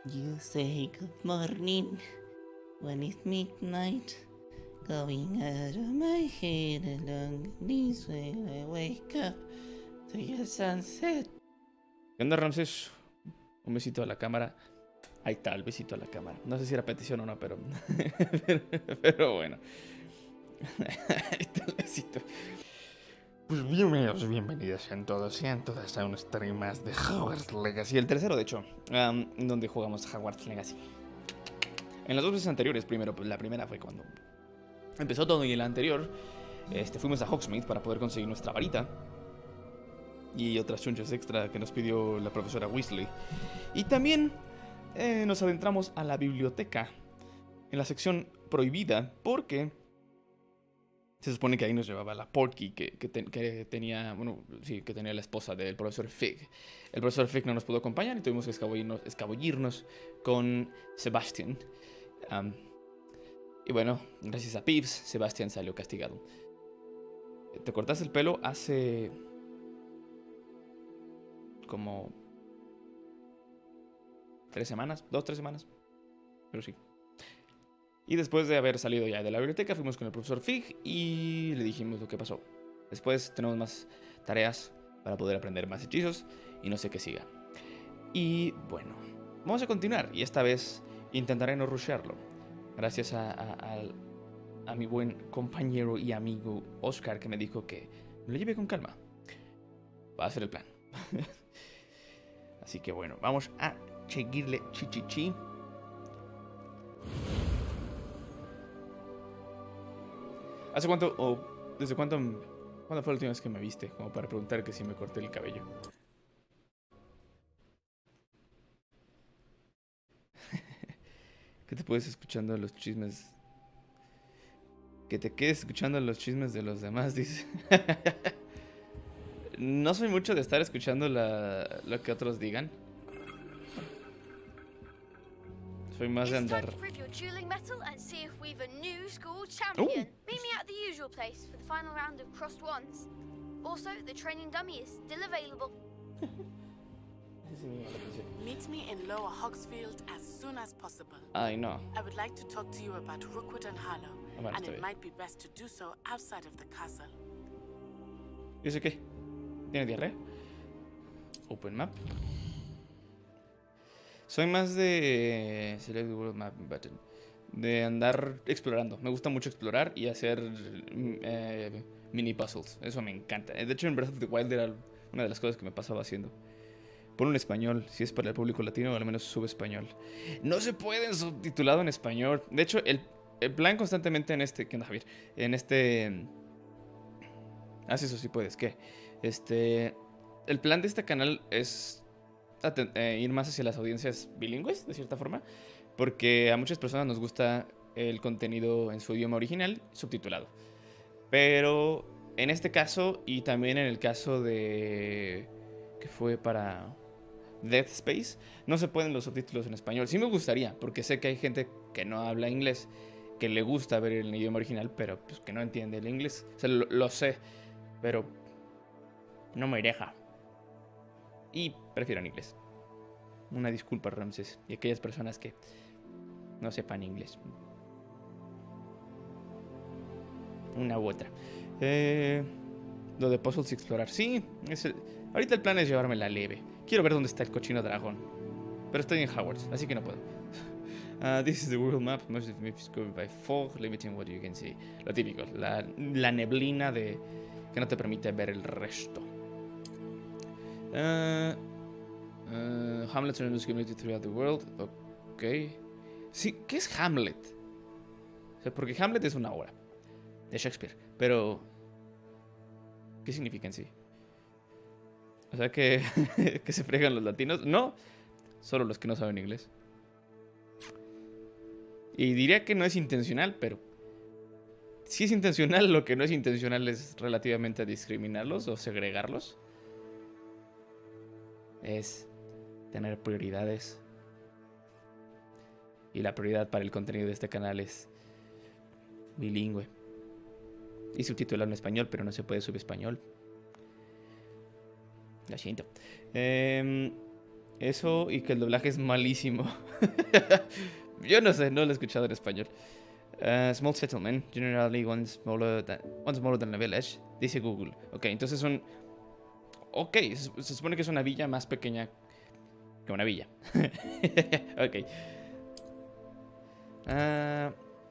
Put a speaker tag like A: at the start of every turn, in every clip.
A: You say good morning when it's midnight. Going out of my head along this way I wake up to your sunset.
B: ¿Qué onda, Ramses? Un besito a la cámara. Ahí está, el besito a la cámara. No sé si era petición o no, pero... pero bueno. Ahí está el besito. Pues bienvenidos, bienvenidos sean todos a un stream más de Hogwarts Legacy. El tercero, de hecho, donde jugamos Hogwarts Legacy. En las dos veces anteriores, primero, pues la primera fue cuando empezó todo, y en la anterior fuimos a Hogsmeade para poder conseguir nuestra varita y otras chunches extra que nos pidió la profesora Weasley. Y también nos adentramos a la biblioteca, en la sección prohibida, porque se supone que ahí nos llevaba la Portkey que tenía, bueno, sí, que tenía la esposa del profesor Fig. El profesor Fig no nos pudo acompañar y tuvimos que escabullirnos con Sebastian. Y bueno, gracias a Peeves, Sebastian salió castigado. Te cortaste el pelo hace como 3 semanas, 2-3 semanas, pero sí. Y después de haber salido ya de la biblioteca, fuimos con el profesor Fig y le dijimos lo que pasó. Después tenemos más tareas para poder aprender más hechizos y no sé qué siga. Y bueno, vamos a continuar, y esta vez intentaré no rushearlo. Gracias a mi buen compañero y amigo Oscar, que me dijo que me lo lleve con calma. Va a ser el plan. Así que bueno, vamos a seguirle chichichi. ¿Hace cuánto, o desde cuándo fue la última vez que me viste? Como para preguntar que si me corté el cabello. Que te puedes escuchando los chismes. Que te quedes escuchando los chismes de los demás, dice. No soy mucho de estar escuchando lo que otros digan. Soy más de andar.
C: Meet me in Lower Hogsfield as soon as possible.
B: Ay, no.
C: I would like to talk to you about Rookwood and Harlow,
B: Bueno,
C: and
B: está
C: it
B: bien.
C: might be best to do so outside of the castle.
B: ¿Y ese qué? ¿Tiene diarrea? Open map. Soy más de select the world map button. De andar explorando. Me gusta mucho explorar y hacer mini puzzles. Eso me encanta. De hecho, en Breath of the Wild era una de las cosas que me pasaba haciendo. Pon un español, si es para el público latino, al menos sube español. No se puede subtitulado en español. De hecho, el plan constantemente en este... ¿Qué onda, Javier? En este... Ah, sí, eso sí puedes. ¿Qué? El plan de este canal es ir más hacia las audiencias bilingües, de cierta forma. Porque a muchas personas nos gusta el contenido en su idioma original subtitulado. Pero en este caso, y también en el caso de... que fue para Dead Space, no se pueden los subtítulos en español. Sí me gustaría, porque sé que hay gente que no habla inglés, que le gusta ver el idioma original, pero pues que no entiende el inglés. O sea, lo sé, pero no me deja. Y prefiero en inglés. Una disculpa, Ramses, y aquellas personas que no sepan inglés. Una u otra. Lo de puzzles y explorar. Sí, ahorita el plan es llevármela leve. Quiero ver dónde está el cochino dragón. Pero estoy en Hogwarts, así que no puedo. This is the world map. Most of it is covered by fog, limiting what you can see. Lo típico, la neblina de que no te permite ver el resto. Hamlet's a community throughout the world. Ok. Sí, ¿qué es Hamlet? O sea, porque Hamlet es una obra de Shakespeare, pero ¿qué significa en sí? O sea, que se fregan los latinos. No, solo los que no saben inglés. Y diría que no es intencional, pero si es intencional, lo que no es intencional es relativamente discriminarlos o segregarlos. Es tener prioridades. Y la prioridad para el contenido de este canal es bilingüe. Y subtitulado en español, pero no se puede subespañol. Lo siento. Eso y que el doblaje es malísimo. Yo no sé, no lo he escuchado en español. Small settlement, generally one smaller than a village, dice Google. Ok, entonces Ok, se supone que es una villa más pequeña que una villa. Ok.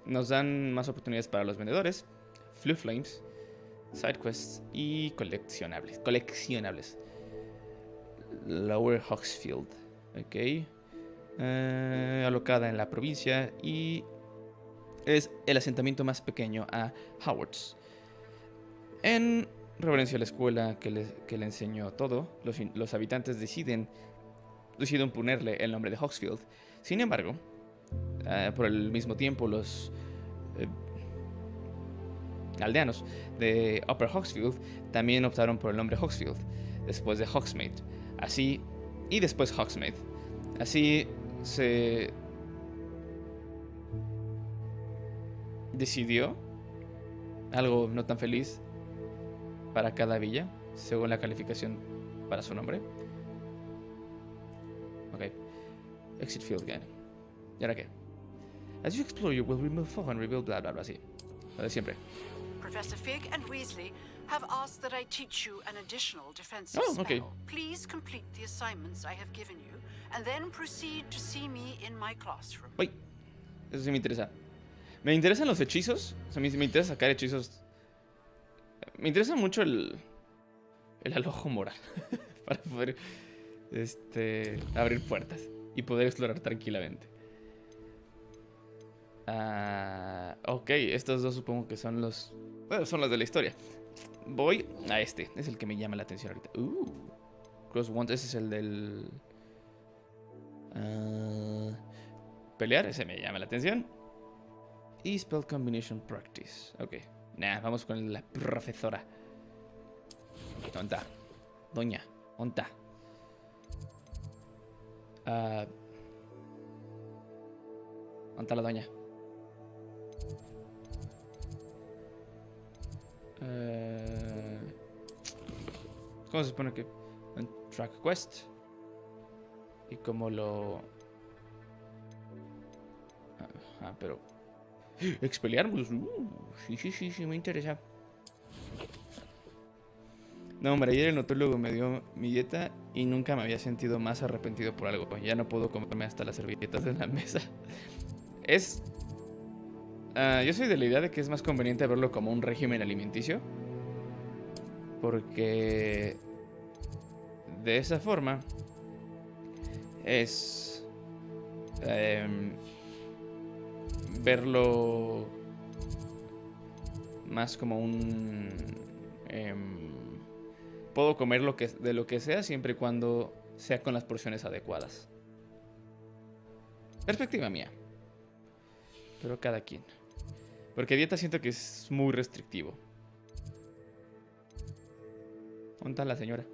B: Nos dan más oportunidades para los vendedores, Flu Flames, side quests y coleccionables. Lower Hawksfield, ok. Alocada en la provincia y es el asentamiento más pequeño a Hogwarts. En reverencia a la escuela que le enseñó todo, los habitantes deciden ponerle el nombre de Hawksfield. Sin embargo, por el mismo tiempo, los aldeanos de Upper Hawksfield también optaron por el nombre Hawksfield, después de Hogsmeade. Y después Hogsmeade. Así se decidió algo no tan feliz para cada villa, según la calificación para su nombre. Ok. Exit field again. ¿Y ahora qué? As you explore, you will remove fog and reveal bla bla bla. Sí. Lo de siempre.
C: Professor Fig and Weasley have asked that I teach you an additional defensive
B: okay.
C: spell. Please complete the assignments I have given you, and then proceed to see me in my classroom.
B: Uy, eso sí me interesa. Me interesan los hechizos. O sea, me interesa sacar hechizos. Me interesa mucho el alojo moral para poder abrir puertas y poder explorar tranquilamente. Ok, estos dos supongo que son los... Bueno, son los de la historia. Voy a este, es el que me llama la atención ahorita. Cross Wands, ese es el del... pelear, ese me llama la atención. Y Spell Combination Practice. Ok, vamos con la profesora. ¿Onta? Doña, onta. ¿Onta la doña? ¿Cómo se supone que? Un track quest. Y como lo... pero... Expeliarnos. Sí, me interesa. No, hombre, ayer el nutriólogo me dio mi dieta y nunca me había sentido más arrepentido por algo. Ya no puedo comerme hasta las servilletas de la mesa. Yo soy de la idea de que es más conveniente verlo como un régimen alimenticio. Porque de esa forma es verlo más como un... puedo comer de lo que sea siempre y cuando sea con las porciones adecuadas. Perspectiva mía. Pero cada quien. Porque dieta siento que es muy restrictivo. ¿Dónde está la señora?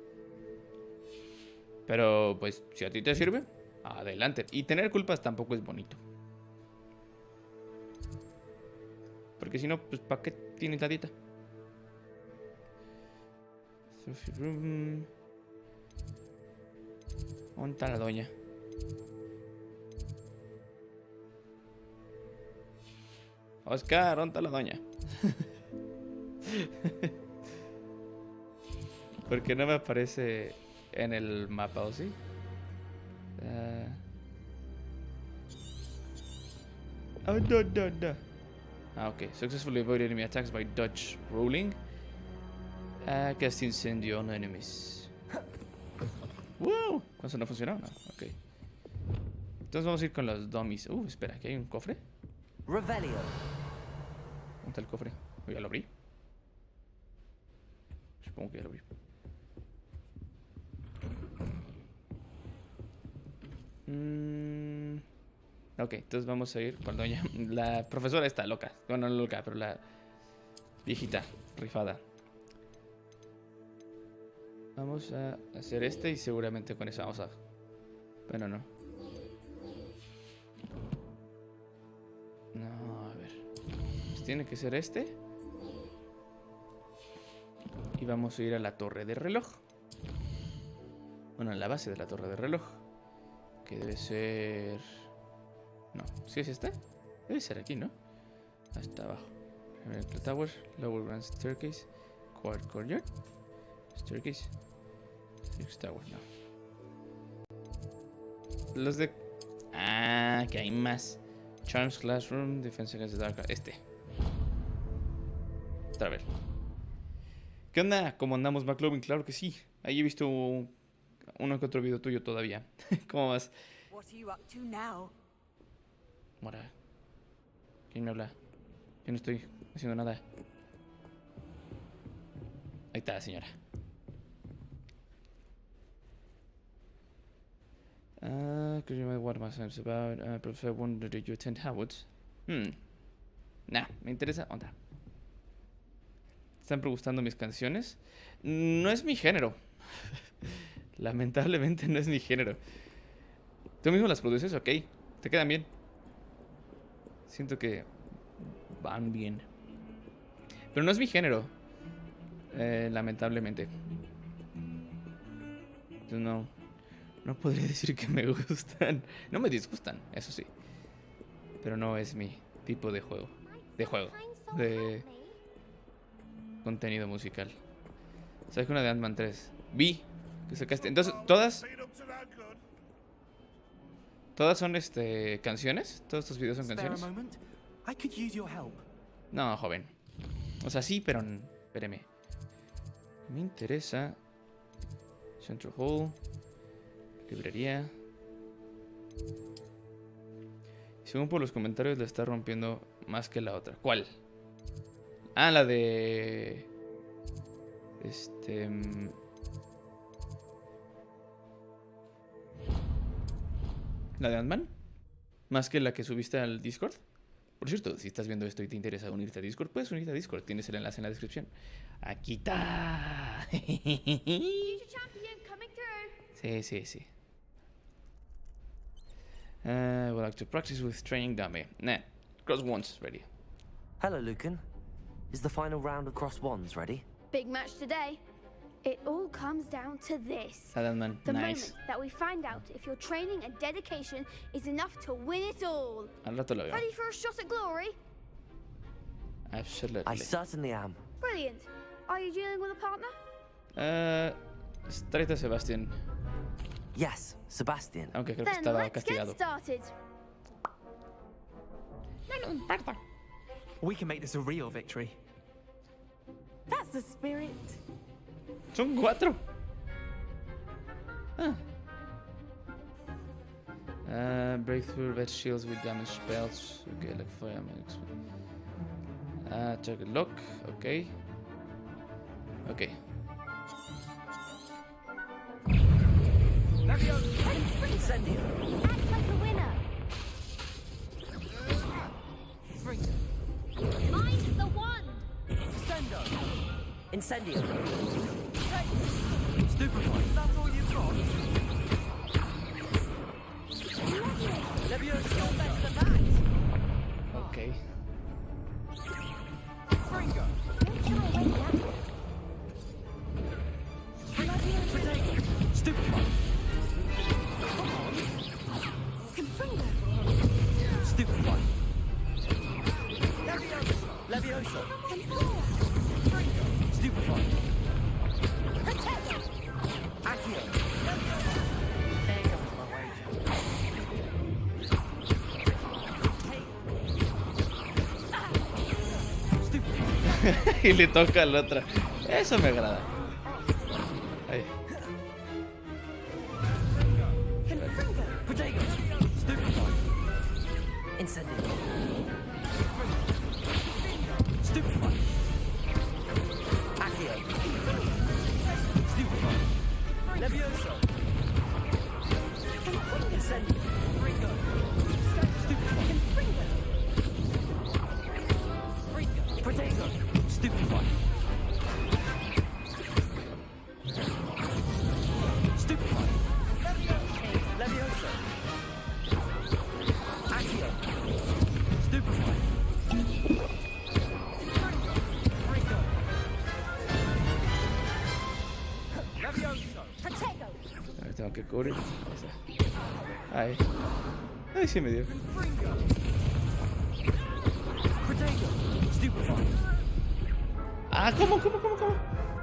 B: Pero pues si a ti te sirve, adelante. Y tener culpas tampoco es bonito. Porque si no, pues ¿para qué tienes la dieta? ¿Dónde está la doña? Oscar, ¿dónde está la doña? Porque no me aparece en el mapa, ¿o sí? Ok. Successfully avoid enemy attacks by dodge rolling. Cast incendio on enemies. ¡Wow! ¿Eso no funcionó? No, ok. Entonces vamos a ir con los dummies. Espera, ¿aquí hay un cofre?
D: Revelio.
B: ¿Dónde está el cofre? ¿Ya lo abrí? Supongo que ya lo abrí. Ok, entonces vamos a ir con doña. La profesora está loca. Bueno, no loca, pero la viejita rifada. Vamos a hacer y seguramente con eso vamos a... Bueno, no. No, a ver. Pues tiene que ser Y vamos a ir a la torre de reloj. Bueno, a la base de la torre de reloj. Que debe ser... No, ¿sí es esta? Debe ser aquí, ¿no? Hasta abajo. The tower, lower grand staircase, quad courtyard, staircase, six tower, no. Los de... Ah, que hay más. Charms Classroom, Defense Against the Dark. Otra vez. ¿Qué onda? ¿Cómo andamos, McLovin? Claro que sí. Ahí he visto uno que otro video tuyo todavía. ¿Cómo vas?
C: What are you up to now?
B: Mora. ¿Quién me habla? Yo no estoy haciendo nada. Ahí está, señora. Could you remember what my son's about? Professor, wonder did you attend Hogwarts? Nah, me interesa. Onda. ¿Están gustando mis canciones? No es mi género. Lamentablemente no es mi género. ¿Tú mismo las produces? Ok. ¿Te quedan bien? Siento que van bien. Pero no es mi género. Lamentablemente. Entonces no podría decir que me gustan. No me disgustan, eso sí. Pero no es mi tipo de juego. De contenido musical. ¿Sabes que una de Ant-Man 3? Vi que sacaste. Entonces, todas son canciones. Todos estos videos son canciones. No, joven. O sea, sí, pero espéreme. Me interesa. Central Hall. Librería. Según por los comentarios la está rompiendo más que la otra. ¿Cuál? Ah, la de... ¿La de Ant-Man? ¿Más que la que subiste al Discord? Por cierto, si estás viendo esto y te interesa unirte a Discord, puedes unirte a Discord. Tienes el enlace en la descripción. Aquí está. Sí. Would like to practice with training dummy. Nah, cross wands ready.
D: Hello, Lucan. Is the final round of cross wands ready?
E: Big match today. It all comes down to this.
B: Man.
E: The
B: Nice.
E: moment that we find out if your training and dedication is enough to win it all.
B: Al rato lo veo.
E: Ready for a shot at glory?
B: Absolutely.
D: I certainly am.
E: Brilliant. Are you dealing with a partner?
B: Tráete a Sebastian.
D: Yes, Sebastian.
B: Aunque creo que
E: Then
B: estaba
E: let's
B: castigado.
E: get started.
F: We can make this a real victory.
G: That's the spirit.
B: Son 4. Breakthrough red shields with damage spells. Okay, like fire. Target lock. Okay.
D: Incendio.
E: Act like a winner. Mind the wand.
D: Descendo. Incendio.
F: Stupefy. That's all you've got?
D: Levioso.
E: Better than that.
B: Okay.
F: Fringo.
E: Don't you away now.
F: Potato. Stupefy. Stupefy.
D: Levioso.
F: Fringo. Stupefy.
D: Accio.
F: There goes my wager. Stupefy.
B: Y le toca al otro. Eso me agrada. Ahí.
D: Potato.
F: Stupefy.
D: Incendio.
F: Stupefy.
D: Accio.
F: Stupefy.
D: Levioso. Incendio.
F: Fringo. Stupefy. Fringo.
D: Potato.
F: Stupefy. Stupefy.
D: Levioso. Accio.
F: Stupefy. Fringo.
D: Levioso.
E: Potato.
B: A ver, tengo que cubrir. Ahí está. Ay. Ay, sí me dio.
F: Protego. Stupefy.
B: Ah, ¿cómo?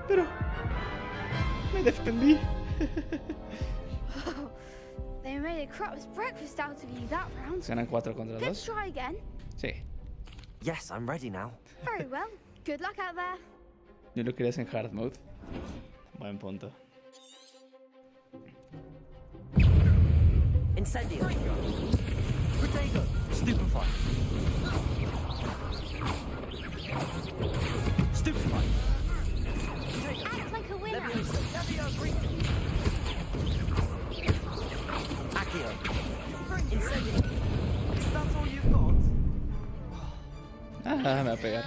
B: Pero... me defendí.
E: They made a crap's breakfast out of you that round.
B: Ganan 4 contra
E: Let's
B: 2.
E: try again.
B: Sí.
D: Yes, I'm ready now.
E: Very well. Good luck out there.
B: Yo lo querías en hard mode. Buen punto.
D: Incendio.
F: Protego. Stupefy. Stupefy.
E: Act like a winner.
D: Accio.
F: Incendio. Is that all you've got?
B: Ah, me va a pegar.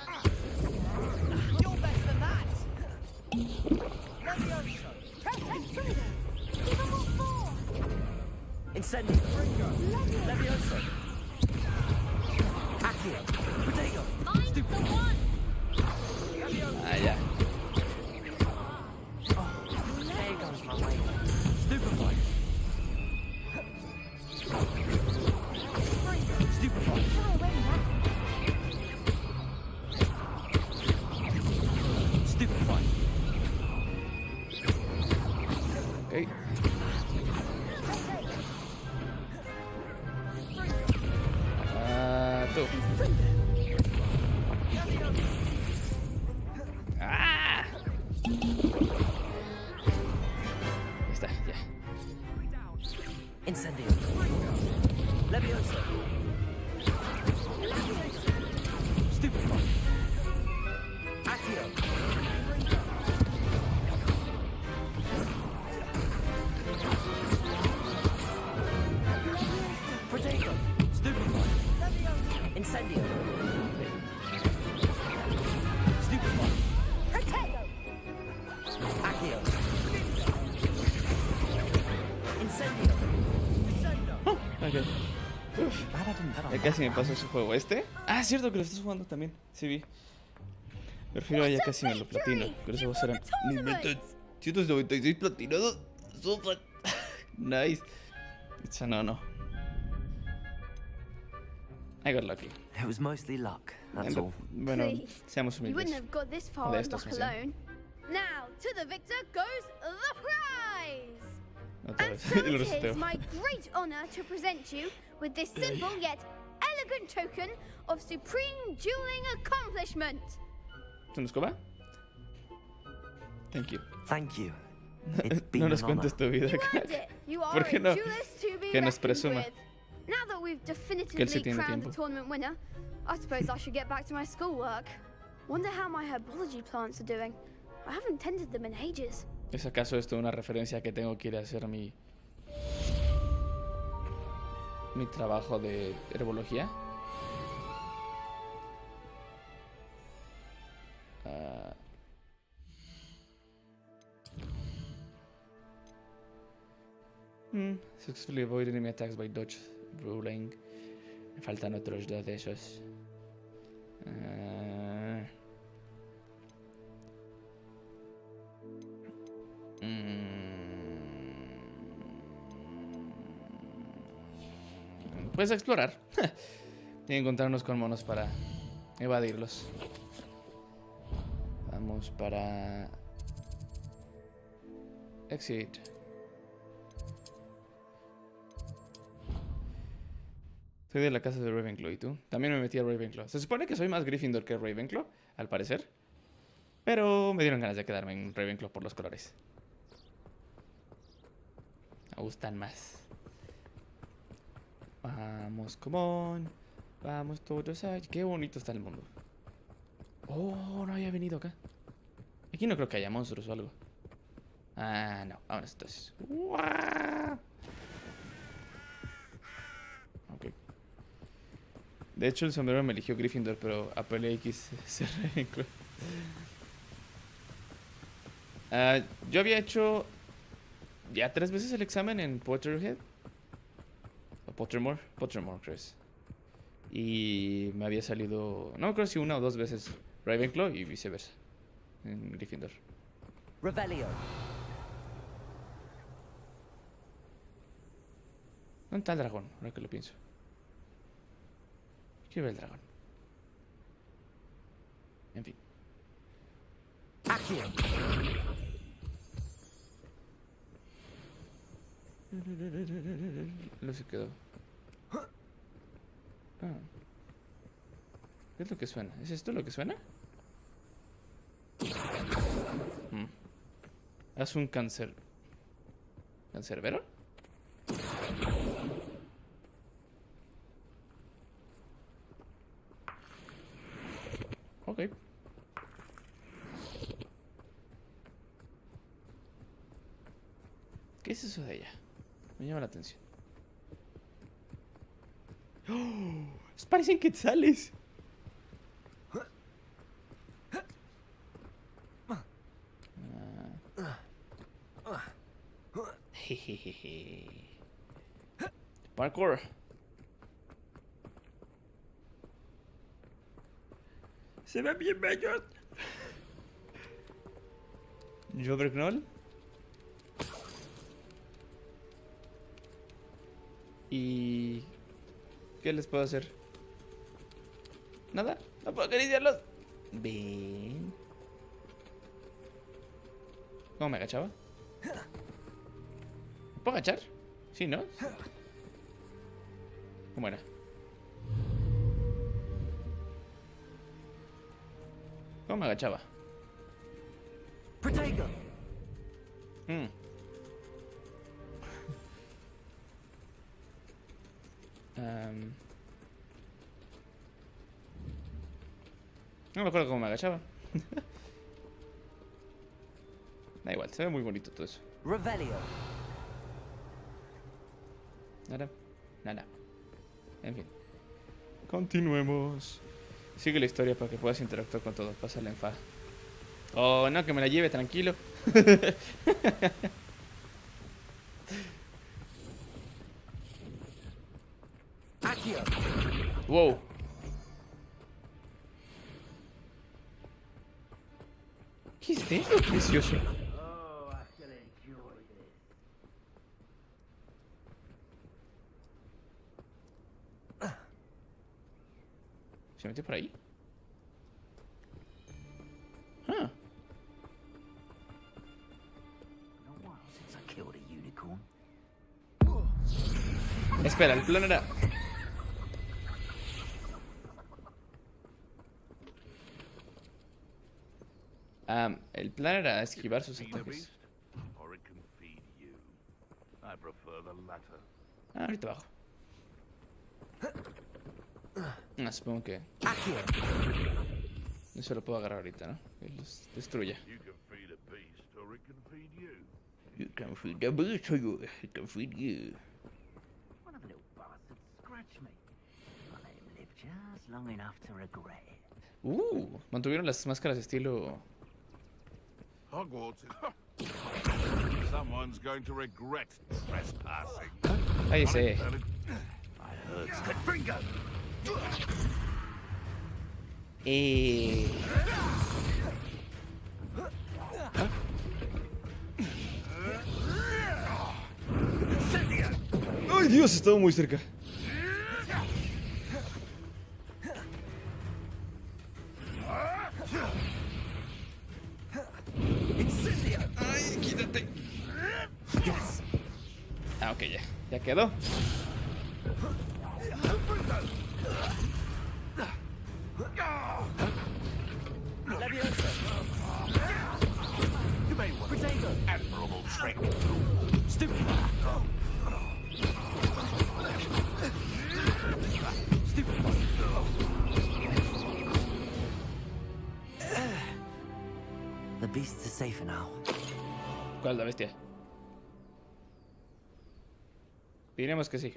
F: You're better than that.
E: Protect Fredo. Give them all four.
D: Incendio. Levioso. Accio.
F: Protego.
E: Find the one.
B: Ah, ya.
D: There goes my way.
F: Stupefy. Stupefy.
E: Try away now.
F: Stupefy.
B: Ok. Ah, tú. Ah. Ahí está, ya.
D: Incendio. Levioso.
F: Stupefy.
D: Accio. Protego.
F: Stupefy.
D: Incendio.
F: Stupefy.
E: Protego.
D: Accio. Incendio.
B: Ok.
D: Glad I didn't bet on
B: Ya casi me pasó ese juego. ¿Este? Ah, cierto que lo estás jugando también. Sí vi. Prefiero ya casi me lo platino. Por eso serán
E: Tournament.
B: 196 platinados. Super. Nice. No. I got lucky.
D: It was mostly luck, that's all.
B: Bueno,
E: Please.
B: seamos
E: You wouldn't
B: humildes.
E: have got this far with
B: Modestos,
E: luck
B: más bien.
E: alone. Now, to the victor goes the prize.
B: Otra
E: And
B: vez.
E: so
B: Y lo
E: it is
B: reseteo.
E: my great honor to present you with this simple yet elegant token of supreme dueling accomplishment.
B: ¿Es una escoba? Thank you.
D: Thank you. It's been
B: No nos
D: an honor.
B: cuentes tu vida.
E: You earned it. You are
B: ¿Por qué
E: a
B: no?
E: duelist to be
B: Que nos
E: reckoned
B: presuma.
E: with. Now that we've
B: Que él
E: definitively
B: sí tiene
E: crowned the
B: tiempo.
E: tournament winner, I suppose I should get back to my schoolwork. Wonder how my herbology plants are doing. I haven't tended them in ages.
B: ¿Es acaso esto una referencia que tengo que ir a hacer mi trabajo de herbología? Ah. Successfully avoided enemy attacks by dodge ruling. Me faltan otros dos de esos. Ah. Pues explorar y encontrarnos con monos para evadirlos. Vamos para exit. Soy de la casa de Ravenclaw, ¿y tú? También me metí a Ravenclaw. Se supone que soy más Gryffindor que Ravenclaw, al parecer. Pero me dieron ganas de quedarme en Ravenclaw por los colores. Me gustan más. Vamos, come on. Vamos todos ahí. Qué bonito está el mundo. Oh, no había venido acá. Aquí no creo que haya monstruos o algo. Ah, no. Vámonos entonces. Ok. De hecho, el sombrero me eligió Gryffindor, pero apelé X se Ravenclaw. Yo había hecho ya 3 veces el examen en Potterhead. O Pottermore, creo es. Y me había salido, no creo si 1 o 2 veces Ravenclaw y viceversa en Gryffindor.
D: Revelio.
B: ¿Dónde está el dragón? Ahora que lo pienso. Quiero ver el dragón. En fin. No se quedó. Ah. ¿Qué es lo que suena? ¿Es esto lo que suena? Haz un cáncer. ¿Cancerbero? Ok. ¿Qué es eso de ella? Me llama la atención. ¡Oh! Parecen quetzales. Jejeje. Parkour. Se ven bien bellos. Joverknoll. ¿Y qué les puedo hacer? Nada, no puedo acariciarlos. Ven. ¿Cómo me agachaba? ¿Me puedo agachar? Sí, ¿no? ¿Cómo era? ¿Cómo me agachaba? No me acuerdo cómo me agachaba. Da igual, se ve muy bonito todo eso. Nada, nada. En fin. Continuemos. Sigue la historia para que puedas interactuar con todo. Pásala en fa. Oh, no, que me la lleve tranquilo. Wow. ¿Qué es esto, precioso? ¿Se metió por ahí? Ah. Espera, el plan era... el plan era esquivar sus ataques. Ahorita bajo. No, supongo que... Eso lo puedo agarrar ahorita, ¿no? Que los destruya. You can feed the beast or you can feed you.
H: One of the little bastards scratched me. I let him live just long enough to regret it.
B: Mantuvieron las máscaras de estilo...
I: Hogwarts. Someone's going to regret trespassing.
B: Ahí sí.
I: I heard bingo.
B: ¡Ay, Dios! Estaba muy cerca. ¡Ay, quítate! Ah, ok, ya. Ya quedó.
I: Admirable trick.
H: The beasts are safer now.
B: ¿Cuál es la bestia? Diremos que sí.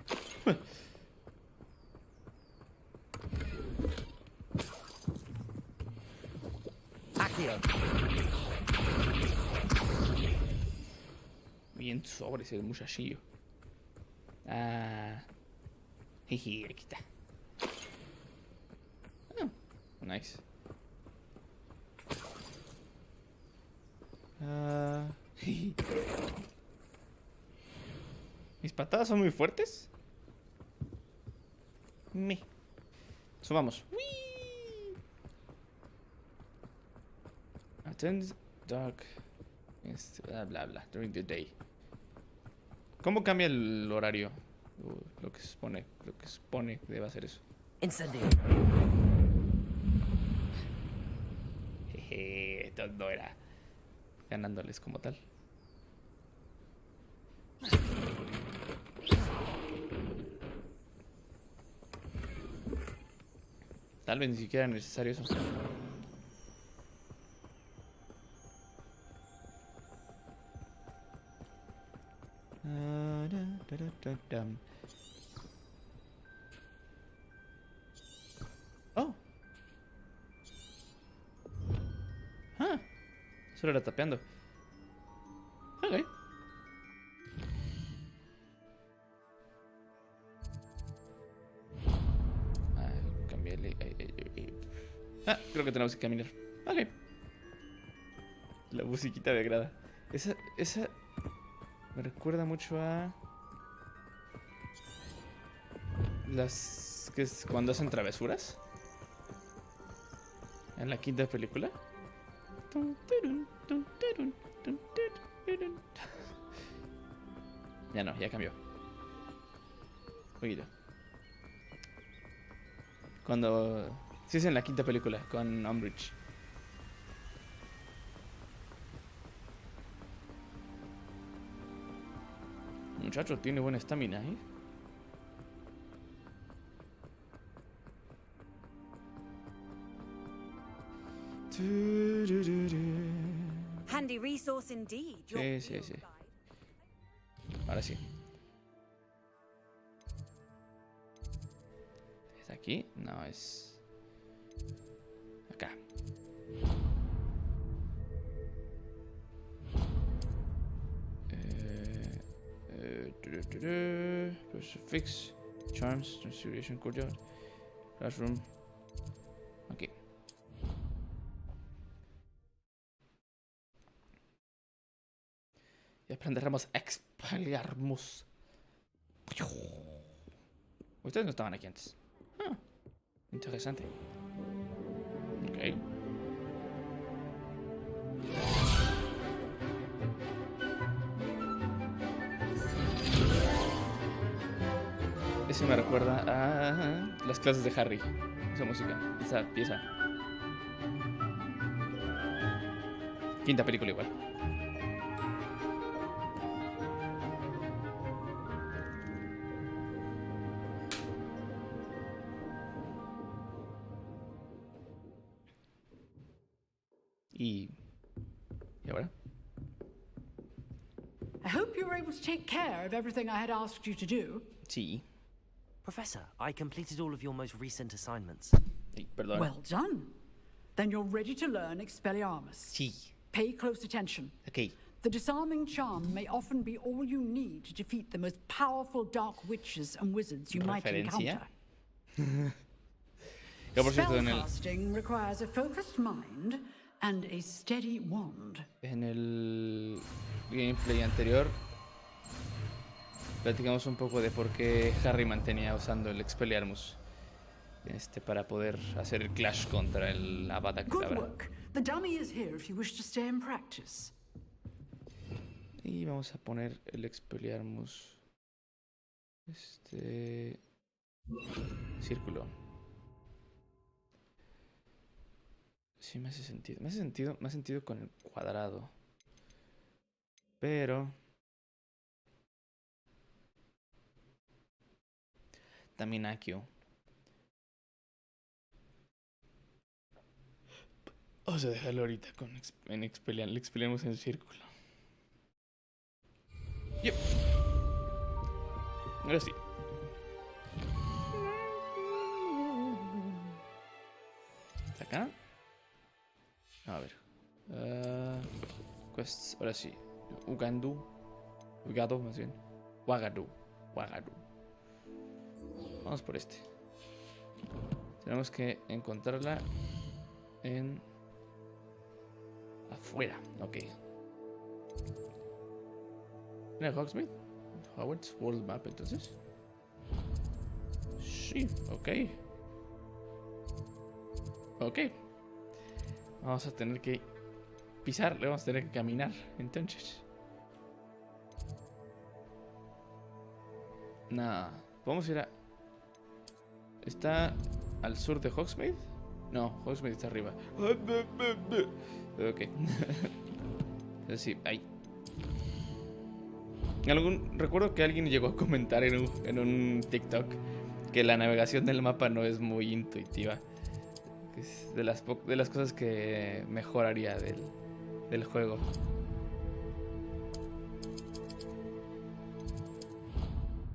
B: Bien sobre ese muchachillo. Jiji, aquí está. Nice. ¿Mis patadas son muy fuertes? Subamos. Attend dark. Bla bla bla. During the day. ¿Cómo cambia el horario? Lo que se supone. Lo que se supone que debe hacer eso.
D: Incendio.
B: Jeje, esto no era ganándoles como tal. Tal vez ni siquiera era necesario eso. Oh. Ah. Solo era tapeando. Ok. Cambiarle. Creo que tenemos que caminar. Ok. La musiquita me agrada. Esa me recuerda mucho a las que es cuando hacen travesuras en la quinta película. Ya no, ya cambió. Oído. Cuando sí es en la quinta película con Umbridge. Muchacho, tiene buena estamina, ¿eh?
G: Handy resource indeed.
B: Sí. Ahora sí. ¿Es aquí? No, es acá. Fix, charms, transfiguration courtyard, classroom. Aquí. Y aprenderemos a expaliarnos. Ustedes no estaban aquí antes. Interesante. Ok. Eso me recuerda a las clases de Harry. Esa música, esa pieza. Quinta película igual. ¿Y ahora?
C: I hope you were able to take care of everything I had asked you to do.
B: Sí.
D: Professor, I completed all of your most recent assignments.
B: Perdón.
C: Well done. Then you're ready to learn Expelliarmus.
B: Sí.
C: Pay close attention.
B: Ok.
C: The disarming charm may often be all you need to defeat the most powerful dark witches and wizards you might encounter.
B: Yo, por cierto,
C: Spellcasting requires a focused mind and a steady wand.
B: En el gameplay anterior platicamos un poco de por qué Harry mantenía usando el Expelliarmus para poder hacer el clash contra el Avada
C: Good
B: Kedavra.
C: work. The dummy is here if you wish to stay and practice.
B: Y vamos a poner el Expelliarmus círculo. Sí me hace sentido. Me hace sentido con el cuadrado. Pero también Akio. Vamos a dejarlo ahorita en Expelliarmus en círculo. Yep. Ahora sí. ¿Está acá? A ver. Quests. Ahora sí. Ugado más bien. Wagadu. Vamos por este. Tenemos que encontrarla en afuera. Ok. ¿En el Hogsmeade? Hogwarts World Map entonces. sí, ok. Ok. Vamos a tener que pisar, le vamos a tener que caminar, entonces. Nada. Podemos ir a... ¿Está al sur de Hogsmeade? No, Hogsmeade está arriba. Ok. Entonces sí, ahí. Recuerdo que alguien llegó a comentar en un TikTok que la navegación del mapa no es muy intuitiva. Que es de las cosas que mejoraría del juego.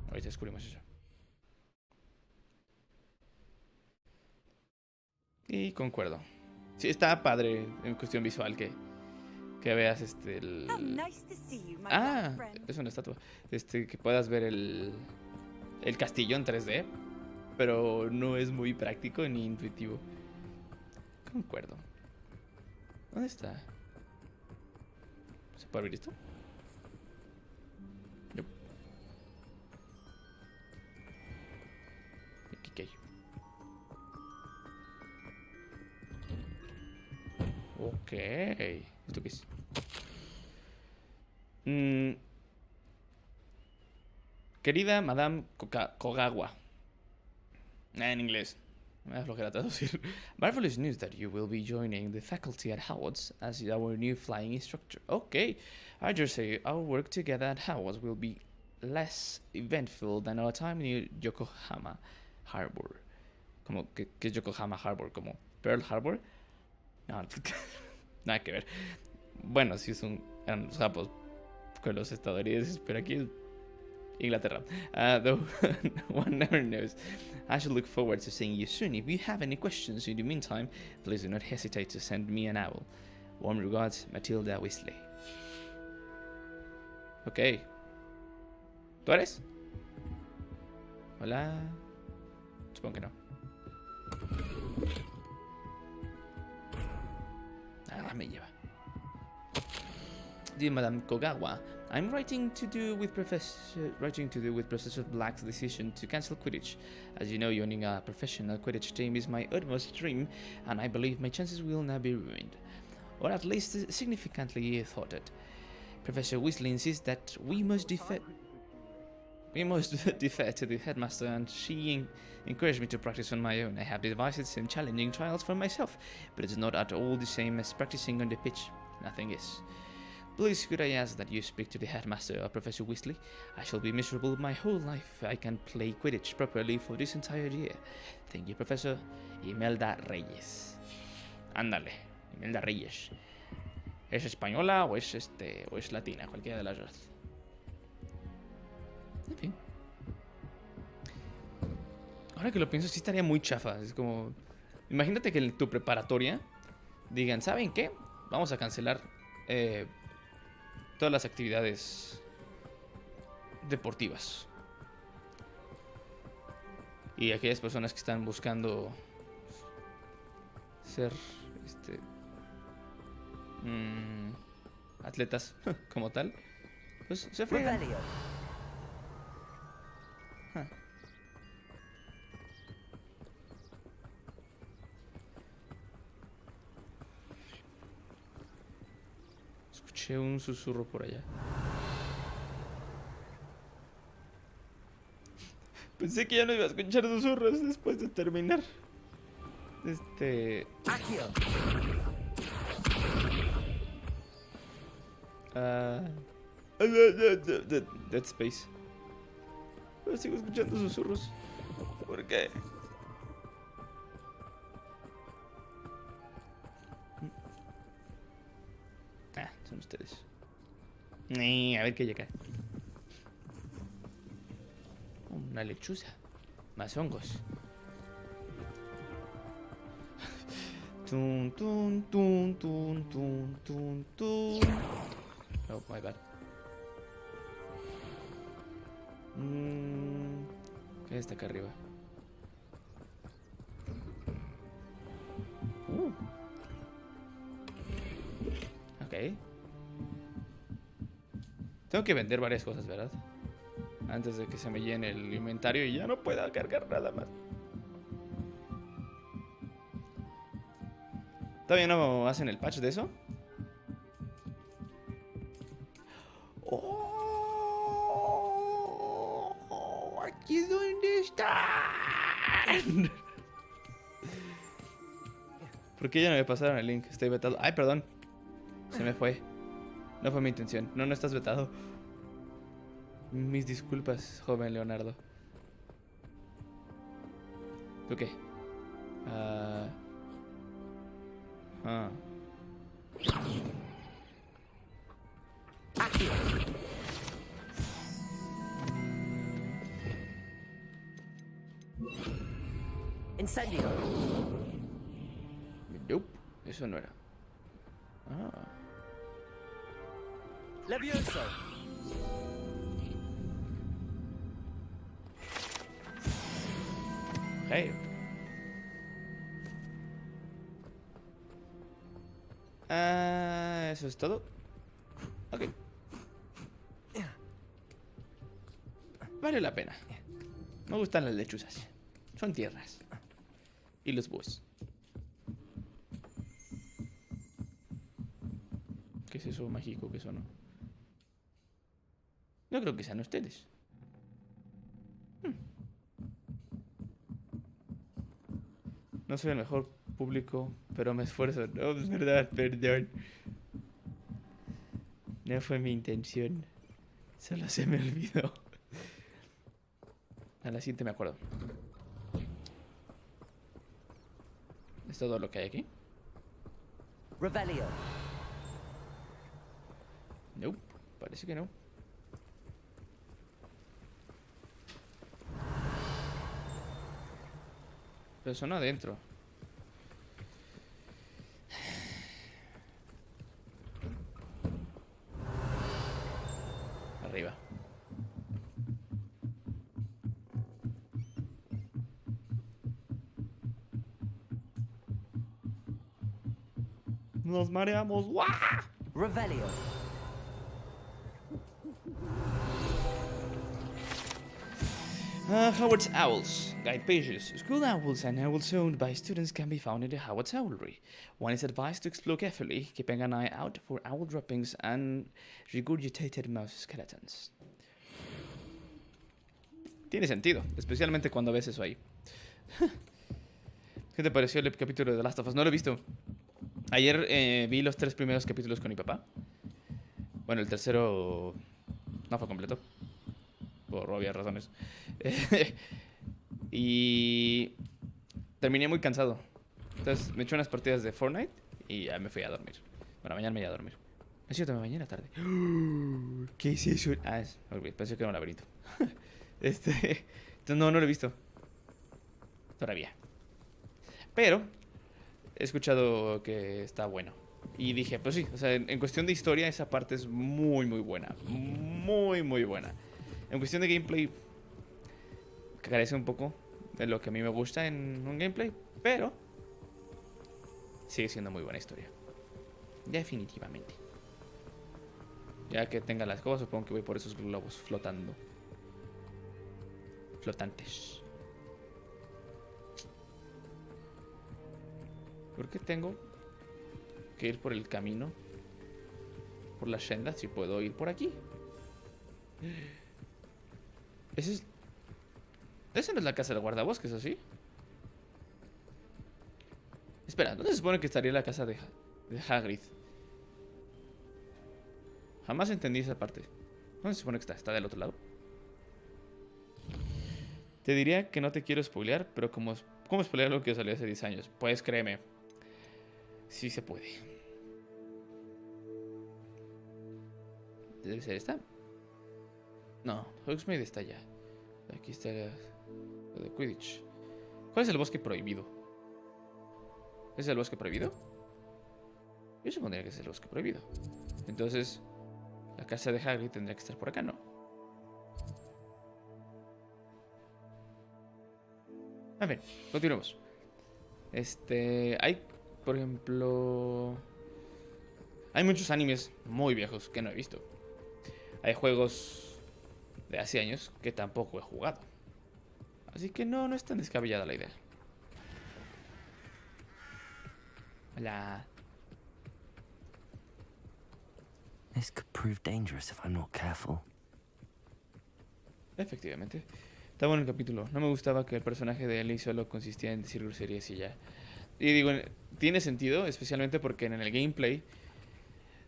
B: Ahorita descubrimos eso. Y concuerdo. Sí, está padre en cuestión visual que veas
G: How nice to see you, my
B: Ah,
G: black friend.
B: es una estatua. Que puedas ver el castillo en 3D, pero no es muy práctico ni intuitivo. Concuerdo. ¿Dónde está? ¿Se puede abrir esto? No. Aquí qué hay. Ok. ¿Esto qué es? Querida Madame Kogawa. En inglés. Me da flojera traducir. Marvelous news that you will be joining the faculty at Hogwarts as our new flying instructor. Okay. I just say our work together at Hogwarts will be less eventful than our time in Yokohama Harbor. Como que es Yokohama Harbor, como Pearl Harbor. No, nada que ver. Bueno, sí eran los japos con los estadounidenses, pero aquí es Inglaterra. Though one never knows. I shall look forward to seeing you soon. If you have any questions in the meantime, please do not hesitate to send me an owl. Warm regards, Matilda Weasley. Ok. ¿Tú eres? Hola. Supongo que no. Me lleva. Dear Madame Kogawa, I'm writing to do with Professor Black's decision to cancel Quidditch. As you know, owning a professional Quidditch team is my utmost dream, and I believe my chances will not be ruined, or at least significantly thwarted. Professor Weasley insists that we must defer to the headmaster, and she encouraged me to practice on my own. I have devised some challenging trials for myself, but it's not at all the same as practicing on the pitch. Nothing is. Please could I ask that you speak to the headmaster or Professor Weasley? I shall be miserable my whole life if I can't play Quidditch properly for this entire year. Thank you, Professor. Imelda Reyes. Ándale, Imelda Reyes. ¿Es española o es latina? Cualquiera de las dos. En fin. Ahora que lo pienso, sí estaría muy chafa. Es como... Imagínate que en tu preparatoria digan, ¿saben qué? Vamos a cancelar todas las actividades deportivas. Y aquellas personas que están buscando ser atletas como tal, pues se fregan. Escuché un susurro por allá. Pensé que ya no iba a escuchar susurros después de terminar. Dead Space. Pero sigo escuchando susurros. ¿Por qué? Son ustedes. A ver qué hay acá. Una lechuza. Más hongos. Tun, tun, tun, tun, tun, tun, tun. Oh, my bad. ¿Qué está acá arriba? Ok. Tengo que vender varias cosas, ¿verdad? antes de que se me llene el inventario y ya no pueda cargar nada más. ¿Todavía no hacen el patch de eso? ¡Oh! ¡Aquí es donde están! ¿Por qué ya no me pasaron el link? Estoy vetado. ¡Ay, perdón! Se me fue. No fue mi intención. No estás vetado. Mis disculpas, joven Leonardo. ¿Tú qué?
D: Incendio.
B: Nope, eso no era.
D: Levioso.
B: Hey. Eso es todo. Ok. Vale la pena. Me gustan las lechuzas. Son tierras. Y los búhos. ¿Qué es eso mágico que sonó? No creo que sean ustedes. No soy el mejor público, pero me esfuerzo. No, es verdad, perdón. No fue mi intención. Solo se me olvidó. A la siguiente me acuerdo. ¿Es todo lo que hay aquí?
D: Revelio.
B: Nope, parece que no. Pero son adentro. Arriba. Nos mareamos. ¡Guau!
D: Revelio.
B: Hogwarts Owls. Guide pages. School owls and owls owned by students can be found in the Hogwarts Owlry. One is advised to explore carefully, keeping an eye out for owl droppings and regurgitated mouse skeletons. Tiene sentido, especialmente cuando ves eso ahí. ¿Qué te pareció el capítulo de The Last of Us? No lo he visto. Ayer vi los 3 primeros capítulos con mi papá. Bueno, el tercero no fue completo, por obvias razones. Y terminé muy cansado. Entonces me eché unas partidas de Fortnite y ya me fui a dormir. Bueno, mañana me voy a dormir. Es cierto, me bañé en la tarde. ¿Qué es eso? Pensé que era un laberinto. Entonces no lo he visto todavía. Pero he escuchado que está bueno. Y dije, pues sí, o sea, en cuestión de historia esa parte es muy, muy buena. Muy, muy buena. En cuestión de gameplay carece un poco de lo que a mí me gusta en un gameplay, pero sigue siendo muy buena historia. Definitivamente. Ya que tenga las cosas, supongo que voy por esos globos flotando. Flotantes. ¿Por qué tengo que ir por el camino? Por la senda, si puedo ir por aquí. Esa no es la casa del guardabosques, ¿o sí? Espera, ¿dónde se supone que estaría la casa de Hagrid? Jamás entendí esa parte. ¿Dónde se supone que está? ¿Está del otro lado? Te diría que no te quiero spoilear, pero ¿cómo spoilear lo que salió hace 10 años? Pues créeme, sí se puede. ¿Debe ser esta? No, Hogsmeade está allá. Aquí está lo de Quidditch. ¿Cuál es el bosque prohibido? ¿Es el bosque prohibido? Yo supondría que es el bosque prohibido. Entonces, la casa de Hagrid tendría que estar por acá, ¿no? A ver, continuemos. Hay, por ejemplo... Hay muchos animes muy viejos que no he visto. Hay juegos de hace años que tampoco he jugado. Así que no es tan descabellada la idea. Hola.
D: This could prove dangerous if I'm not careful.
B: Efectivamente. Está bueno el capítulo. No me gustaba que el personaje de Ellie solo consistía en decir groserías y ya. Y digo, tiene sentido, especialmente porque en el gameplay,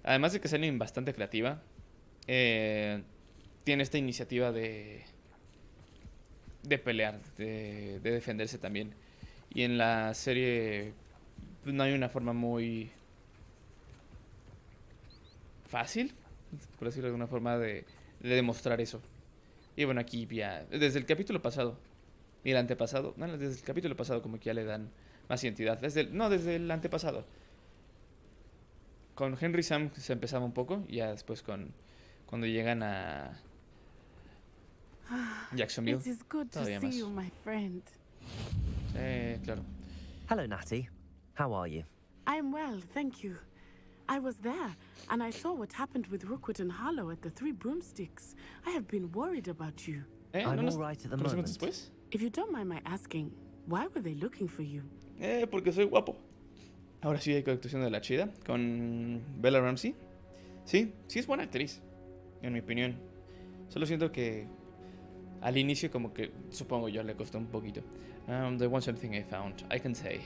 B: además de que es alguien bastante creativa, tiene esta iniciativa de pelear, de defenderse también. Y en la serie pues, no hay una forma muy fácil, por decirlo de alguna forma, de demostrar eso. Y bueno, aquí ya, desde el capítulo pasado y el antepasado, no, desde el capítulo pasado como que ya le dan más identidad. Desde el antepasado. Con Henry Sam se empezaba un poco, y ya después cuando llegan a Jacksonville.
J: It is good to
B: todavía
J: see
B: más.
J: you, my friend.
B: Claro.
D: Hello, Natty. How are you?
J: I'm well, thank you. I was there, and I saw what happened with Rookwood and Harlow at the Three Broomsticks. I have been worried about you.
D: I'm all right at the moment.
B: Después?
J: If you don't mind my asking, why were they looking for you?
B: Porque soy guapo. Ahora sí hay actuación de la chida con Bella Ramsey. Sí es buena actriz, en mi opinión. Solo siento que al inicio como que, supongo yo, le costó un poquito. There was something I found, I can say.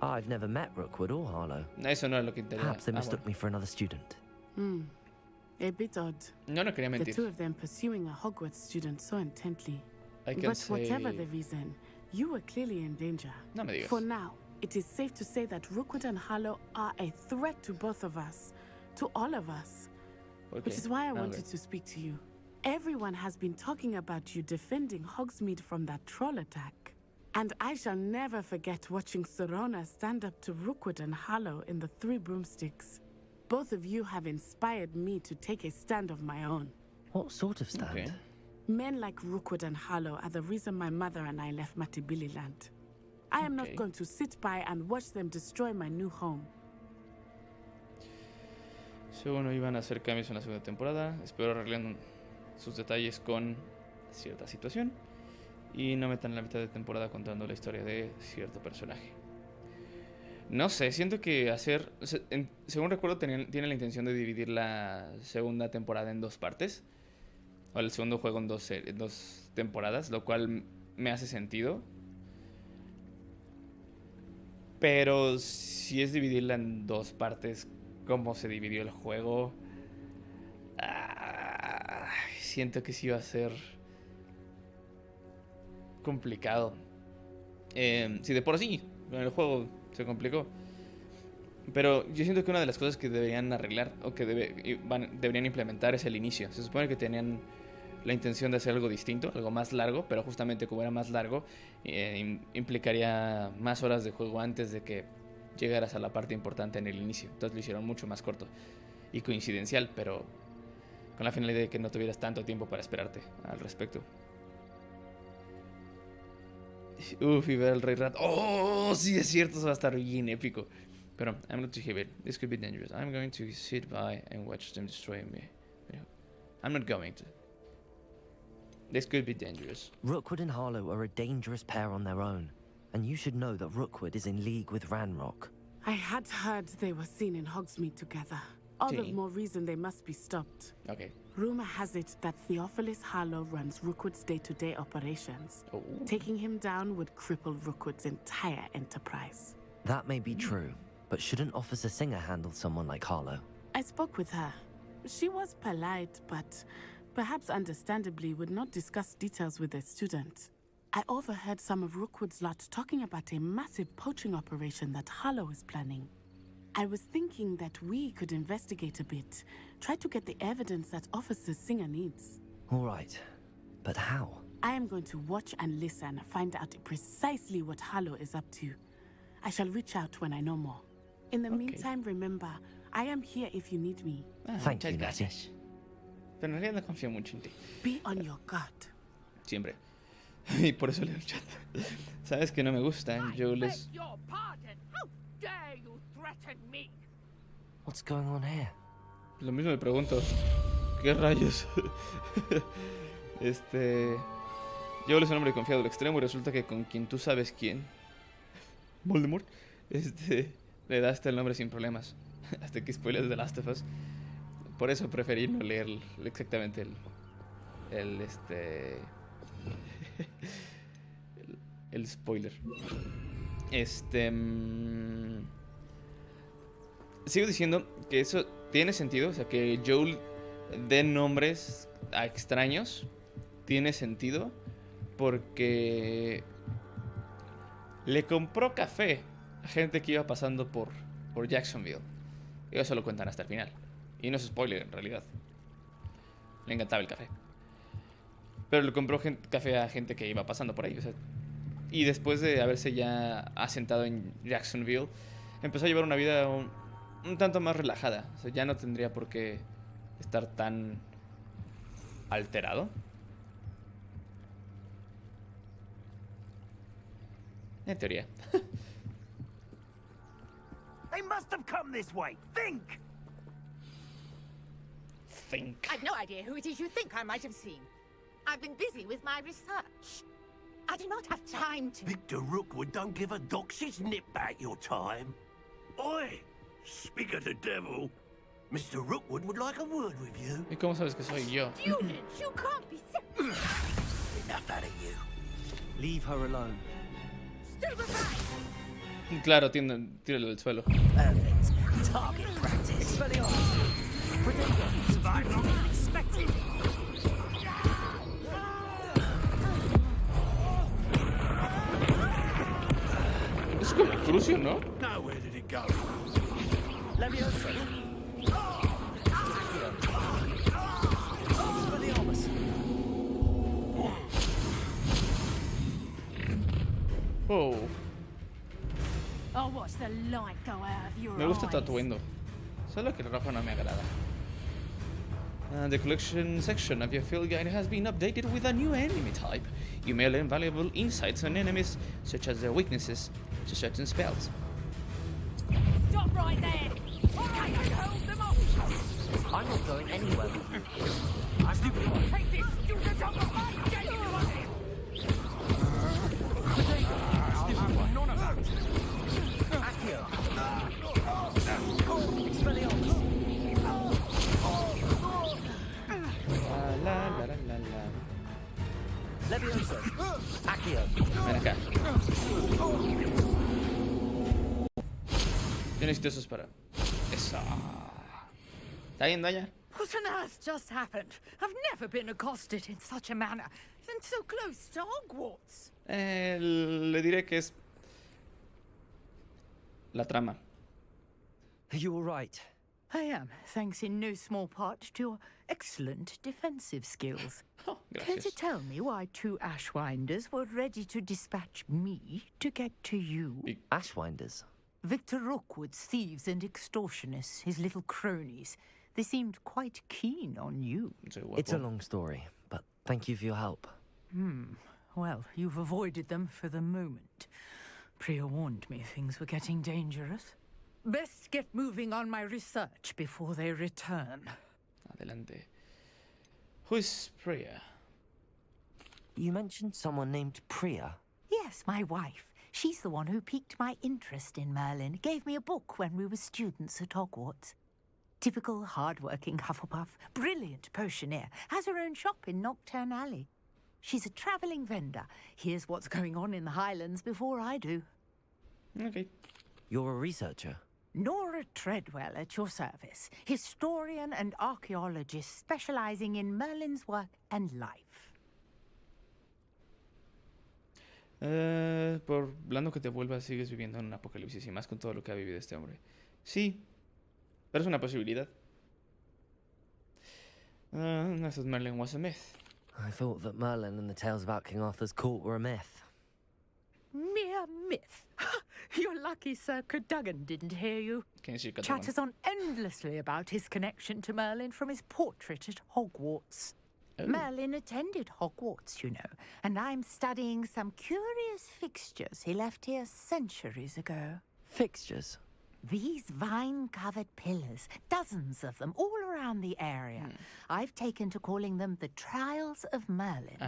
D: I've never met Rookwood or Harlow.
B: Eso no es lo que interesa.
D: Perhaps they mistook me for another student.
J: A bit odd.
B: No quería
J: The
B: mentir.
J: two of them pursuing a Hogwarts student so intently.
B: I can
J: But
B: say...
J: whatever the reason, you were clearly in danger.
B: No me digas.
J: For now, it is safe to say that Rookwood and Harlow are a threat to both of us, to all of us.
B: ¿Por qué?
J: Which is why I wanted
B: Ok.
J: to speak to you. Everyone has been talking about you defending Hogsmeade from that troll attack. And I shall never forget watching Sorona stand up to Rookwood and Harlow in the Three Broomsticks. Both of you have inspired me to take a stand of my own.
D: What sort of stand?
B: Okay.
J: Men like Rookwood and Harlow are the reason my mother and I left Matibililand. I am not
B: Okay.
J: going to sit by and watch them destroy my new home.
B: Según iban a hacer cambios en la segunda temporada, espero arreglen sus detalles con cierta situación y no metan la mitad de temporada contando la historia de cierto personaje. No sé, siento que según recuerdo tienen la intención de dividir la segunda temporada en dos partes, o el segundo juego en dos temporadas, lo cual me hace sentido. Pero si es dividirla en dos partes, como se dividió el juego, siento que sí va a ser complicado. Si de por sí el juego se complicó, pero yo siento que una de las cosas que deberían arreglar o que deberían implementar es el inicio. Se supone que tenían la intención de hacer algo distinto, algo más largo, pero justamente como era más largo, implicaría más horas de juego antes de que llegaras a la parte importante en el inicio. Entonces lo hicieron mucho más corto y coincidencial, pero con la finalidad de que no tuvieras tanto tiempo para esperarte al respecto. Uf, y ver al Rey Rat. ¡Oh! Sí, es cierto, eso va a estar bien épico. Pero, I'm going to give it. This could be dangerous. I'm going to sit by and watch them destroy me. I'm not going to. This could be dangerous.
D: Rookwood and Harlow are a dangerous pair on their own, and you should know that Rookwood is in league with Ranrock.
J: I had heard they were seen in Hogsmeade together. All the
B: Sí.
J: more reason they must be stopped.
B: Okay.
J: Rumor has it that Theophilus Harlow runs Rookwood's day-to-day operations.
B: Oh.
J: Taking him down would cripple Rookwood's entire enterprise.
D: That may be true, but shouldn't Officer Singer handle someone like Harlow?
J: I spoke with her. She was polite, but perhaps understandably would not discuss details with a student. I overheard some of Rookwood's lot talking about a massive poaching operation that Harlow is planning. I was thinking that we could investigate a bit, try to get the evidence that Officer Singer needs.
D: All right, but how?
J: I am going to watch and listen, find out precisely what Harlow is up to. I shall reach out when I know more. In the meantime, remember, I am here if you need me.
D: Thank you,
B: Muchas
D: Natty.
B: gracias. Pero en realidad no confío mucho en ti.
J: Be on your guard.
B: Siempre. Y por eso leo el chat. Sabes que no me gustan, yo les...
F: Your pardon. How dare you threaten me?
D: What's going on here?
B: Lo mismo me pregunto. ¿Qué rayos? Yo es un hombre confiado al extremo y resulta que con quien tú sabes quién, Voldemort, le da hasta el nombre sin problemas. Hasta que spoilers de Last of Us. Por eso preferí no leer exactamente el spoiler. Sigo diciendo que eso tiene sentido. O sea, que Joel dé nombres a extraños tiene sentido porque le compró café a gente que iba pasando por Jacksonville. Y eso lo cuentan hasta el final. Y no es spoiler en realidad. Le encantaba el café. Pero le compró café a gente que iba pasando por ahí. O sea, y después de haberse ya asentado en Jacksonville, empezó a llevar una vida un tanto más relajada. O sea, ya no tendría por qué estar tan alterado. En teoría.
F: They must have come this way. Think!
G: I've no idea who it is you think I might have seen. I've been busy with my research. I do not have time to...
I: Victor Rookwood don't give a doxy's nip back your time. Oi! Speak of the devil. Mr. Rookwood would like a word with you.
B: ¿Y cómo sabes que soy yo?
G: Students, you can't be serious.
I: Enough out of you.
D: Leave her alone.
G: Stand aside.
B: Claro, tíralo del suelo.
F: Perfect. Target practice. Expelliarmus. Predictor. Survival. Expected.
B: Es como Crucio, ¿no?
I: Now where did it go?
F: Leviosa. Expelliarmus.
B: Oh.
C: Oh, watch the light go out of your
B: Me gusta
C: eyes.
B: tu atuendo. Solo que el rojo no me agrada. The collection section of your field guide has been updated with a new enemy type. You may learn valuable insights on enemies, such as their weaknesses to certain spells.
G: Stop right there. I can hold them off.
D: I'm not going anywhere with you.
F: I stupid one.
G: Take this student off of my genuine.
F: Stupid one. None of that. Accio. Expelliarmus.
B: La la la la la.
F: Leviosa. Accio.
B: Ven acá. Yo necesito esos para... Eso. ¿Está yendo allá?
C: What on earth just happened? I've never been accosted in such a manner, and so close to Hogwarts.
B: Le diré que es... la trama.
D: Are you all right?
C: I am, thanks in no small part to your excellent defensive skills.
B: Oh,
C: Care to
B: gracias.
C: tell me why two Ashwinders were ready to dispatch me to get to you?
D: Ashwinders?
C: Victor Rookwood's thieves and extortionists, his little cronies. They seemed quite keen on you.
D: It's a long story, but thank you for your help.
C: Well, you've avoided them for the moment. Priya warned me things were getting dangerous. Best get moving on my research before they return.
B: Adelante. Who is Priya?
D: You mentioned someone named Priya.
C: Yes, my wife. She's the one who piqued my interest in Merlin. Gave me a book when we were students at Hogwarts. Typical hard-working Hufflepuff, brilliant potioneer, has her own shop in Nocturne Alley. She's a travelling vendor. Hears what's going on in the Highlands before I do.
B: Okay.
D: You're a researcher.
C: Nora Treadwell at your service, historian and archaeologist specializing in Merlin's work and life.
B: Por blando que te vuelvas, sigues viviendo en un apocalipsis y más con todo lo que ha vivido este hombre. Sí, pero es una posibilidad. I thought Merlin was a myth.
D: I thought that Merlin and the tales about King Arthur's court were a myth.
C: Mere myth. You're lucky Sir Cadogan didn't hear you.
B: ¿Quién es Cadogan?
C: Chatters on endlessly about his connection to Merlin from his portrait at Hogwarts.
B: Oh.
C: Merlin attended Hogwarts, you know, and I'm studying some curious fixtures he left here centuries ago.
D: Fixtures?
C: These vine-covered pillars, dozens of them, all around the area. I've taken to calling them the Trials of Merlin.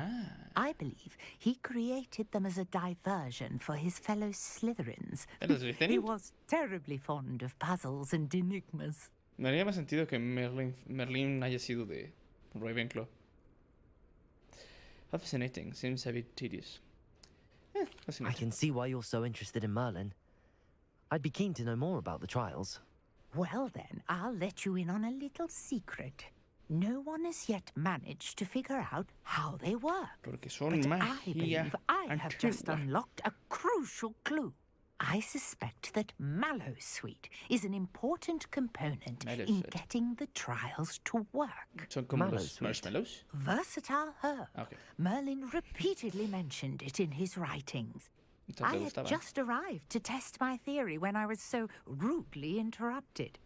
C: I believe he created them as a diversion for his fellow Slytherins. He was terribly fond of puzzles and enigmas.
B: Me haría más sentido que Merlin haya sido de Ravenclaw. How fascinating. Seems a bit tedious.
D: I can see why you're so interested in Merlin. I'd be keen to know more about the trials.
C: Well then, I'll let you in on a little secret. No one has yet managed to figure out how they work.
B: Porque son
C: But I
B: magia
C: believe I have just
B: antigua.
C: unlocked a crucial clue. I suspect that Mallowsweet is an important component in
B: Mallowsweet.
C: getting the trials to work.
B: Son como los
D: Mallowsweet.
B: marshmallows.
C: Versatile herb.
B: Okay.
C: Merlin repeatedly mentioned it in his writings.
B: Entonces
C: I
B: te
C: had
B: gustaba.
C: just arrived to test my theory when I was so rudely interrupted.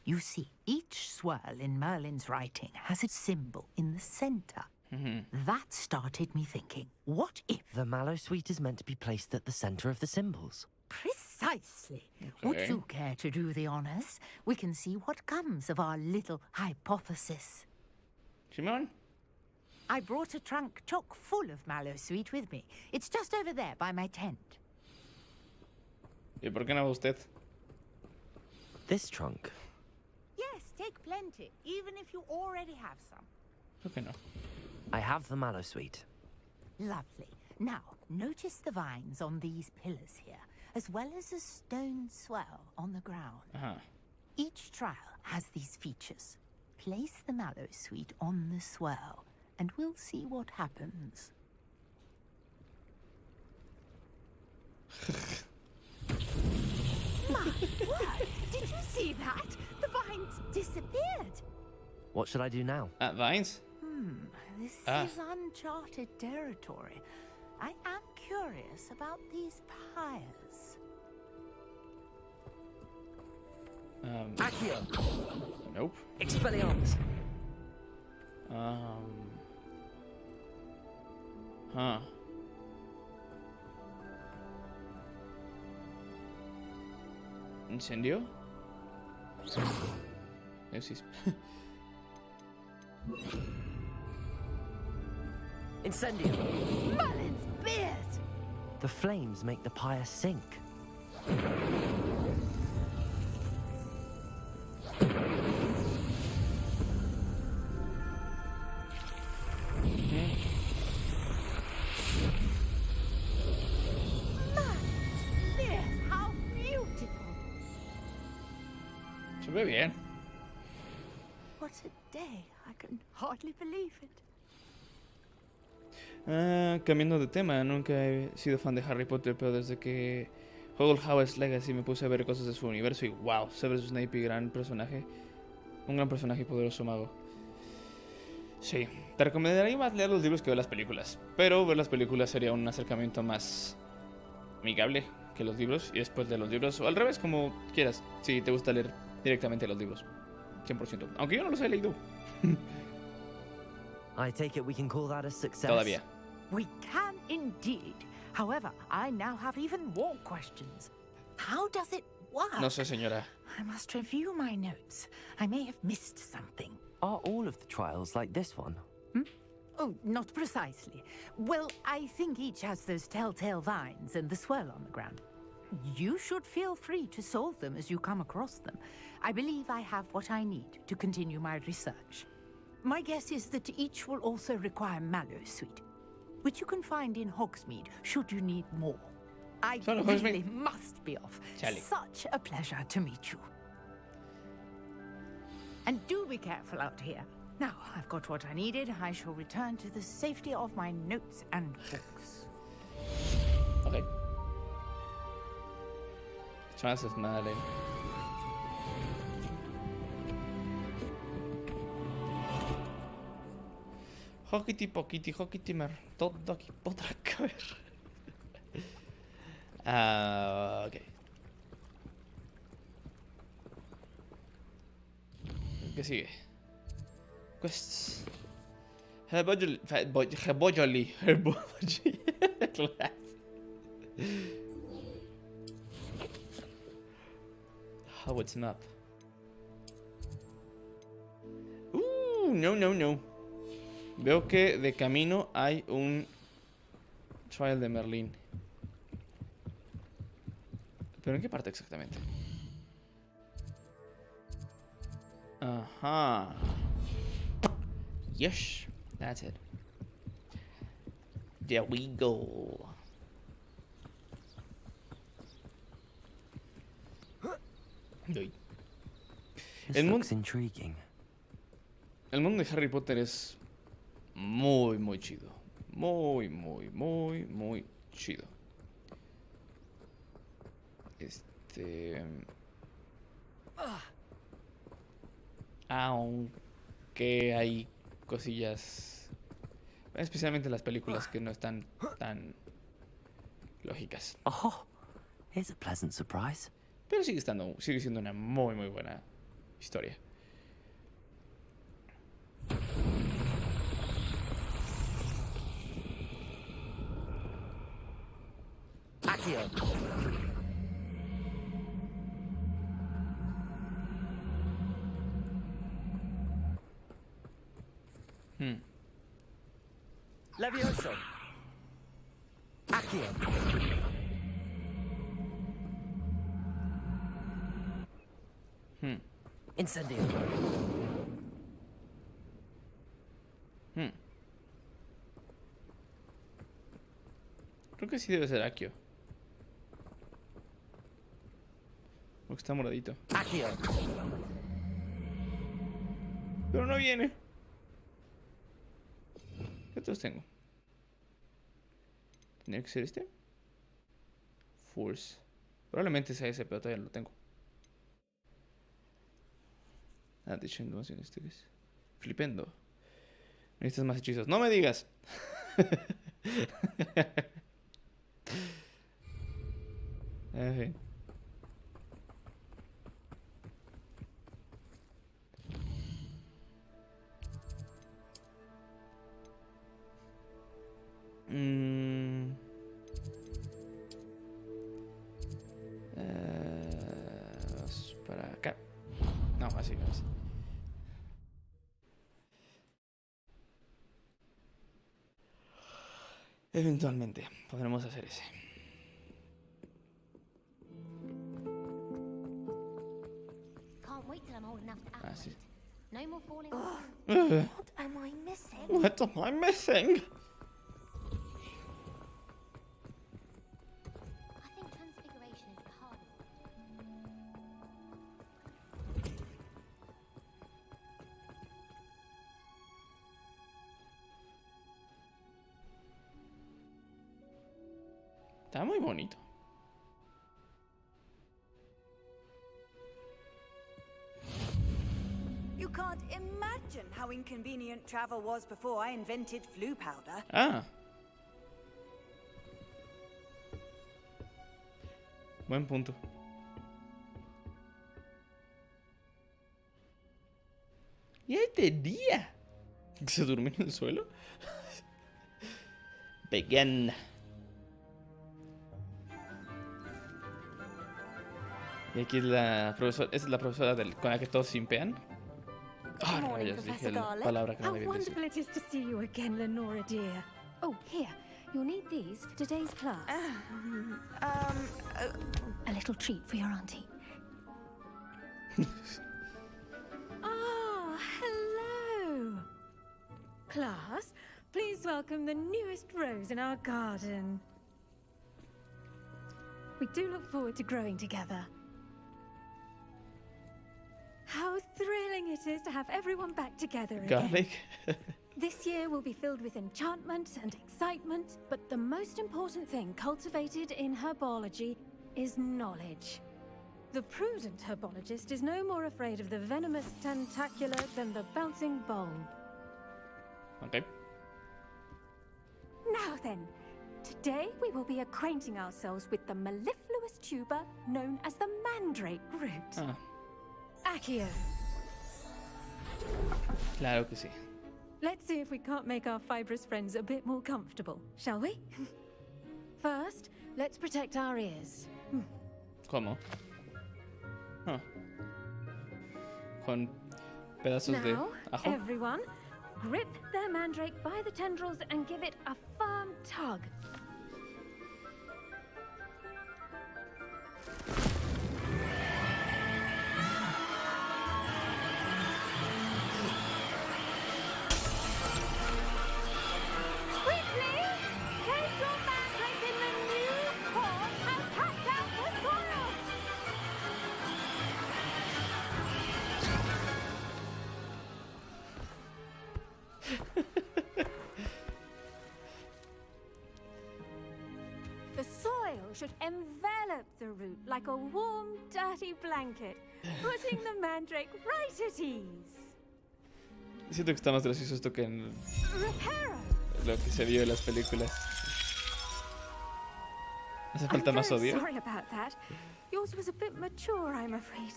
C: You see, each swirl in Merlin's writing has a symbol in the center. That started me thinking, what if?
D: The Mallowsweet is meant to be placed at the center of the symbols.
C: Precisely. Would
B: Okay.
C: you care to do the honors? We can see what comes of our little hypothesis.
B: Simón.
C: I brought a trunk chock full of Mallowsweet with me. It's just over there by my tent.
B: ¿Y por qué no va usted?
D: This trunk.
G: Yes, take plenty, even if you already have some.
B: ¿Por qué no?
D: I have the Mallowsweet.
C: Lovely. Now, notice the vines on these pillars here, as well as a stone swell on the ground.
B: Ajá.
C: Each trial has these features. Place the Mallowsweet on the swell, and we'll see what happens. My word! Did you see that? The vines disappeared.
D: What should I do now?
B: Vines.
C: This
B: Ah.
C: is uncharted territory. I am curious about these pyres.
F: Accio.
B: Nope.
F: Expelliarmus.
B: Huh. ¿Incendio? Sí.
F: Incendio.
C: Merlin's beard!
D: The flames make the pyre sink.
C: Merlin's beard! How beautiful!
B: Se ve bien.
C: What a day! I can hardly believe it.
B: Cambiando de tema, nunca he sido fan de Harry Potter, pero desde que juego el Hogwarts Legacy me puse a ver cosas de su universo y wow, Severus Snape, gran personaje, un gran personaje y poderoso mago. Sí, te recomendaría más leer los libros que ver las películas, pero ver las películas sería un acercamiento más amigable que los libros y después de los libros, o al revés, como quieras, si te gusta leer directamente los libros, 100%, aunque yo no los he leído.
D: I take it we can call that a success.
B: Todavía.
C: We can indeed. However, I now have even more questions. How does it work?
B: No sé, señora.
C: I must review my notes. I may have missed something.
D: Are all of the trials like this one?
C: Oh, not precisely. Well, I think each has those telltale vines and the swirl on the ground. You should feel free to solve them as you come across them. I believe I have what I need to continue my research. My guess is that each will also require Mallowsweet, which you can find in Hogsmeade should you need more. I
B: Solo
C: really
B: Hogsmeade.
C: must be off.
B: Chale.
C: Such a pleasure to meet you. And do be careful out here. Now, I've got what I needed. I shall return to the safety of my notes and books.
B: Ok. Chances, Madeleine. Hockity pockity, hockity mer. Todo aquí podrá caber. Ok. ¿Qué sigue? Quests. Herbology. Class. Hogwarts map. No. Veo que de camino hay un trial de Merlín. ¿Pero en qué parte exactamente? Ajá. Yes, that's it. There we go.
D: This looks intriguing.
B: El mundo de Harry Potter es muy chido. Muy chido. Aunque hay cosillas, especialmente las películas, que no están tan lógicas.
D: Oh, here's a pleasant surprise.
B: Pero sigue siendo una muy buena historia.
D: Accio. Levioso. Accio. Incendio.
B: Creo que sí debe ser Accio. Porque está moradito.
D: Accio.
B: Pero no viene. ¿Qué otros tengo? ¿Tendría que ser este? Force. Probablemente sea ese, pero todavía no lo tengo. Dicho innovación, ¿este qué es? Flipendo. Necesitas más hechizos. ¡No me digas! En fin. Vamos para acá. No, así no es. Eventualmente podremos hacer ese. Sí.
E: What am I missing?
B: What am I missing?
E: I think transfiguration is the hardest.
B: Está muy bonito.
K: You can't imagine how inconvenient travel was before I invented flu powder.
B: Ah. Buen punto. Y es de día. ¿Se durmió en el suelo? Begin. Y aquí es la profesora. Esa es la profesora con la que todos simpean. Ah, rayos, dije la palabra que no debía decir.
L: Wonderful it is to see you again, Lenora dear. Oh, here. You'll need these for today's class. A little treat for your auntie. Ah, hello. Class, please welcome the newest rose in our garden. We do look forward to growing together. How thrilling it is to have everyone back together again.
B: Garlic.
L: This year will be filled with enchantment and excitement, but the most important thing cultivated in herbology is knowledge. The prudent herbologist is no more afraid of the venomous tentacular than the bouncing bulb.
B: Okay.
L: Now then, today we will be acquainting ourselves with the mellifluous tuber known as the mandrake root.
B: Ah.
L: Accio.
B: Claro que sí.
L: Let's see if we can't make our fibrous friends a bit more comfortable, shall we? First, let's protect our ears.
B: ¿Cómo? Huh. Con pedazos de
L: Now,
B: ajo.
L: everyone, grip their mandrake by the tendrils and give it a firm tug. Quickly, place your mandrake in the new pot and cut out the soil. The soil should envelop the root like a warm, dirty blanket, putting the mandrake right at ease.
B: Siento que está más gracioso esto que en
L: Reparo.
B: lo que se vio en las películas. ¿Hace falta más
L: I'm very
B: odio?
L: sorry about that. Yours was a bit mature, I'm afraid.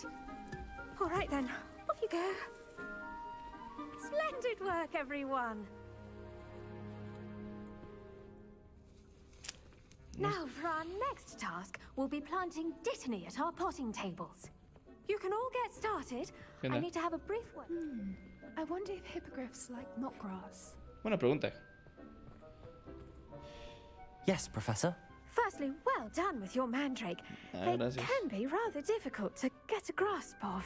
L: All right then, off you go. Splendid work, everyone. Now, for our next task, we'll be planting dittany at our potting tables. You can all get started. I need to have a brief word.
M: I wonder if hippogriffs like knotgrass.
B: Buena pregunta.
D: Yes, Professor.
L: Firstly, well done with your mandrake. They
B: gracias.
L: can be rather difficult to get a grasp of.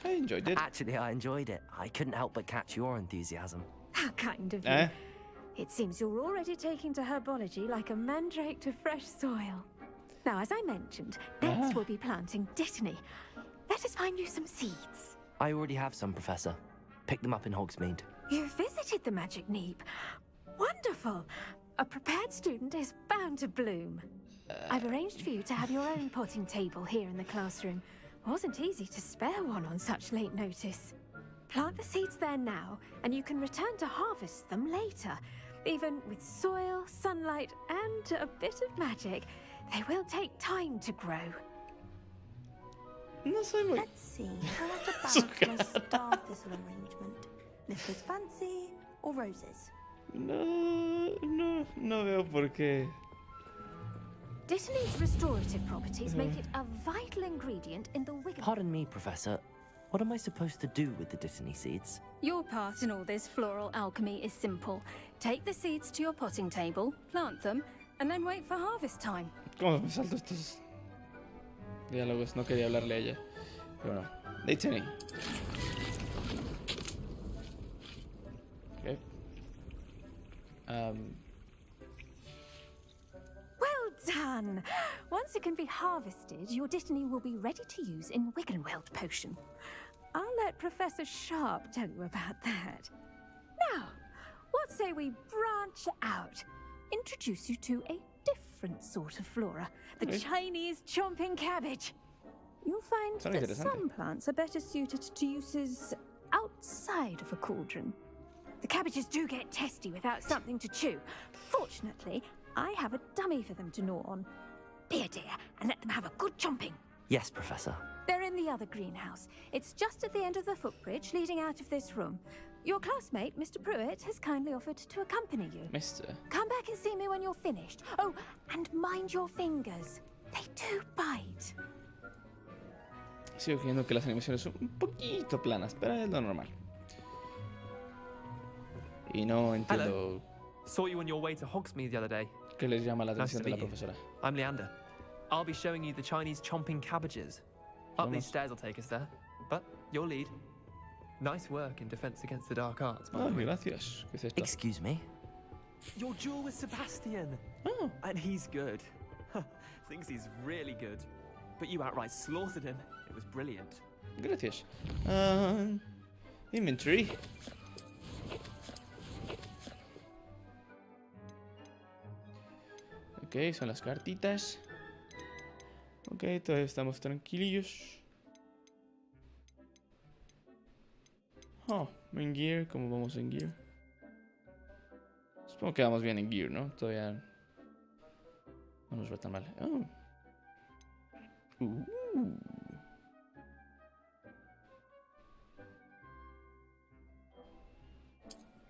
B: I enjoyed it.
D: Actually, I enjoyed it. I couldn't help but catch your enthusiasm.
L: How kind of you. It seems you're already taking to herbology like a mandrake to fresh soil. Now, as I mentioned, next we'll be planting dittany. Let us find you some seeds.
D: I already have some, Professor. Picked them up in Hogsmeade.
L: You visited the Magic Neep. Wonderful. A prepared student is bound to bloom. I've arranged for you to have your own potting table here in the classroom. Wasn't easy to spare one on such late notice. Plant the seeds there now, and you can return to harvest them later. Even with soil, sunlight, and a bit of magic, they will take time to grow.
B: No soy muy...
N: Let's see, how about my star thistle arrangement? Nicholas fancy or roses?
B: No veo por qué.
L: Dittany's restorative properties make it a vital ingredient in the wiggle.
D: Pardon me, Professor. What am I supposed to do with the dittany seeds?
L: Your part in all this floral alchemy is simple. Take the seeds to your potting table, plant them, and then wait for harvest time.
B: ¿Cómo me salto estos diálogos? No quería hablarle a ella. Pero no. Dittany. Okay.
L: Well done! Once it can be harvested, your dittany will be ready to use in Wiggenweld potion. I'll let Professor Sharp tell you about that. Now, what say we branch out? Introduce you to a different sort of flora, the Chinese chomping cabbage. You'll find that some plants are better suited to uses outside of a cauldron. The cabbages do get testy without something to chew. Fortunately, I have a dummy for them to gnaw on. Be a dear and let them have a good chomping.
D: Yes, Professor.
L: They're in the other greenhouse. It's just at the end of the footbridge leading out of this room. Your classmate, Mr. Pruitt, has kindly offered to accompany you.
B: Mr.
L: Come back and see me when you're finished. Oh, and mind your fingers. They do bite.
B: Sigo creyendo que las animaciones son un poquito planas, pero es lo normal. Y no entiendo.
O: Hello. Saw you on your way to Hogsmeade the other day.
B: ¿Qué les llama la
O: Nice
B: atención
O: to
B: de la
O: meet you.
B: profesora?
O: I'm Leander. I'll be showing you the Chinese chomping cabbages. Up these stairs will take us there. But your lead. Nice work in defense against the dark arts, by the way.
B: Gracias. ¿Qué es esto?
D: Excuse me?
O: Your duel with Sebastian.
B: Oh.
O: And he's good. Thinks he's really good. But you outright slaughtered him. It was brilliant.
B: Gracias. Inventory. Ok, son las cartitas. Ok, todavía estamos tranquilillos. Oh, en gear, ¿cómo vamos en gear? Supongo que vamos bien en gear, ¿no? Todavía no nos va tan mal. Oh.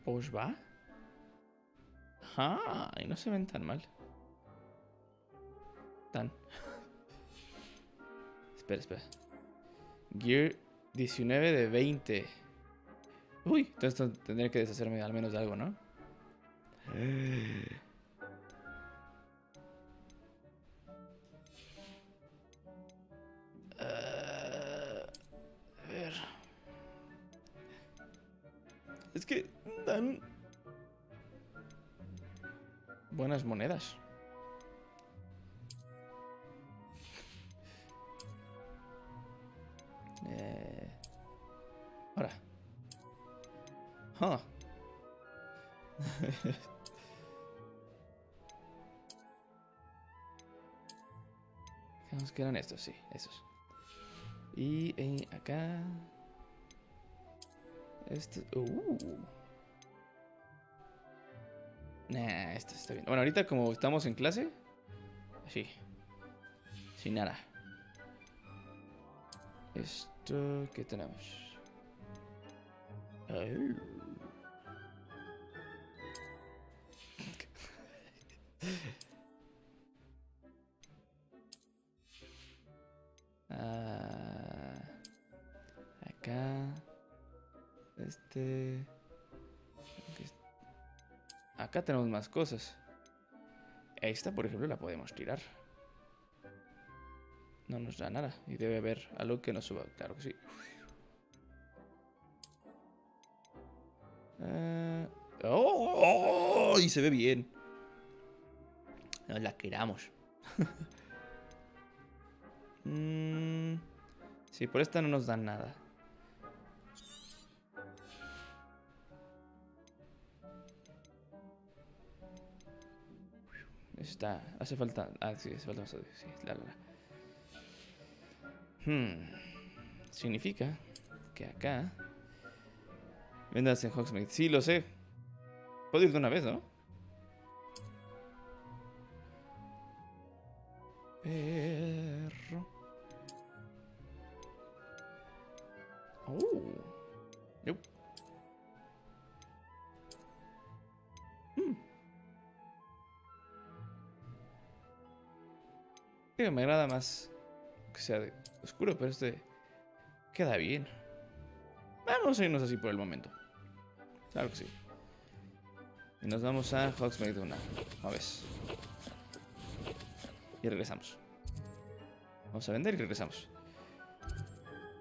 B: Pues va. Ah, y no se ven tan mal. Tan. Espera. Gear 19 de 20. Uy, entonces tendré que deshacerme al menos de algo, ¿no? A ver. Es que dan buenas monedas. Ahora. ¿Qué eran estos? Sí, esos. Y acá. Esto. Nah, esto está bien. Bueno, ahorita como estamos en clase. Así. Sin nada. Esto. ¿Qué tenemos? Acá. Acá tenemos más cosas. Esta, por ejemplo, la podemos tirar. No nos da nada. Y debe haber algo que nos suba. Claro que sí. Y se ve bien. Nos la queramos. Sí, por esta no nos dan nada. Hace falta. Sí, hace falta. Sí, significa que acá. Vendas en Hogsmeade. Sí, lo sé. Puedo ir de una vez, ¿no? Perro. Yep. Que me agrada más que sea de oscuro, pero este queda bien. Vamos a irnos así por el momento. Claro que sí. Y nos vamos a Hogsmeade una vez. Y regresamos. Vamos a vender y regresamos.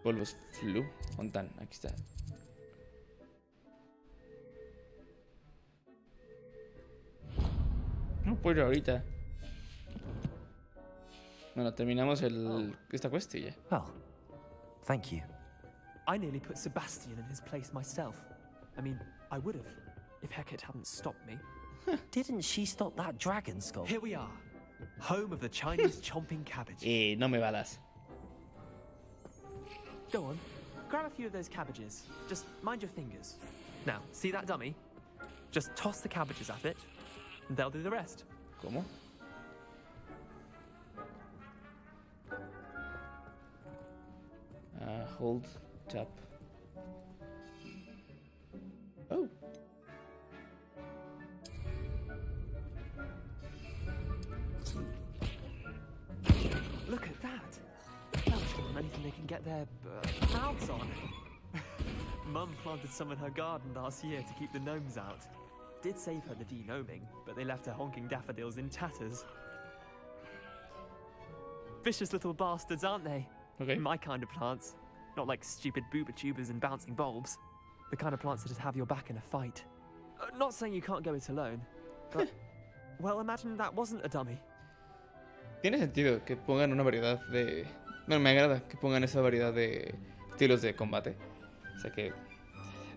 B: Polvos flu. Montan, aquí está. No puedo ir ahorita. Bueno, terminamos esta quest y ya.
D: Well, thank you.
O: I nearly put Sebastian in his place myself. I mean, I would have, if Hecate hadn't stopped me.
D: Didn't she stop that dragon skull?
O: Here we are. Home of the Chinese chomping cabbage.
B: No me balas.
O: Go on. Grab a few of those cabbages. Just mind your fingers. Now, see that dummy? Just toss the cabbages at it, and they'll do the rest.
B: ¿Cómo? Hold, tap. Oh.
O: Look at that. That'll show them anything they can get their mouths on. Mum planted some in her garden last year to keep the gnomes out. Did save her the de-gnoming, but they left her honking daffodils in tatters. Vicious little bastards, aren't they?
B: Okay.
O: My kind of plants. Not like stupid booba tubers and bouncing bulbs. The kind of plants that just have your back in a fight. Not saying you can't go it alone, but... well, imagine that wasn't a dummy.
B: Tiene sentido que pongan una variedad de... Bueno, me agrada que pongan esa variedad de estilos de combate. O sea que...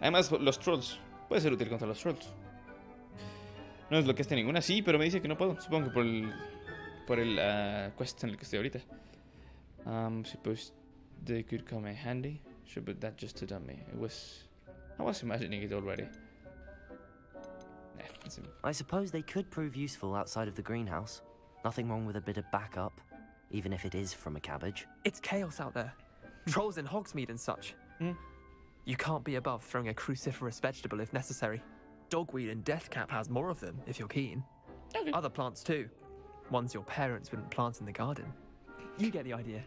B: Además, los trolls. Puede ser útil contra los trolls. No es lo que esté ninguna. Sí, pero me dice que no puedo. Supongo que por el quest en el que estoy ahorita. Suppose they could come in handy. Sure, but that just to dummy. I was imagining it already.
D: I suppose they could prove useful outside of the greenhouse. Nothing wrong with a bit of backup, even if it is from a cabbage.
O: It's chaos out there. Trolls in Hogsmeade and such. You can't be above throwing a cruciferous vegetable if necessary. Dogweed and deathcap has more of them, if you're keen. Okay. Other plants too. Ones your parents wouldn't plant in the garden. You get the idea.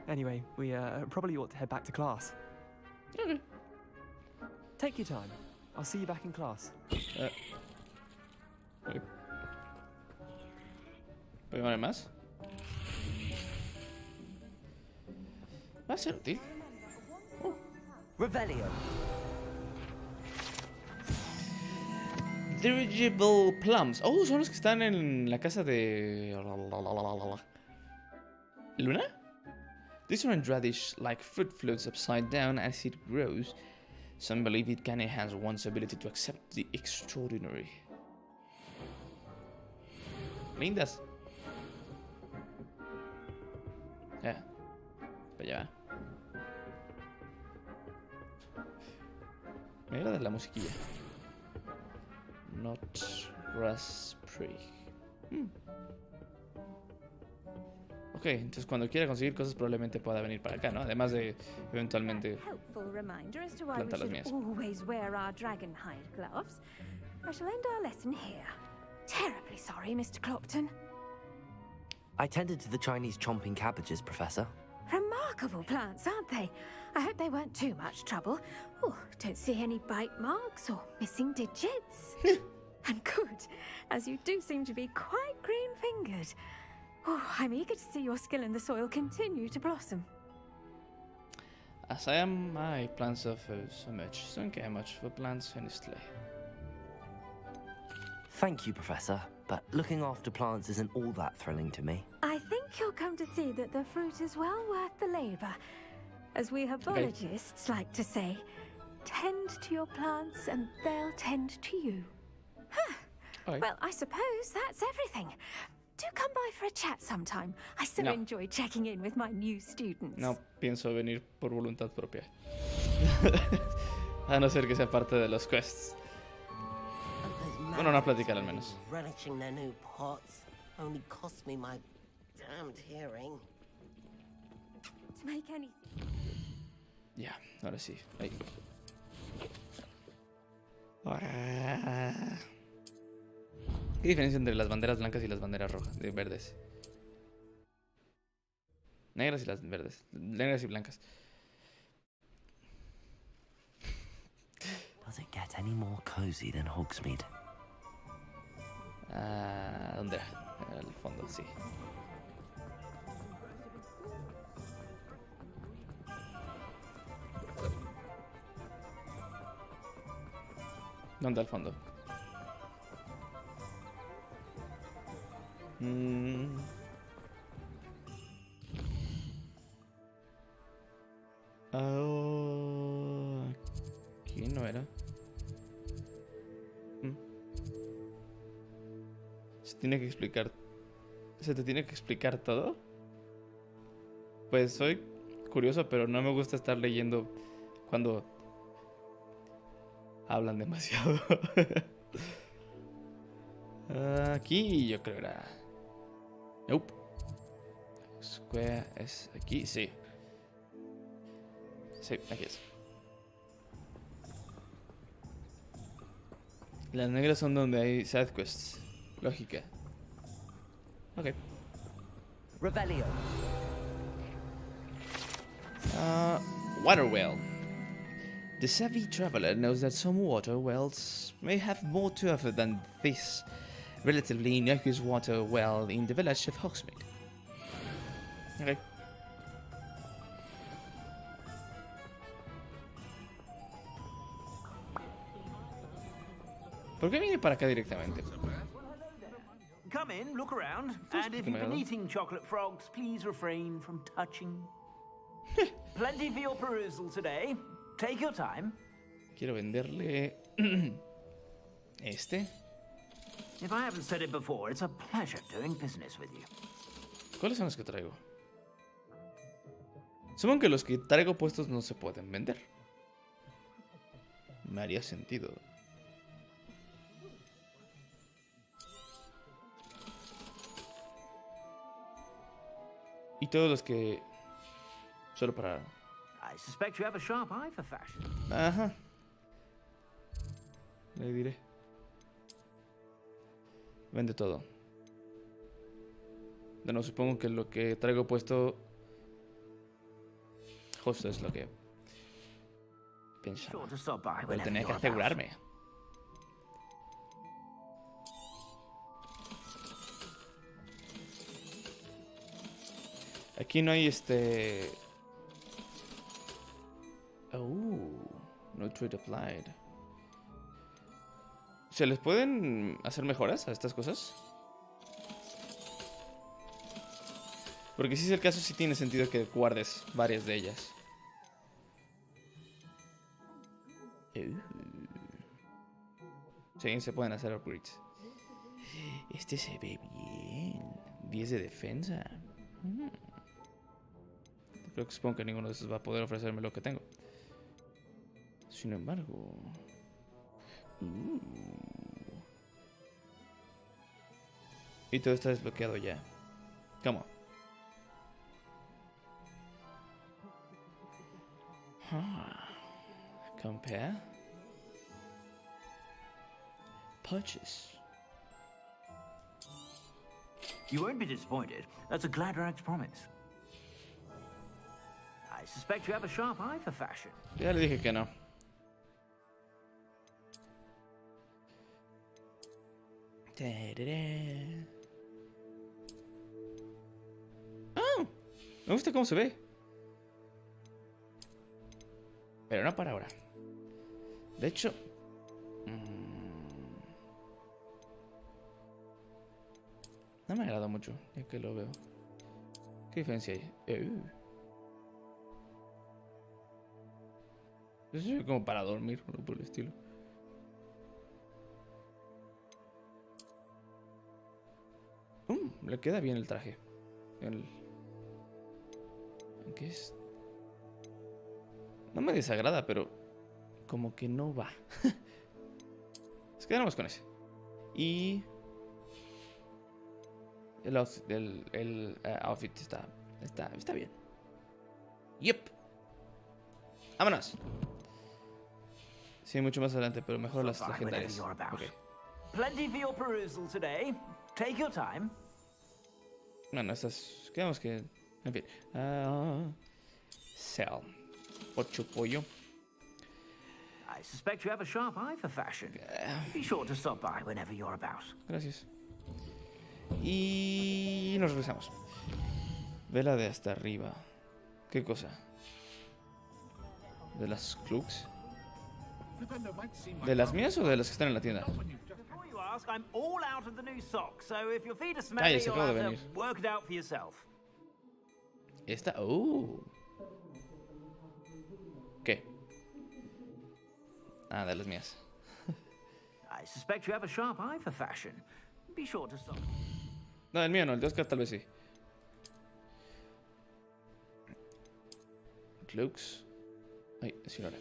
O: Anyway, we probably ought to head back to class.
B: Okay.
O: Take your time. I'll see you back in class.
B: Okay. ¿Puedo poner más? Va a ser útil.
F: Revelio.
B: Dirigible plums. Oh, son los que están en la casa de... ¿Luna? This orange radish-like fruit floats upside down as it grows. Some believe it can enhance one's ability to accept the extraordinary. Lindas. Ya. Para allá. Me agrada la musiquilla. Not raspberry. Ok, entonces cuando quiera conseguir cosas probablemente pueda venir para acá, ¿no? Además de eventualmente
L: Helpful reminder as to why we
B: plantar las
L: should
B: mías.
L: always wear our dragon hide gloves. I shall end our lesson here. Terribly sorry, Mr. Clopton.
D: I tended to the Chinese chomping cabbages, Professor.
L: Remarkable plants, aren't they? I hope they weren't too much trouble. Oh, don't see any bite marks or missing digits. And good, as you do seem to be quite green-fingered. Oh, I'm eager to see your skill in the soil continue to blossom.
B: As I am, my plants suffer so much. Don't care much for plants, honestly.
D: Thank you, Professor, but looking after plants isn't all that thrilling to me.
L: I think you'll come to see that the fruit is well worth the labor. As we herbologists like to say, tend to your plants and they'll tend to you. Huh.
B: Okay.
L: Well, I suppose that's everything. Do come by for a chat sometime. I so enjoy checking in with my new students.
B: No pienso venir por voluntad propia. A no ser que sea parte de los quests. Bueno, una platicar al menos.
P: Relishing their new pots only cost me my damned hearing.
L: To make anything.
B: Ya, ahora sí. Ahí. ¿Qué diferencia entre las banderas blancas y las banderas rojas? De verdes. Negras y las verdes. Negras y blancas.
D: Does it get any more cozy than Hogsmeade?
B: ¿Dónde era? Al fondo, sí. ¿Dónde al fondo? Aquí no era. ¿Se tiene que explicar? ¿Se te tiene que explicar todo? Pues soy curioso, pero no me gusta estar leyendo cuando hablan demasiado. Aquí yo creo que era... Nope. Square es aquí, sí. Sí, aquí es. Las negras son donde hay side quests. Lógica. Ok.
F: Revelio.
B: Water well. The savvy traveler knows that some water wells may have more to offer than this relatively innocuous water well in the village of Hogsmeade. Okay. ¿Por qué vine para acá directamente?
H: Come in, look around, and if you've been eating chocolate frogs, please refrain from touching. Plenty for your perusal today. Take your time.
B: Quiero venderle este.
H: If I haven't said it before, it's a pleasure doing business with you.
B: ¿Cuáles son los que traigo? Supongo que los que traigo puestos no se pueden vender. Me haría sentido. Y todos los que... Solo para...
H: I suspect you have a sharp eye for fashion.
B: Ajá. Le diré. Vende todo. De nuevo, supongo que lo que traigo puesto Justo es lo que pensaba. Pero tenía que asegurarme. Aquí no hay no trade applied. ¿Se les pueden hacer mejoras a estas cosas? Porque si es el caso, sí tiene sentido que guardes varias de ellas. Sí, se pueden hacer upgrades. Este se ve bien. 10 de defensa. Creo que supongo que ninguno de estos va a poder ofrecerme lo que tengo. Sin embargo... Y todo está desbloqueado ya. ¿Cómo? Compare. Purchase.
H: You won't be disappointed. That's a Gladrag's promise. I suspect you have a sharp eye for fashion.
B: Ya le dije que no. ¡Oh! Me gusta cómo se ve. Pero no para ahora. De hecho... no me agrada mucho, ya que lo veo. ¿Qué diferencia hay? Eso es como para dormir, o por el estilo. Le queda bien el traje. ¿Qué es? No me desagrada, pero como que no va. Nos quedamos con ese. Y el outfit está bien. Yep. Vámonos. Sí, mucho más adelante, pero mejor las legendarias. Okay.
H: Plenty for your perusal today. Take your time.
B: Bueno, estas... quedamos que... en fin. Sell. 8 pollo.
H: I suspect you have a sharp eye for fashion. Be sure to stop by whenever you're about.
B: Gracias. Y nos regresamos. Vela de hasta arriba. ¿Qué cosa? ¿De las cloaks? ¿De las mías o de las que están en la tienda?
H: I'm all out of the new socks, so if your feet are smelly, you'll have to work it out for yourself.
B: Esta... ¿Qué? Ah, de las mías.
H: I suspect you have a sharp eye for fashion. Be sure to stop.
B: No, el mío no, el de Oscar tal vez sí. Cloaks. Ay, sí, ahora.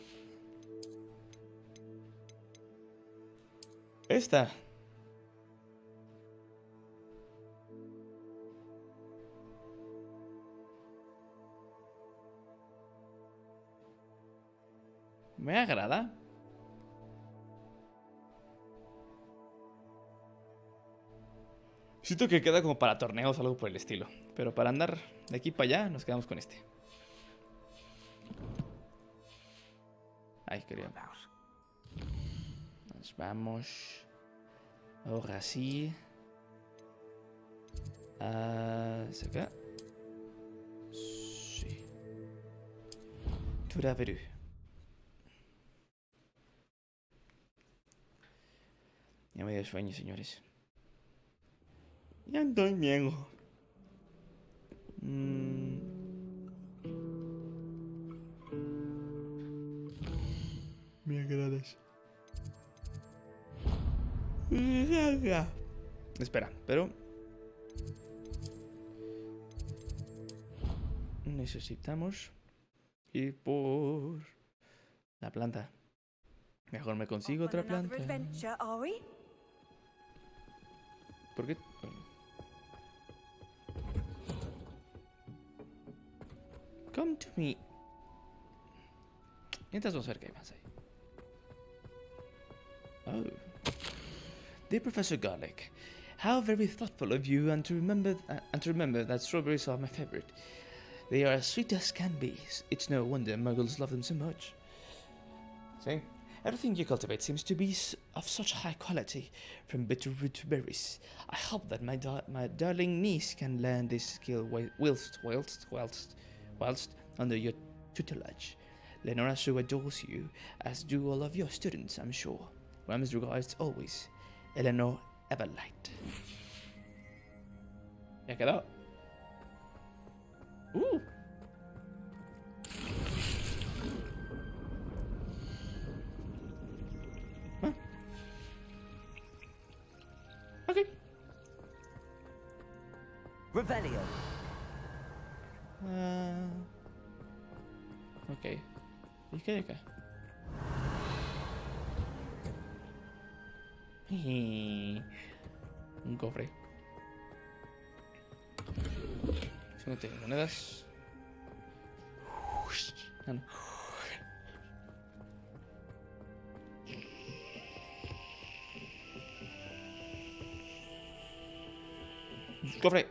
B: Esta. Me agrada. Siento que queda como para torneos o algo por el estilo. Pero para andar de aquí para allá nos quedamos con este. Ay, quería. Nos vamos. Ahora sí. ¿Se acá? Sí. Tura Perú. Ya me dio sueño, señores. Ya estoy viejo. Me agradas. Espera, pero necesitamos ir por la planta. Mejor me consigo otra planta. ¿Por qué? Come to me. Mientras vamos a ver qué hay más ahí. Oh. Dear Professor Garlic, how very thoughtful of you and to remember that strawberries are my favorite. They are as sweet as can be. It's no wonder muggles love them so much. See? Everything you cultivate seems to be of such high quality, from bitterroot to berries. I hope that my darling niece can learn this skill whilst under your tutelage. Lenora so adores you, as do all of your students, I'm sure. Warmest regards always, Eleanor Everlight. Ya ha quedado. Ok.
F: Revelio.
B: Ok. ¿Y qué hay acá? Un cofre. 50 monedas. Ah, no. Cofre.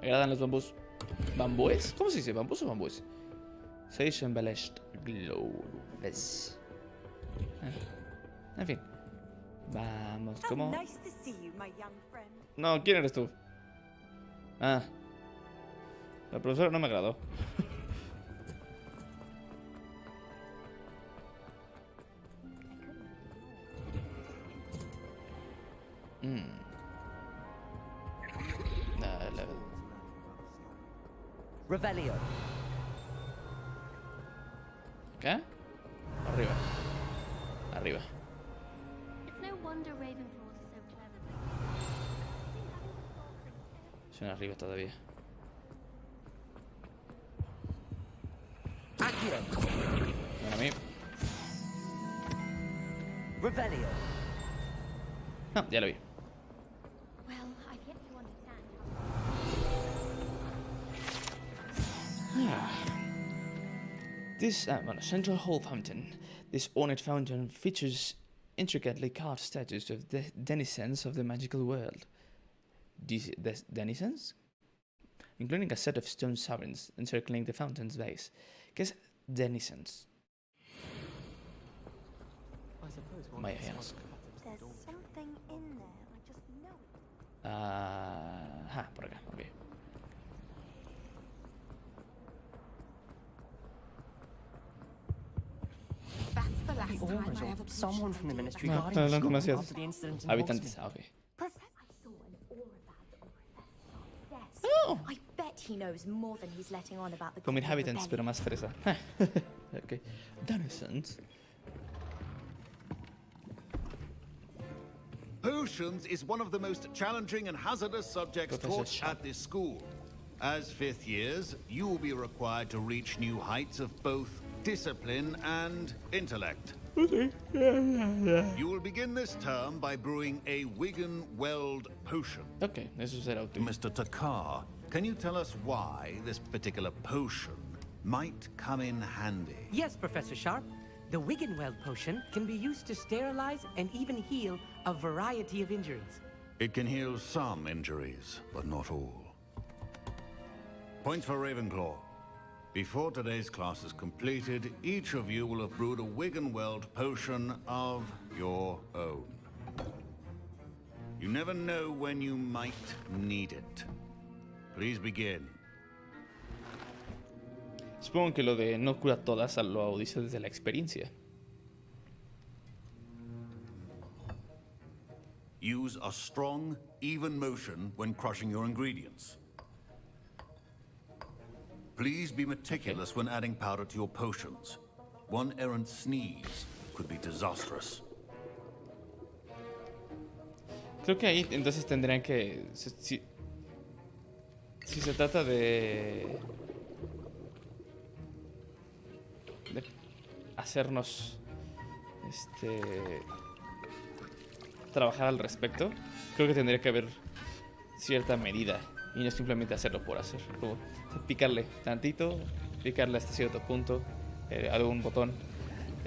B: Me agradan los bambús. ¿Bambúes? ¿Cómo se dice? ¿Bambús o bambúes? Sage embellished globes. En fin. Vamos, ¿cómo? No, ¿quién eres tú? Ah. La profesora no me agradó. Level.
F: Revelio.
B: ¿Acá? Arriba. Arriba.
Q: It's no wonder Ravenclaws are so clever.
B: Suena arriba todavía. Bueno, a mí.
F: Revelio.
B: No, ya lo vi.
Q: Well, I've yet to understand.
B: This central hall fountain. This ornate fountain features intricately carved statues of the denizens of the magical world. Denizens? Including a set of stone sovereigns encircling the fountain's base. ¿Qué es denizens? May I ask?
N: There's something in there. I just know it.
B: Por acá, ok.
G: That's the last time I ever
F: Someone from the ministry
B: No,
F: guarding
B: está
F: the
B: hablando
F: school
B: demasiado.
F: after the incident in
B: Habitantes,
F: Portkey.
B: ok.
Q: Oh. I bet he knows more than he's letting on about the
B: Como inhabitants, pero más fresa. Ok. Denizens.
R: Potions is one of the most challenging and hazardous subjects taught at this school. As fifth years, you will be required to reach new heights of both discipline and intellect. You will begin this term by brewing a Wigan-Weld potion.
B: Okay, eso será útil.
R: Mr. Takar, can you tell us why this particular potion might come in handy?
S: Yes, Professor Sharp. The Wigan-Weld potion can be used to sterilize and even heal a variety of injuries.
R: It can heal some injuries, but not all. Points for Ravenclaw. Before today's class is completed, each of you will have brewed a Wigan-Weld potion of your own. You never know when you might need it. Please begin.
B: Supongo que lo de no cura todas lo dice desde la experiencia.
R: Use a strong, even motion when crushing your ingredients. Please be meticulous when adding powder to your potions. One errant sneeze could be disastrous.
B: Creo que ahí entonces tendrían que... Si se trata de hacernos trabajar al respecto, creo que tendría que haber cierta medida y no simplemente hacerlo por hacer, como picarle tantito, picarle hasta cierto punto, algún botón,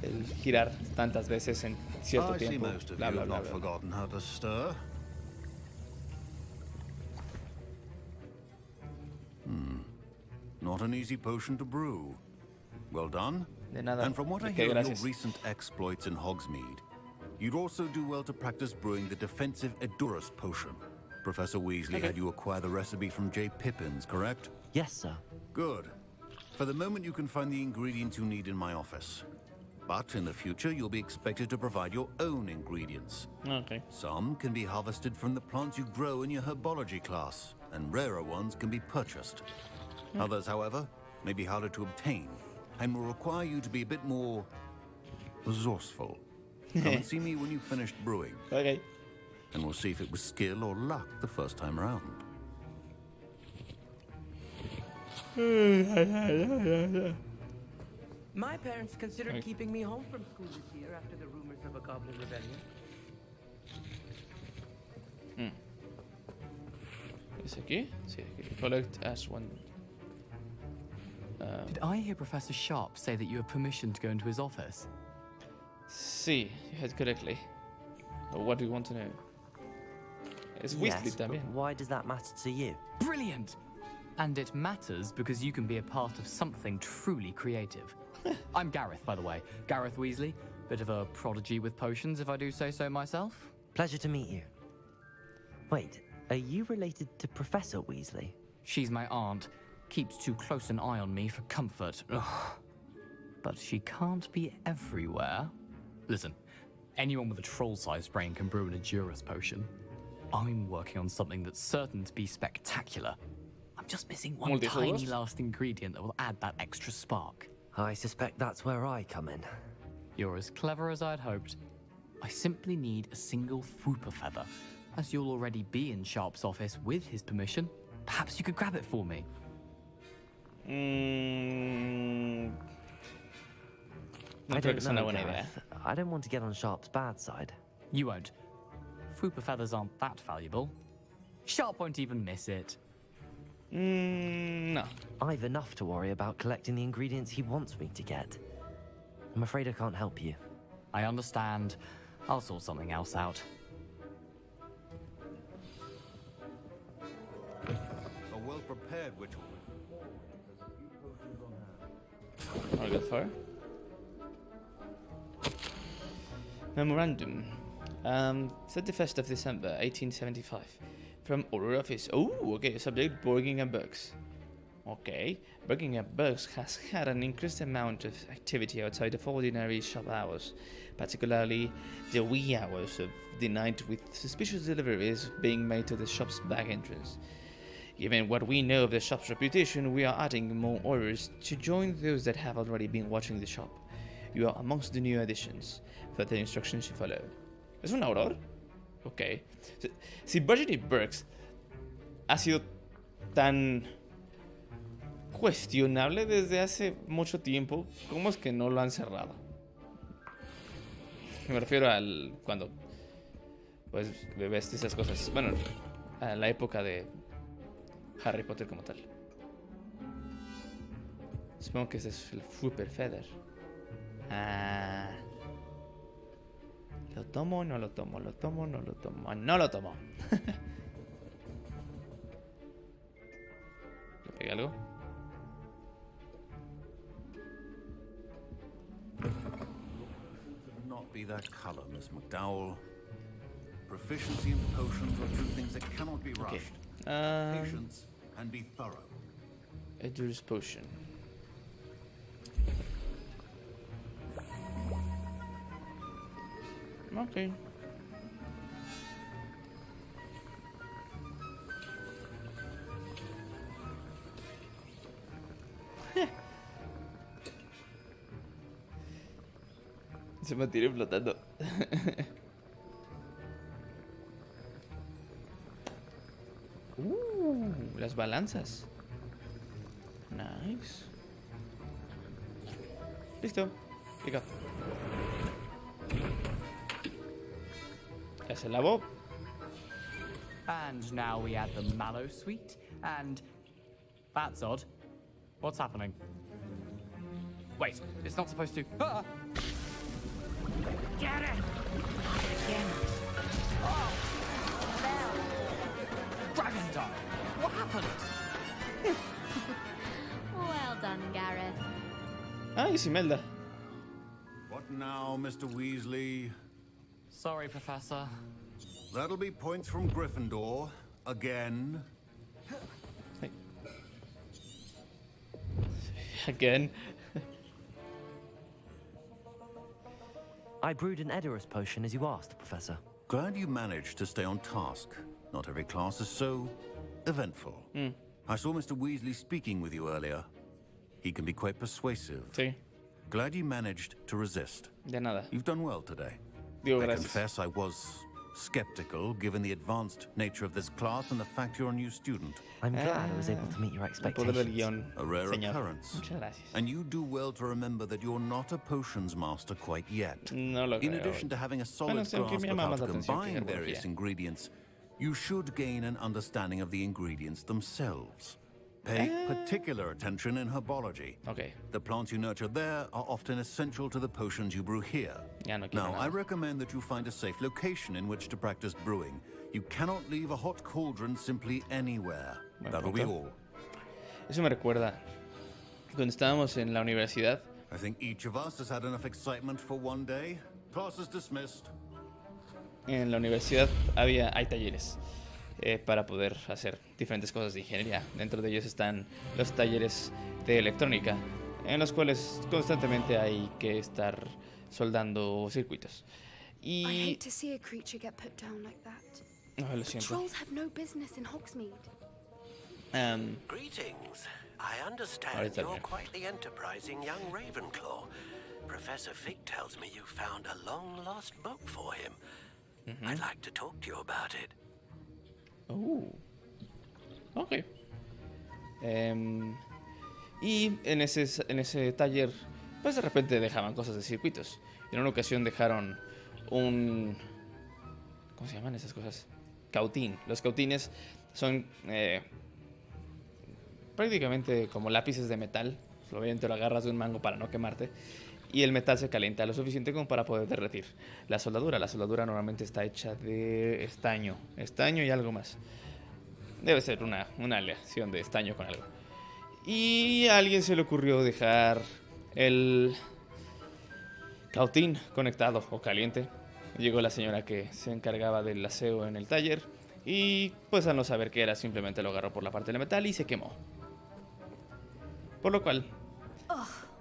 B: el girar tantas veces en cierto tiempo, bla bla bla, bla.
R: Not an easy potion to brew. Well done.
B: De nada.
R: And from what I
B: Okay,
R: hear of your
B: gracias.
R: recent exploits in Hogsmeade, you'd also do well to practice brewing the defensive Edurus potion. Professor Weasley had you acquire the recipe from J. Pippins, correct?
D: Yes, sir.
R: Good. For the moment, you can find the ingredients you need in my office. But in the future, you'll be expected to provide your own ingredients.
B: Okay.
R: Some can be harvested from the plants you grow in your herbology class, and rarer ones can be purchased. Others, however, may be harder to obtain, and will require you to be a bit more resourceful. Come and see me when you've finished brewing.
B: Okay.
R: And we'll see if it was skill or luck the first time around.
S: My parents considered keeping me home from school this year after the rumors of a goblin rebellion.
B: ¿Es aquí? Sí, aquí. Collect as one.
T: Did I hear Professor Sharp say that you have permission to go into his office?
B: Sí, you heard correctly. But what do you want to know? It's Weasley
D: Yes, but
B: también.
D: why does that matter to you?
T: Brilliant! And it matters because you can be a part of something truly creative. I'm Gareth, by the way. Gareth Weasley. Bit of a prodigy with potions, if I do say so myself.
D: Pleasure to meet you. Wait, are you related to Professor Weasley?
T: She's my aunt. Keeps too close an eye on me for comfort. Ugh. But she can't be everywhere. Listen, anyone with a troll-sized brain can brew an Edurus potion. I'm working on something that's certain to be spectacular. I'm just missing one tiny last ingredient that will add that extra spark.
D: I suspect that's where I come in.
T: You're as clever as I'd hoped. I simply need a single Fwooper feather. As you'll already be in Sharp's office with his permission, perhaps you could grab it for me.
B: No creo que sea una buena idea.
D: I don't want to get on Sharp's bad side.
T: You won't. Fwooper feathers aren't that valuable. Sharp won't even miss it.
B: No.
D: I've enough to worry about collecting the ingredients he wants me to get. I'm afraid I can't help you.
T: I understand. I'll sort something else out.
R: A well-prepared witch.
B: I'll go for. Memorandum. 31st of December, 1875. From Order Office. Oh, okay. Subject, Buckingham Books. Okay. Buckingham Books has had an increased amount of activity outside of ordinary shop hours, particularly the wee hours of the night, with suspicious deliveries being made to the shop's back entrance. Given what we know of the shop's reputation, we are adding more orders to join those that have already been watching the shop. You are amongst the new additions. Further instructions to follow. ¿Es un auror? Ok. Si Virginie Burks ha sido tan cuestionable desde hace mucho tiempo, ¿cómo es que no lo han cerrado? Me refiero al cuando pues ves esas cosas. Bueno, a la época de Harry Potter como tal. Supongo que ese es el Fwooper Feather. Ah. ¿Lo tomo? No lo tomo. ¿Lo tomo? No lo tomo. No lo tomo. ¿Le pegué algo?
R: Not be that color, Miss McDowell. Proficiency in potions are two things that cannot be rushed. Patience and be thorough.
B: Edurus potion. Okay. Se me tiré flotando. Las balanzas. Nice. Listo. Pica. Ya se lavó.
T: And now we add the mallow sweet, and that's odd. What's happening? Wait, it's not supposed to. Ah!
G: Get it! Again. Oh,
T: Dragon die! What happened?
U: Well done, Gareth.
B: Ay, Simelda.
R: What now, Mr. Weasley?
T: Sorry, Professor.
R: That'll be points from Gryffindor. Again.
B: Again.
D: I brewed an Edorus potion as you asked, Professor.
R: Glad you managed to stay on task. Not every class is so eventful. I saw Mr. Weasley speaking with you earlier. He can be quite persuasive.
B: Sí.
R: Glad you managed to resist.
B: De nada.
R: You've done well today.
B: Digo,
R: I
B: gracias.
R: confess I was skeptical, given the advanced nature of this class and the fact you're a new student.
D: I'm glad I was able to meet your
B: Poder del
D: expectations.
B: guión,
R: A rare
B: señor.
R: occurrence.
B: Muchas gracias.
R: And you do well to remember that you're not a potions master quite yet.
B: No lo
R: In
B: creo.
R: addition to having a solid
B: Bueno, siempre
R: grasp
B: me
R: of
B: llama
R: how
B: más
R: to
B: la atención que
R: combine
B: herbología.
R: various ingredients, you should gain an understanding of the ingredients themselves. Pay particular attention in herbology.
B: Okay.
R: The plants you nurture there are often essential to the potions you brew here.
B: Ya no quiero
R: Now, I
B: nada.
R: recommend that you find a safe location in which to practice brewing. You cannot leave a hot cauldron simply anywhere.
B: Buen
R: That'll be
B: punto.
R: all.
B: Eso me recuerda cuando estábamos en la universidad.
R: I think each of us has had enough excitement for one day. Class is dismissed.
B: En la universidad hay talleres para poder hacer diferentes cosas de ingeniería. Dentro de ellos están los talleres de electrónica, en los cuales constantemente hay que estar soldando circuitos.
E: I
B: Y
E: hate to see a creature get put down like that.
B: Ay, lo siento.
E: Trolls have no business in Hogsmeade.
I: Greetings. I understand
B: Ahorita
I: you're
B: bien.
I: quite the enterprising young Ravenclaw. Professor Fig tells me you found a long-lost book for him. I'd like to talk to you about it.
B: Ok. Y en ese taller, pues de repente dejaban cosas de circuitos. En una ocasión dejaron un... ¿Cómo se llaman esas cosas? Cautín. Los cautines son prácticamente como lápices de metal. Obviamente lo agarras de un mango para no quemarte. Y el metal se calienta lo suficiente como para poder derretir la soldadura. La soldadura normalmente está hecha de estaño. Estaño y algo más. Debe ser una aleación de estaño con algo. Y a alguien se le ocurrió dejar el cautín conectado o caliente. Llegó la señora que se encargaba del aseo en el taller. Y pues al no saber qué era, simplemente lo agarró por la parte del metal y se quemó. Por lo cual...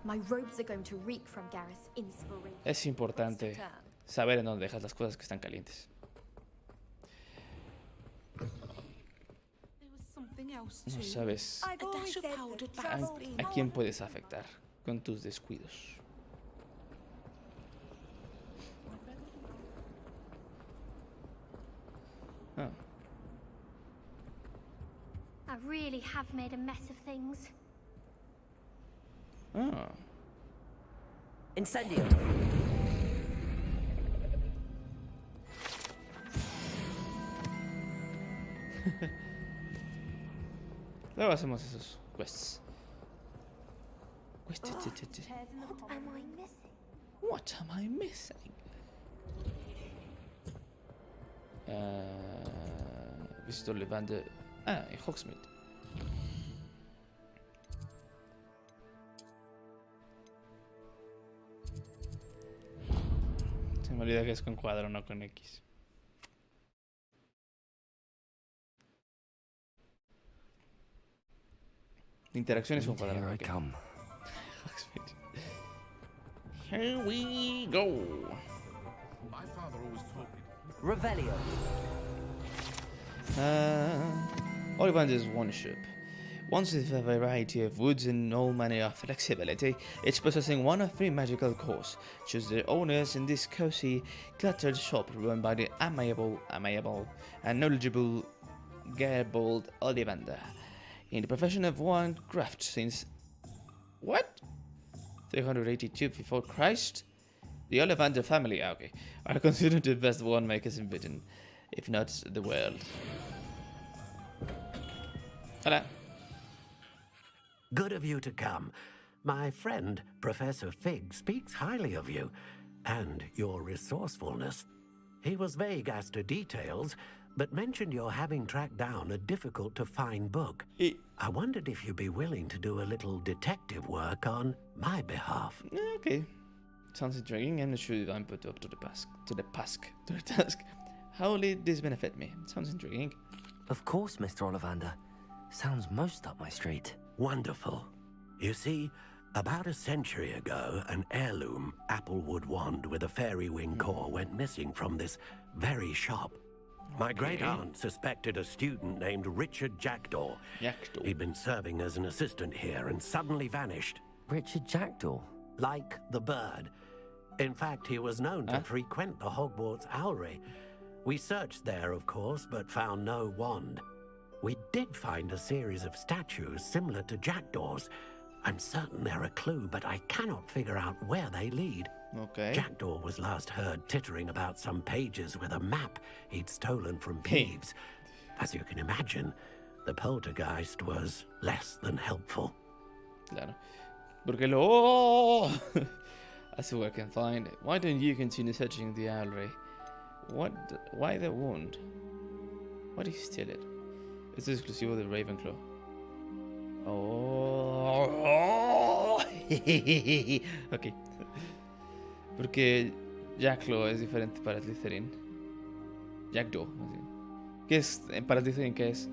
Q: My robes are going to reek from Gareth's inspiration.
B: Es importante saber en dónde dejas las cosas que están calientes. No sabes a quién puedes afectar con tus descuidos.
U: I really have made a mess of things.
P: Incendio.
B: Luego hacemos esos quests.
U: What am I missing?
B: What am I missing? Visitó Levante. En Hogsmeade. Se me olvida que es con cuadro, no con X. La interacción es un cuadrado.
D: Here I
B: Okay.
D: come.
B: Here we go.
F: My father always told me.
P: Revelio.
B: Olivand is one ship. Once with a variety of woods and all manner of flexibility, each possessing one of three magical cores. Choose the owners in this cozy, cluttered shop run by the amiable, and knowledgeable Gerbold Ollivander. In the profession of one craft since... What? 382 before Christ? The Ollivander family, are considered the best wand-makers in Britain, if not the world. Hola.
I: Good of you to come. My friend, Professor Fig, speaks highly of you and your resourcefulness. He was vague as to details,
A: but mentioned you're having tracked down a difficult-to-find book. I wondered if you'd be willing to do a little detective work on my behalf.
B: Okay. Sounds intriguing. I'm not sure if I'm put up to the task. How will this benefit me? Sounds intriguing.
D: Of course, Mr. Ollivander. Sounds most up my street.
A: Wonderful. You see, about a century ago, an heirloom applewood wand with a fairy wing core went missing from this very shop. My great-aunt suspected a student named Richard Jackdaw. He'd been serving as an assistant here and suddenly vanished.
D: Richard Jackdaw?
A: Like the bird. In fact, he was known to frequent the Hogwarts Owlry. We searched there, of course, but found no wand. We did find a series of statues similar to Jackdaw's. I'm certain they're a clue, but I cannot figure out where they lead.
B: Okay.
A: Jackdaw was last heard tittering about some pages with a map he'd stolen from Peeves. As you can imagine, the poltergeist was less than helpful.
B: Claro. Porque lo... I see what I can find. Why don't you continue searching the owlry? Why the wound? Why did he steal it? Es exclusivo de Ravenclaw. Oh. Ok. Porque Jackdaw es diferente para Slytherin. Jackdaw. ¿Qué es para Slytherin? ¿Qué es?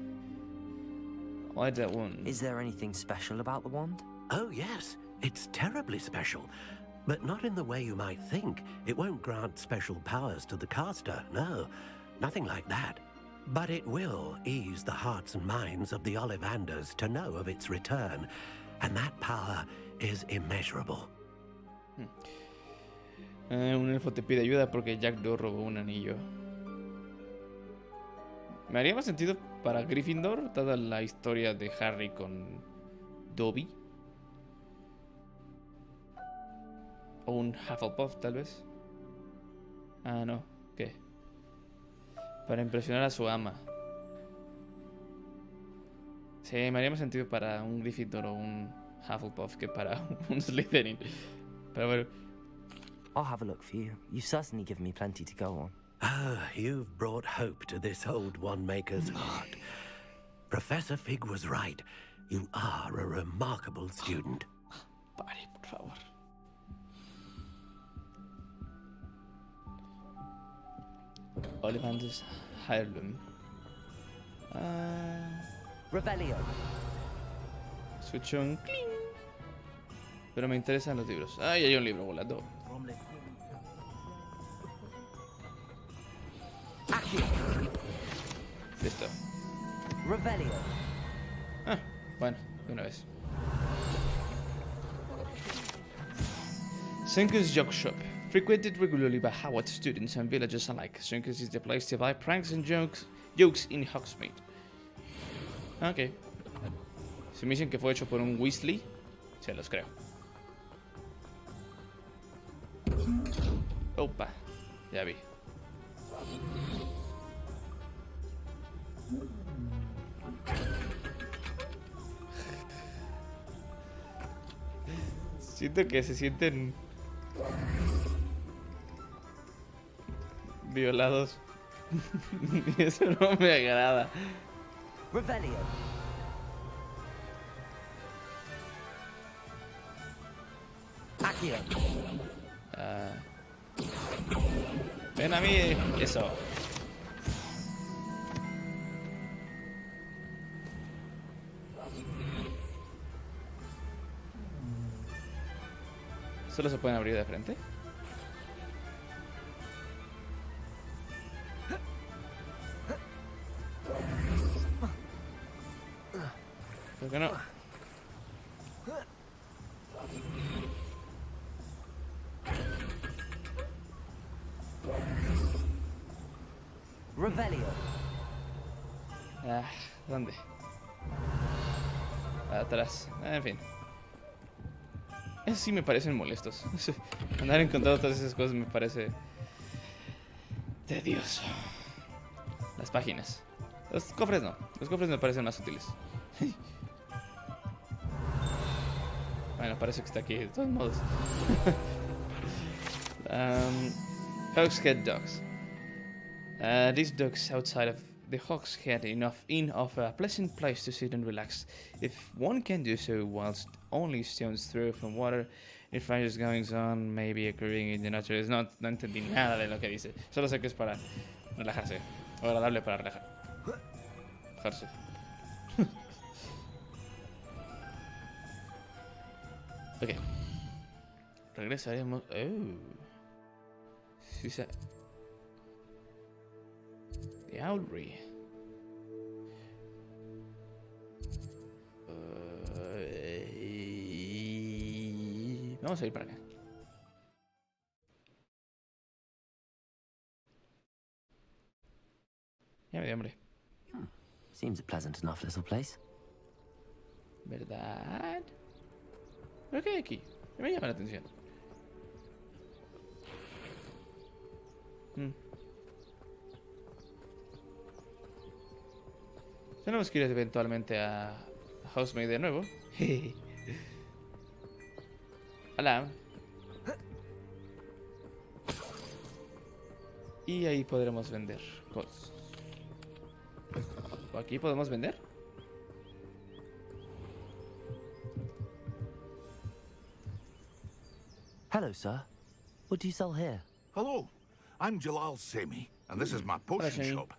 B: Why that wound?
D: Is there anything special about the wand?
A: Oh, yes. It's terribly special. But not in the way you might think. It won't grant special powers to the caster. No, nothing like that. But it will ease the hearts and minds of the Ollivanders to know of its return. And that power is immeasurable.
B: Un elfo te pide ayuda porque Jackdaw robó un anillo. Me haría más sentido para Gryffindor, dada la historia de Harry con Dobby. O un Hufflepuff, tal vez. Ah, no. ¿Qué? Para impresionar a su ama. Sí, me haría más sentido para un Gryffindor o un Hufflepuff que para un Slytherin. Pero bueno.
D: I'll have a look for you. You certainly give me plenty to go on.
A: Ah, you've brought hope to this old one-maker's heart. Professor Fig was right. You are a remarkable student.
B: Pare, por favor. Ollivander's heirloom.
D: Revelio.
B: Escucho un cling. Pero me interesan los libros. Ay, hay un libro volando. Listo.
D: Revelio.
B: Bueno, de una vez. Senku's Joke Shop. Frequented regularly by Hogwarts students and villagers alike, Senku's is the place to buy pranks and jokes in Hogsmeade. Ok. Si me dicen que fue hecho por un Weasley, se los creo. Opa, ya vi. Siento que se sienten violados. Y eso no me agrada.
D: Revelio. Accio.
B: Ven a mí, eso. ¿Solo se pueden abrir de frente? ¿Por qué no?
D: Revelio.
B: ¿Dónde? Atrás. En fin. Esos sí me parecen molestos. Andar encontrando todas esas cosas me parece tedioso. Las páginas. Los cofres no. Los cofres me parecen más útiles. Bueno, parece que está aquí de todos modos. Hogshead Docks. These docks outside of the Hogshead inn of a pleasant place to sit and relax. If one can do so whilst only stones throw from water, if fires goings on, maybe occurring in the nature. No entendí nada de lo que dice. Solo sé que es para relajarse. O agradable para relajarse. Ok. Regresaremos. Sí, The Owlry. Vamos a ir para acá. Ya me dio hambre.
D: Seems a pleasant enough little place.
B: ¿Verdad? ¿Pero qué hay aquí? Que me llama la atención. Tenemos que ir eventualmente a Housemaid de nuevo. Hola. Y ahí podremos vender cosas. ¿O aquí podemos vender?
D: Hello, sir. What do you sell here?
J: Hello, I'm Jalal Semi, and this is my potion shop.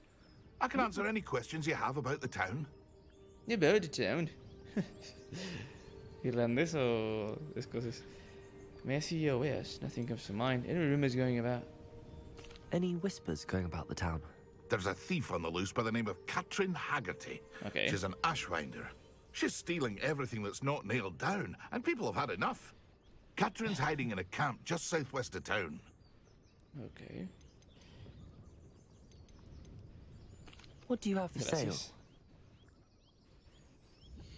J: I can answer any questions you have about the town.
B: About the town? ¿Irlandés o escocés? May I see your wares? Nothing comes to mind. Any rumors going about?
D: Any whispers going about the town?
J: There's a thief on the loose by the name of Katrin Haggerty.
B: Okay.
J: She's an ashwinder. She's stealing everything that's not nailed down, and people have had enough. Katrin's hiding in a camp just southwest of town.
B: Okay.
D: What do you have for sale?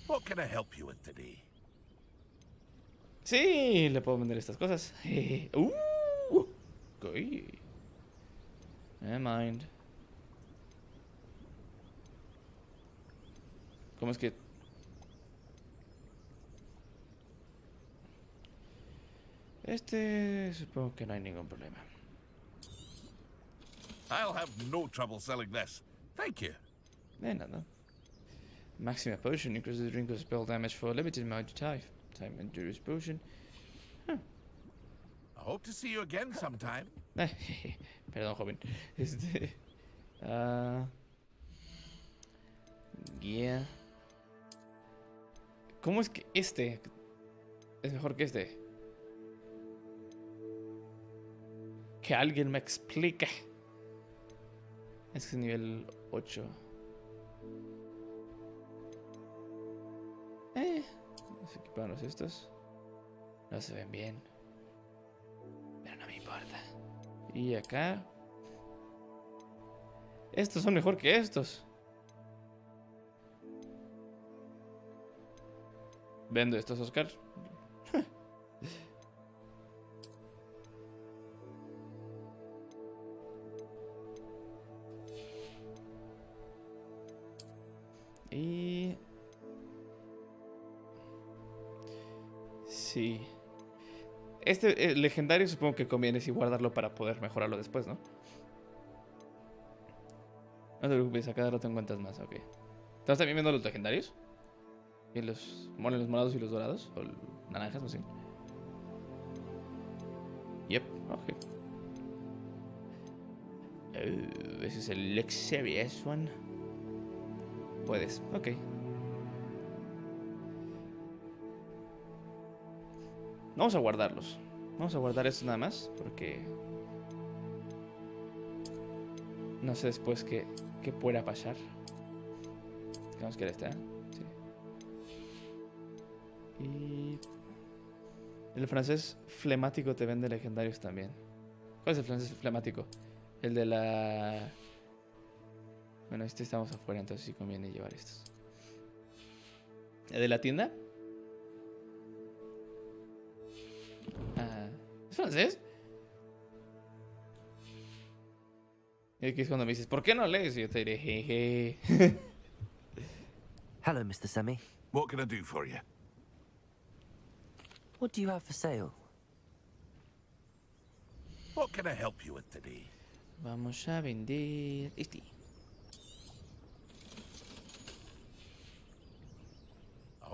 J: What can I help you with today?
B: Sí, le puedo vender estas cosas. Okay. Never mind. ¿Cómo es que...? Supongo que no hay ningún problema.
J: I'll have no trouble selling this. Thank you.
B: De nada. Maxima Potion increases the drinker's spell damage for a limited amount of time. Time endures potion. Huh.
J: I hope to see you again sometime.
B: Perdón, joven. Guía. ¿Cómo es que este es mejor que este? Que alguien me explique. Es nivel 8. Vamos a equiparnos estos. No se ven bien. Pero no me importa. Y acá. Estos son mejor que estos. Vendo estos, Oscar. Y... sí. Este legendario supongo que conviene si guardarlo para poder mejorarlo después, ¿no? No te preocupes, a cada rato encuentras más, ok. ¿Estás también viendo los legendarios? ¿Y los morados y los dorados? ¿O naranjas? No sé. Yep, ok. Ese es el Luxurious One. Puedes, ok. Vamos a guardarlos. Vamos a guardar esto nada más, porque no sé después qué pueda pasar. Vamos que está. Sí. Y el francés flemático te vende legendarios también. ¿Cuál es el francés flemático? El de la... Bueno, estamos afuera, entonces sí conviene llevar estos. ¿El de la tienda? ¿Es francés? Y aquí es cuando me dices, ¿por qué no lees? Y yo te diré, jeje.
D: Hello, Mr. Semi.
J: What can I do for you?
D: What do you have for sale?
J: What can I help you with today?
B: Vamos a vender este.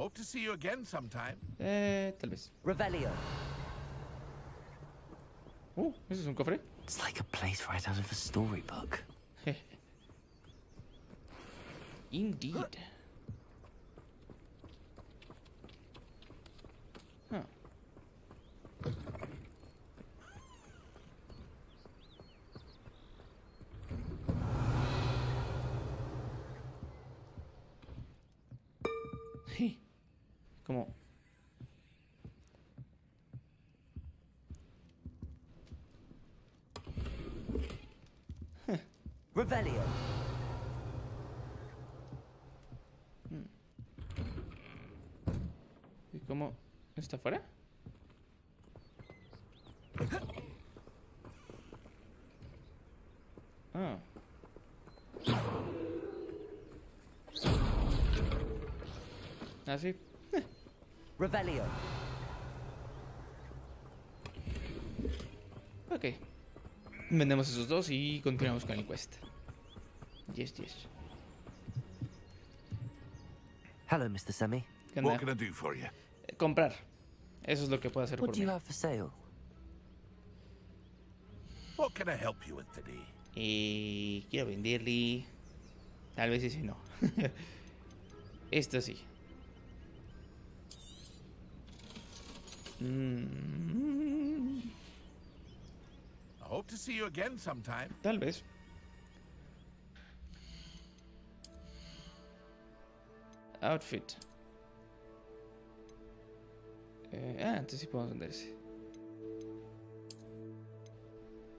J: hope to see you again sometime.
B: Tal vez.
D: Revelio.
B: ¿Eso es un cofre?
D: It's like a place right out of a storybook.
B: Indeed. Huh. ¿Cómo?
D: Revelio.
B: ¿Y cómo? ¿Está afuera? Ah. Ah, sí.
D: Revelio.
B: Ok. Vendemos esos dos y continuamos con el quest. Yes.
D: Hello, Mr. Semi.
B: ¿Qué onda?
J: What can I do for you?
B: Comprar. Eso es lo que puedo hacer
D: What
B: por
D: do
B: mí.
D: you have for sale?
J: What can I help you with today?
B: Quiero venderle. Tal vez ese no. Esto sí.
J: I hope to see you again sometime.
B: Tal vez. Outfit. Entonces sí podemos vender ese.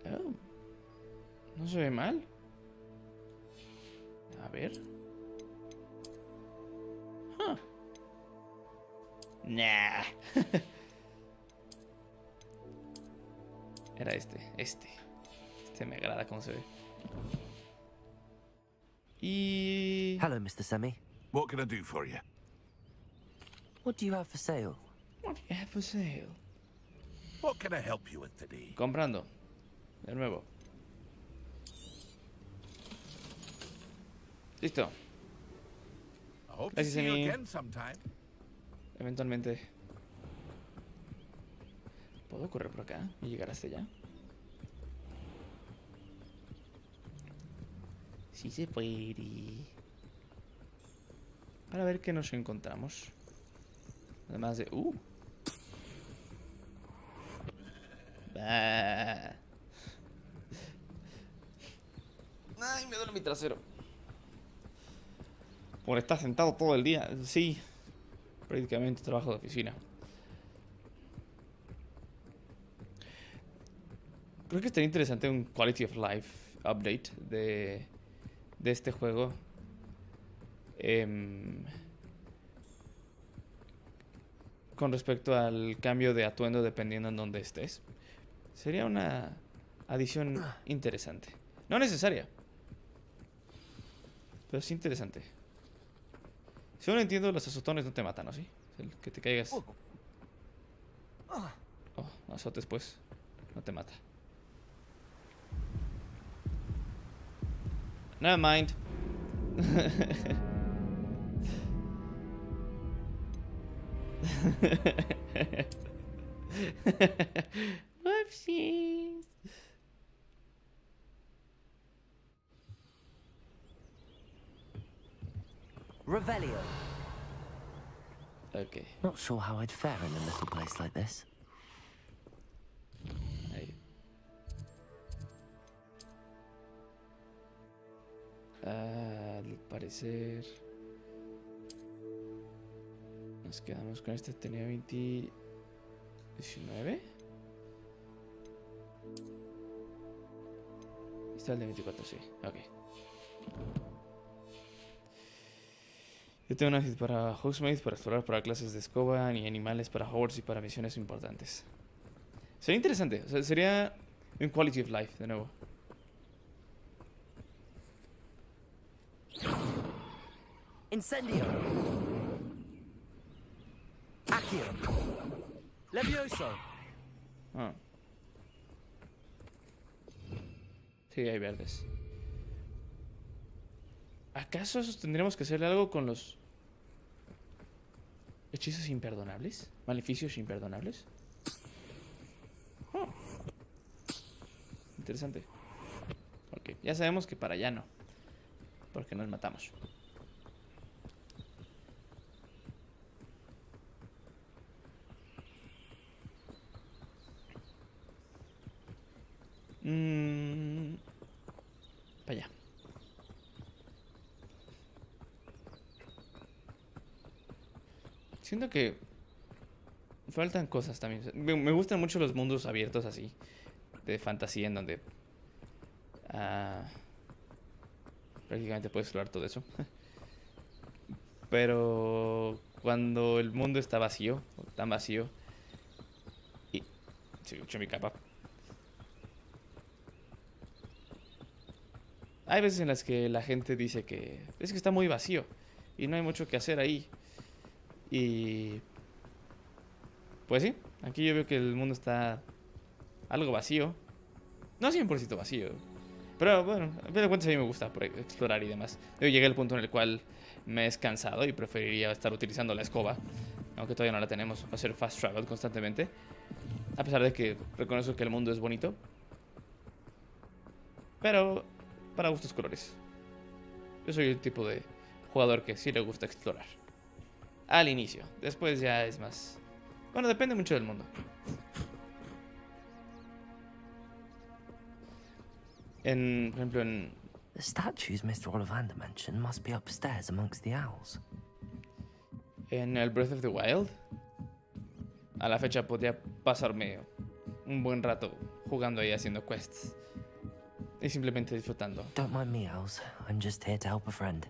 B: Oh. No se ve mal. A ver. Huh. Nah. Era este. Este me agrada cómo se ve. Y...
D: Hello, Mr. Semi.
J: What can I do for you?
D: What do you have for sale?
B: What do you have for sale?
J: What can I help you with today?
B: Comprando. De nuevo. Listo.
J: I hope to
B: Gracias,
J: see you
B: Emi.
J: again sometime.
B: Eventualmente. ¿Puedo correr por acá y llegar hasta allá? Sí se puede. Para ver qué nos encontramos. Además de... Bah. Ay, me duele mi trasero. Por estar sentado todo el día. Sí. Prácticamente trabajo de oficina. Creo que estaría interesante un Quality of Life update de este juego. Con respecto al cambio de atuendo dependiendo en donde estés. Sería una adición interesante. No necesaria. Pero sí interesante. Según entiendo, los azotones no te matan, ¿no? ¿Sí? El que te caigas. Azotes pues. No te mata. Never mind. Whoopsies.
D: Revelio.
B: Okay.
D: Not sure how I'd fare in a little place like this.
B: Ahí. Al parecer nos quedamos con este. Tenía 19. Está el de 24, sí. Ok. Yo tengo una para Housemates, para explorar, para clases de escoba y animales, para Hogwarts y para misiones importantes. Sería interesante. O sea, sería un quality of life, de nuevo.
D: Incendio. Accio. Levioso.
B: Ah. Sí, hay verdes. ¿Acaso tendríamos que hacerle algo con los Hechizos imperdonables. Maleficios imperdonables. Interesante. Ok, ya sabemos que para allá no. Porque nos matamos. Para allá. Siento que faltan cosas también. Me gustan mucho los mundos abiertos así, de fantasía, en donde prácticamente puedes explorar todo eso. Pero cuando el mundo está vacío, o tan vacío, y se escucha mi capa. Hay veces en las que la gente dice que es que está muy vacío y no hay mucho que hacer ahí. Y pues sí, aquí yo veo que el mundo está algo vacío. No 100% vacío, pero bueno, a fin de cuentas a mí me gusta explorar y demás. Yo llegué al punto en el cual me he cansado y preferiría estar utilizando la escoba, aunque todavía no la tenemos, hacer fast travel constantemente. A pesar de que reconozco que el mundo es bonito, pero para gustos colores. Yo soy el tipo de jugador que sí le gusta explorar. Al inicio, después ya es más... Bueno, depende mucho del mundo. Por ejemplo, en...
D: The statues Mr. Ollivander mentioned must be upstairs amongst the owls.
B: En el Breath of the Wild, a la fecha podría pasarme un buen rato jugando ahí haciendo quests. Y simplemente disfrutando.
D: Don't mind me, owls. I'm just here to help a friend.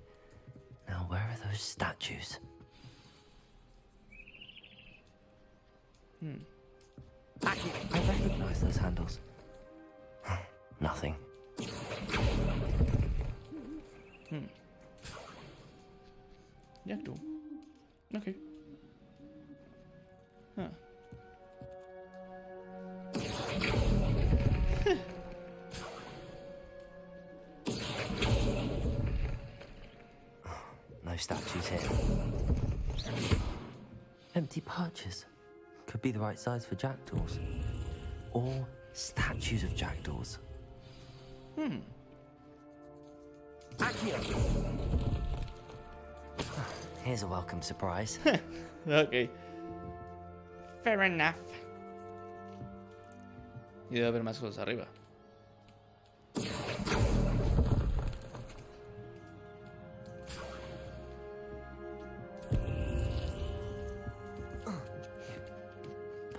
D: Now, where are those statues? I recognize those handles. Nothing.
B: Ya tú. Ok.
D: No statues here. Empty perches. Could be the right size for jackdaws. Or statues of jackdaws. Here's a welcome surprise.
B: Ok. Fair enough. Y debe haber más cosas arriba.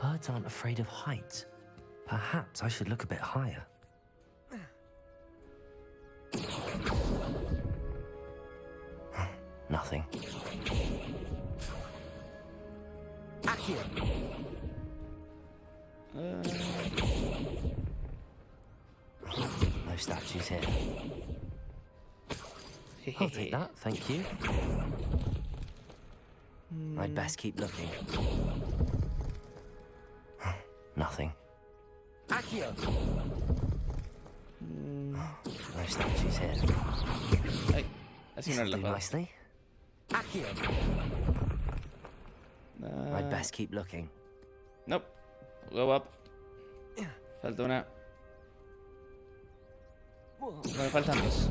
D: Birds aren't afraid of heights. Perhaps I should look a bit higher. Nothing. No statues here. I'll take that, thank you. I'd best keep looking. Nothing. No statues here.
B: Ay, así no es la
D: do
B: cosa.
D: nicely. I'd best keep looking.
B: Nope. Go up. Falta una. Me faltan dos.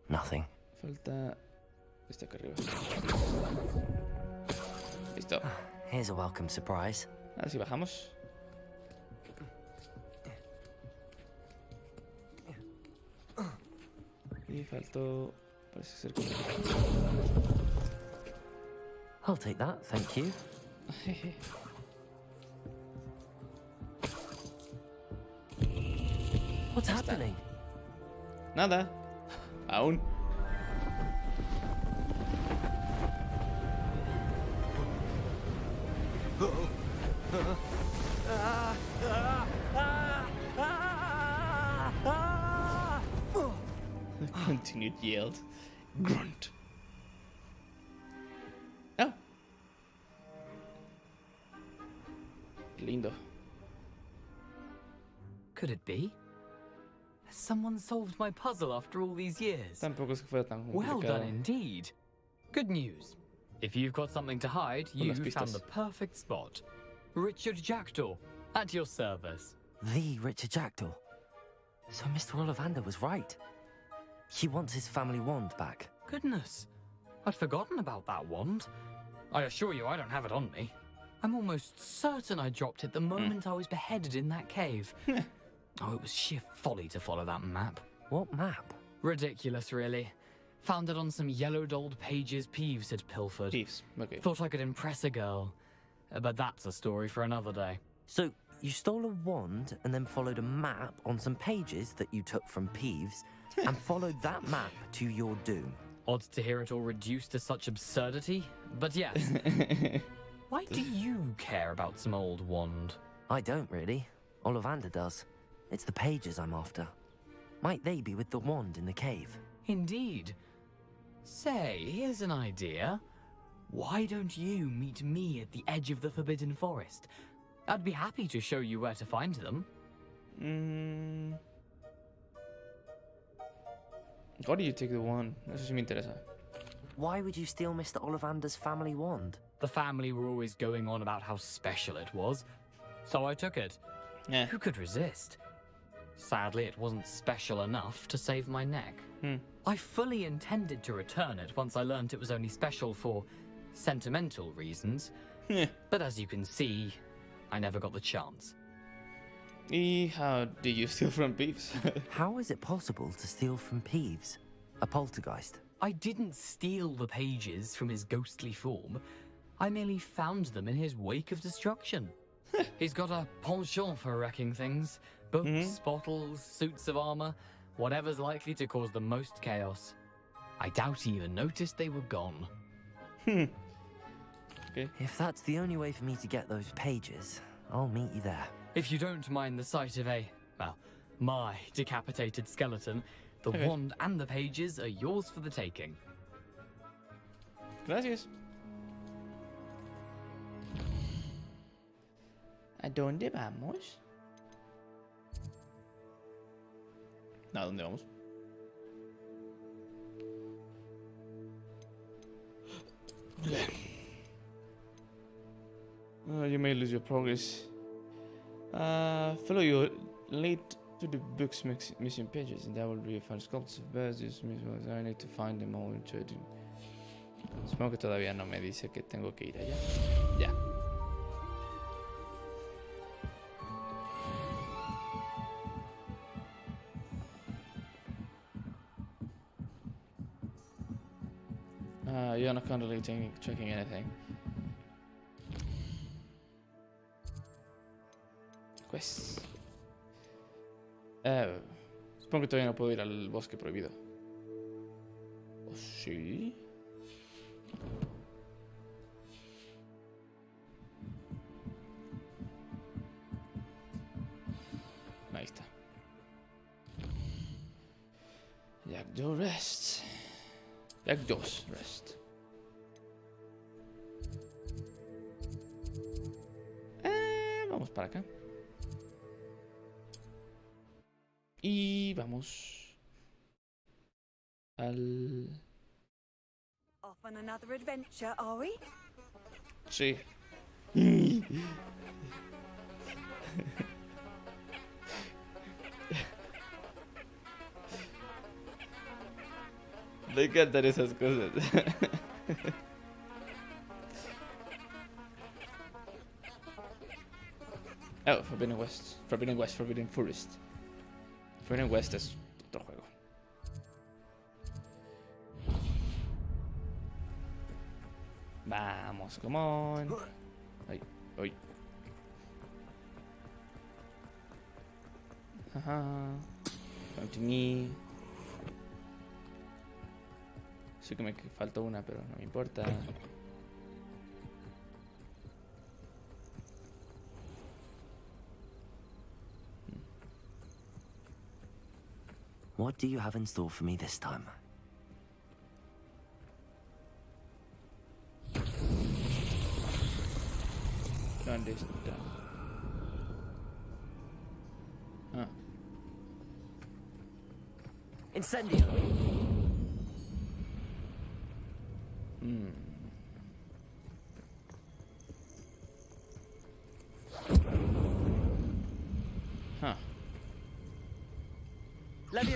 D: Nothing.
B: Falta esta acá arriba. Listo.
D: Here's a welcome surprise.
B: Ahora sí bajamos. Y faltó... Parece ser que...
D: I'll take that, thank you. What's happening?
B: Nada. Aún. Continued yelled. Grunt. Oh. Lindo.
T: Could it be? Has someone solved my puzzle after all these years?
B: Tampoco es que fuera tan
T: Well
B: complicado.
T: done indeed. Good news. If you've got something to hide, you found the perfect spot. Richard Jackdaw, at your service.
D: The Richard Jackdaw. So Mr. Ollivander was right. He wants his family wand back.
T: Goodness, I'd forgotten about that wand. I assure you I don't have it on me. I'm almost certain I dropped it the moment I was beheaded in that cave. Oh, it was sheer folly to follow that map.
D: What map?
T: Ridiculous, really. Found it on some yellowed old pages Peeves had pilfered.
B: Peeves, okay.
T: Thought I could impress a girl. But that's a story for another day.
D: So, you stole a wand and then followed a map on some pages that you took from Peeves and followed that map to your doom.
T: Odd to hear it all reduced to such absurdity, but yes. Why do you care about some old wand?
D: I don't really. Ollivander does. It's the pages I'm after. Might they be with the wand in the cave?
T: Indeed. Say, here's an idea. Why don't you meet me at the edge of the Forbidden Forest? I'd be happy to show you where to find them.
B: Why do you take the wand? Eso sí me interesa.
D: Why would you steal Mr. Ollivander's family wand?
T: The family were always going on about how special it was, so I took it.
B: Yeah.
T: Who could resist? Sadly, it wasn't special enough to save my neck. I fully intended to return it once I learned it was only special for sentimental reasons. But as you can see, I never got the chance.
B: How did you steal from Peeves?
D: How is it possible to steal from Peeves? A poltergeist?
T: I didn't steal the pages from his ghostly form. I merely found them in his wake of destruction. He's got a penchant for wrecking things. Books, bottles, suits of armor, whatever's likely to cause the most chaos. I doubt he even noticed they were gone.
B: Okay.
D: If that's the only way for me to get those pages, I'll meet you there.
T: If you don't mind the sight of my decapitated skeleton, the wand and the pages are yours for the taking.
B: Gracias. ¿A dónde vamos? ¿A dónde vamos? You may lose your progress. Follow your lead to the book's missing pages, and there will be five sculpts of birds. I need to find them all. Supongo que todavía no me dice que tengo que ir allá. Ya. You're not currently checking anything. Pues... supongo que todavía no puedo ir al bosque prohibido. ¿O sí? Ahí está. Jackdaw rest. Jackdaw's rest. Vamos para acá. Y vamos al...
K: Off on another adventure, are we?
B: Sí. Me encantan esas cosas. Oh, Forbidden West. Forbidden West, Forbidden Forest. Forbidden West es otro juego. Vamos, come on. Ay, ay. Ajá. Continue. Sí que me faltó una, pero no me importa.
D: What do you have in store for me this time?
B: ¿Dónde está? Ah.
D: Incendio.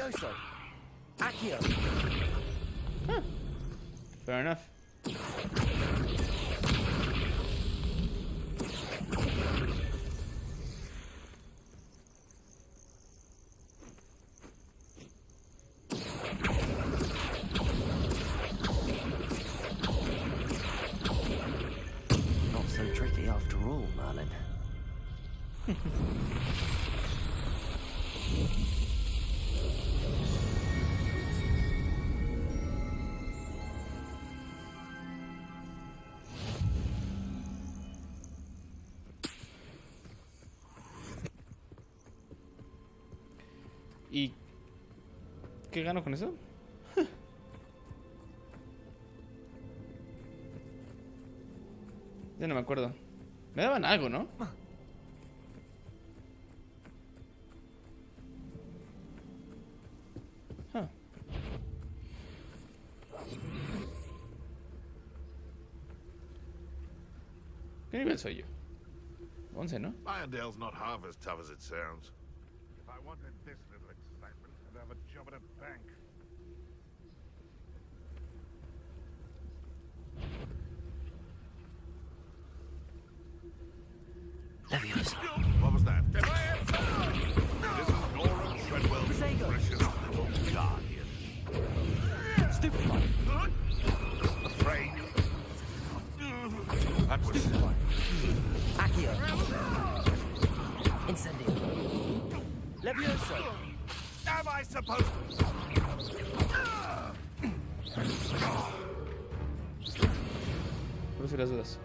D: Levioso. Accio.
B: Huh. Fair enough.
D: Not so tricky after all, Merlin.
B: ¿Y qué gano con eso? Ya no me acuerdo. Me daban algo, ¿no? Huh. ¿Qué nivel soy yo? 11, ¿no?
J: Irondale's not half as tough as it sounds. If I wanted this little excitement, I'd have a job at a bank.
A: Levioso.
J: What was that? This is Nora Treadwell's precious little guardian.
D: Stupefy.
J: Afraid. That was
D: Stupefy. Accio. Incendio. Levioso.
J: Am I supposed to?
B: Por si las dudas.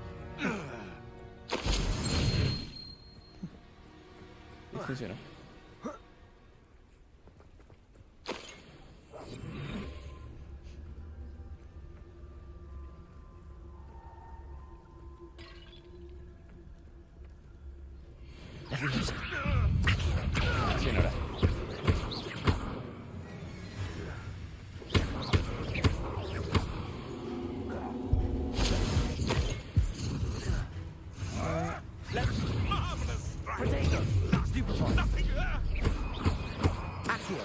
B: Y funcionó.
A: Levioso.
B: Señora.
D: Potato. Stupefy. Accio.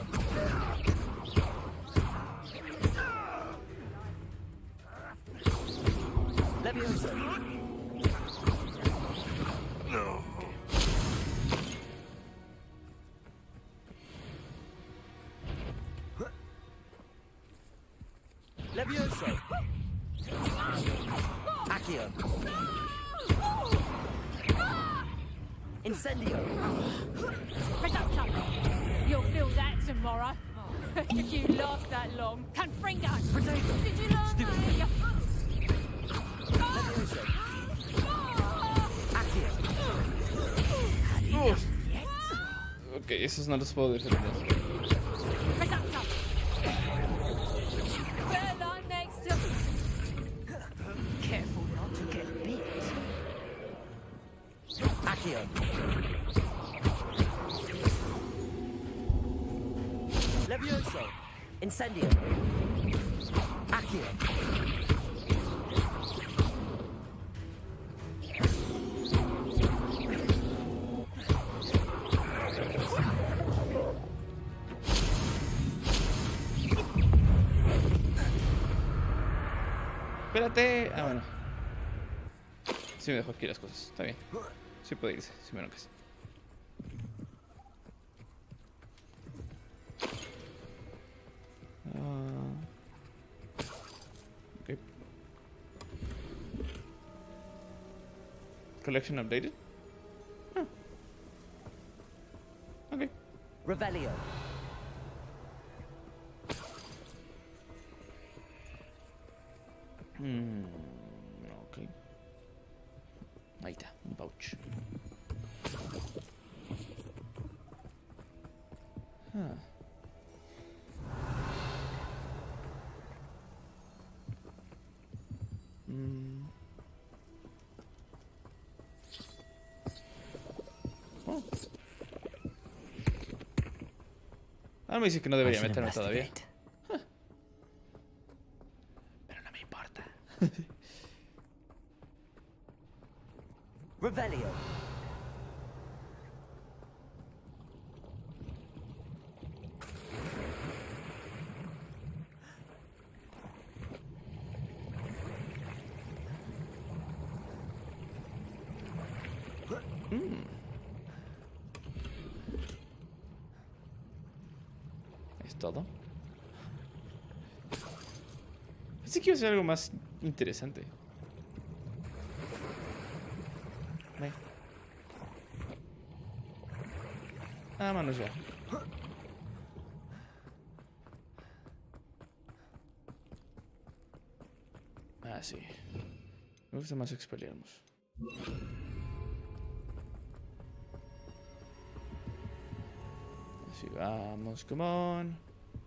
D: Levioso.
J: No.
D: Levioso. Accio. Incendio.
C: Reduction. You'll feel that tomorrow. If you last that long. Confringo.
D: Potato.
C: Did you learn that?
D: Levioso. Accio.
B: Ok, esos no los puedo defender.
C: Reduction. Better line next to...
D: Careful not to get bit. Accio. Levioso. Incendio. Accio.
B: Espérate. Ah, bueno. Sí me dejó aquí las cosas. Está bien. Sí puede irse, si me enojas. Ok. Collection updated. Ah. Ok.
D: Revelio.
B: Ok. Ahí está, un pouch. Ah. Oh. Ahora me dice que no debería meterme todavía. Pero no me importa.
D: Revelio.
B: todo. Pensé que iba a ser algo más interesante. Vámonos ya. Ah, sí. Me gusta más Esperemos. Así vamos, come on.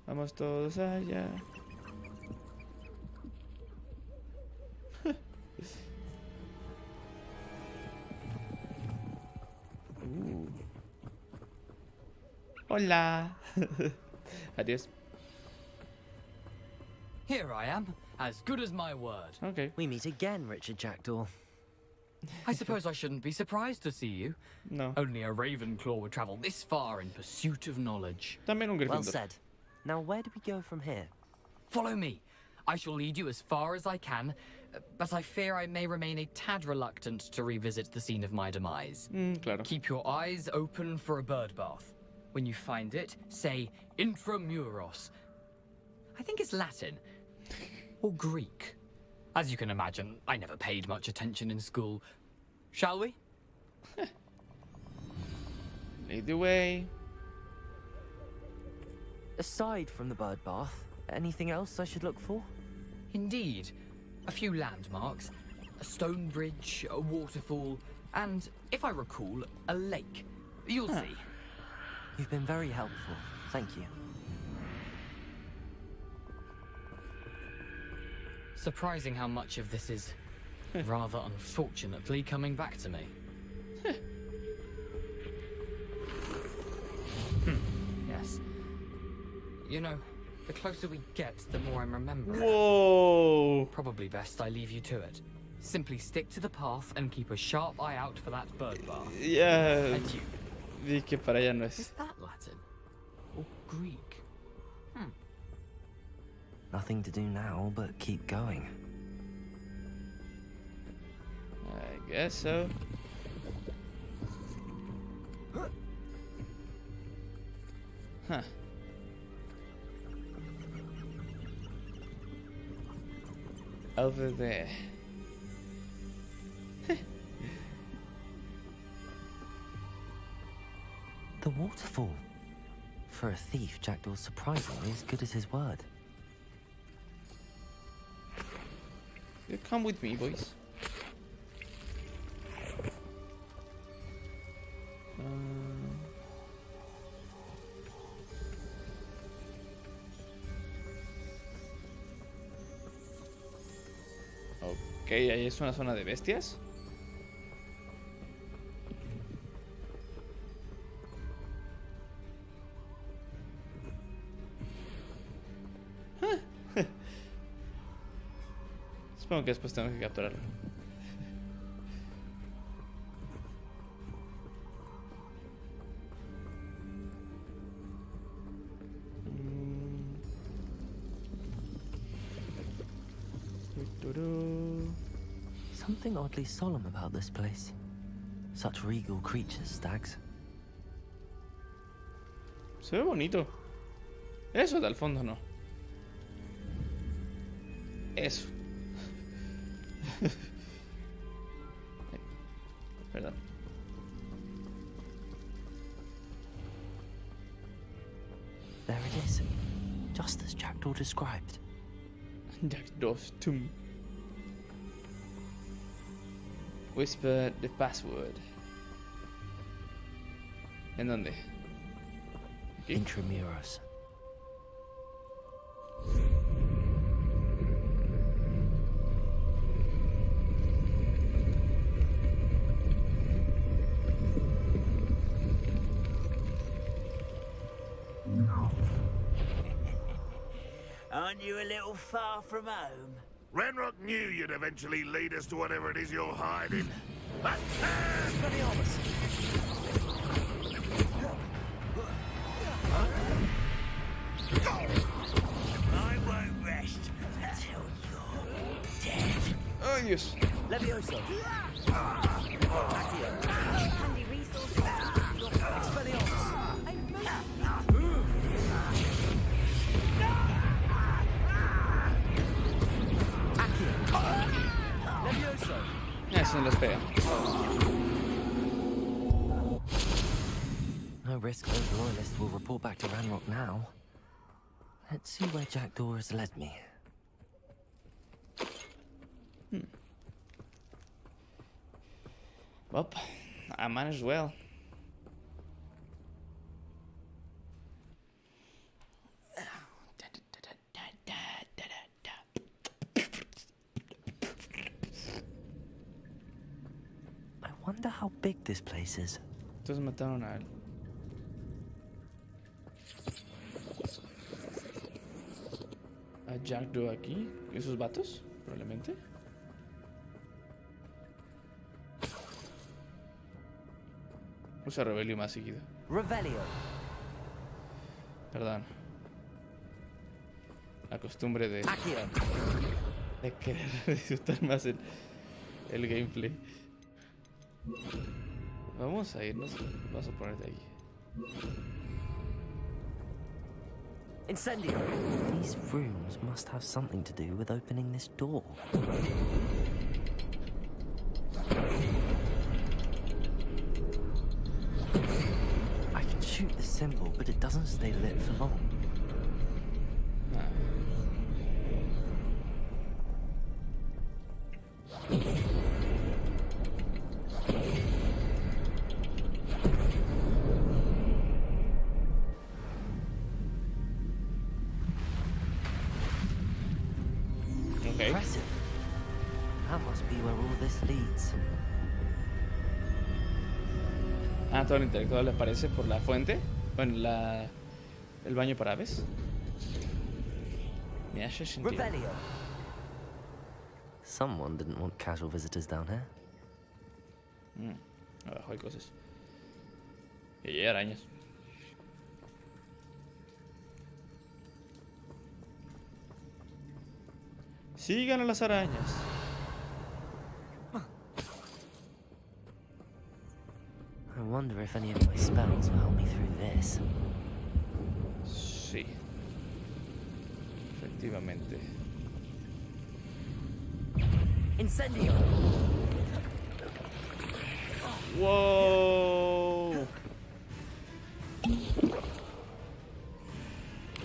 B: Vamos todos allá. Hola. Adiós.
T: Here I am, as good as my word.
B: Okay.
D: We meet again, Richard Jackdaw.
T: I suppose I shouldn't be surprised to see you.
B: No.
T: Only a Ravenclaw would travel this far in pursuit of knowledge.
D: Well said. Now where do we go from here?
T: Follow me. I shall lead you as far as I can, but I fear I may remain a tad reluctant to revisit the scene of my demise.
B: Claro.
T: Keep your eyes open for a bird bath. When you find it, say intramuros. I think it's Latin. Or Greek. As you can imagine, I never paid much attention in school. Shall we?
B: Lead the way.
D: Aside from the bird bath, anything else I should look for?
T: Indeed. A few landmarks. A stone bridge, a waterfall, and, if I recall, a lake. You'll see.
D: You've been very helpful. Thank you.
T: Surprising how much of this is, rather unfortunately, coming back to me. Yes. You know, the closer we get, the more I'm remembering.
B: Whoa!
T: Probably best I leave you to it. Simply stick to the path and keep a sharp eye out for that bird bath.
B: Yeah.
T: Adieu.
B: Vi que para allá no es.
T: Is that Latin? Or Greek?
D: Nothing to do now but keep going.
B: I guess so. Huh. Over there.
D: The waterfall. For a thief, Jackdaw's surprisingly as good as his word.
B: You come with me, boys. Ok, ahí es una zona de bestias. Supongo que después tengo que capturarlo.
D: Something oddly solemn about this place. Such regal creatures, stags.
B: Se ve bonito. Eso de al fondo no. Eso. Perdón.
D: There it is. Just as Jackdaw described.
B: Jackdaw's tomb. Whisper the password. ¿En dónde? Aquí.
D: Intramuros.
H: Aren't you a little far from home?
J: Renrock knew you'd eventually lead us to whatever it is you're hiding.
H: I won't rest until you're dead.
B: Oh, Dios.
H: Levioso.
K: Handy resources. Expelliarmus.
B: Eso no les pega.
D: No risk those loyalists will report back to Ranrock now. Let's see where Jackdaw has led me.
B: Well, I might as well.
D: I wonder how big this place is.
B: Entonces mataron a él. A Jackdaw aquí. ¿Esos vatos? Probablemente. Usa Rebelio más seguido.
D: Revelio.
B: Perdón. La costumbre de querer disfrutar más el gameplay. Vamos a irnos. Vamos a poner de ahí.
D: Incendio. These rooms must have something to do with opening this door. I can shoot the symbol, but it doesn't stay lit for long. Impressive. That must be where all this leads.
B: Ah, todo el intelectual le aparece por la fuente. Bueno, el baño para aves. Me hace sentido.
D: Someone didn't want casual visitors down here.
B: Abajo hay cosas. Y hay arañas. Sigan a las arañas.
D: I wonder if any of my spells will help me through this.
B: Sí. Efectivamente.
D: Incendio.
B: Whoa.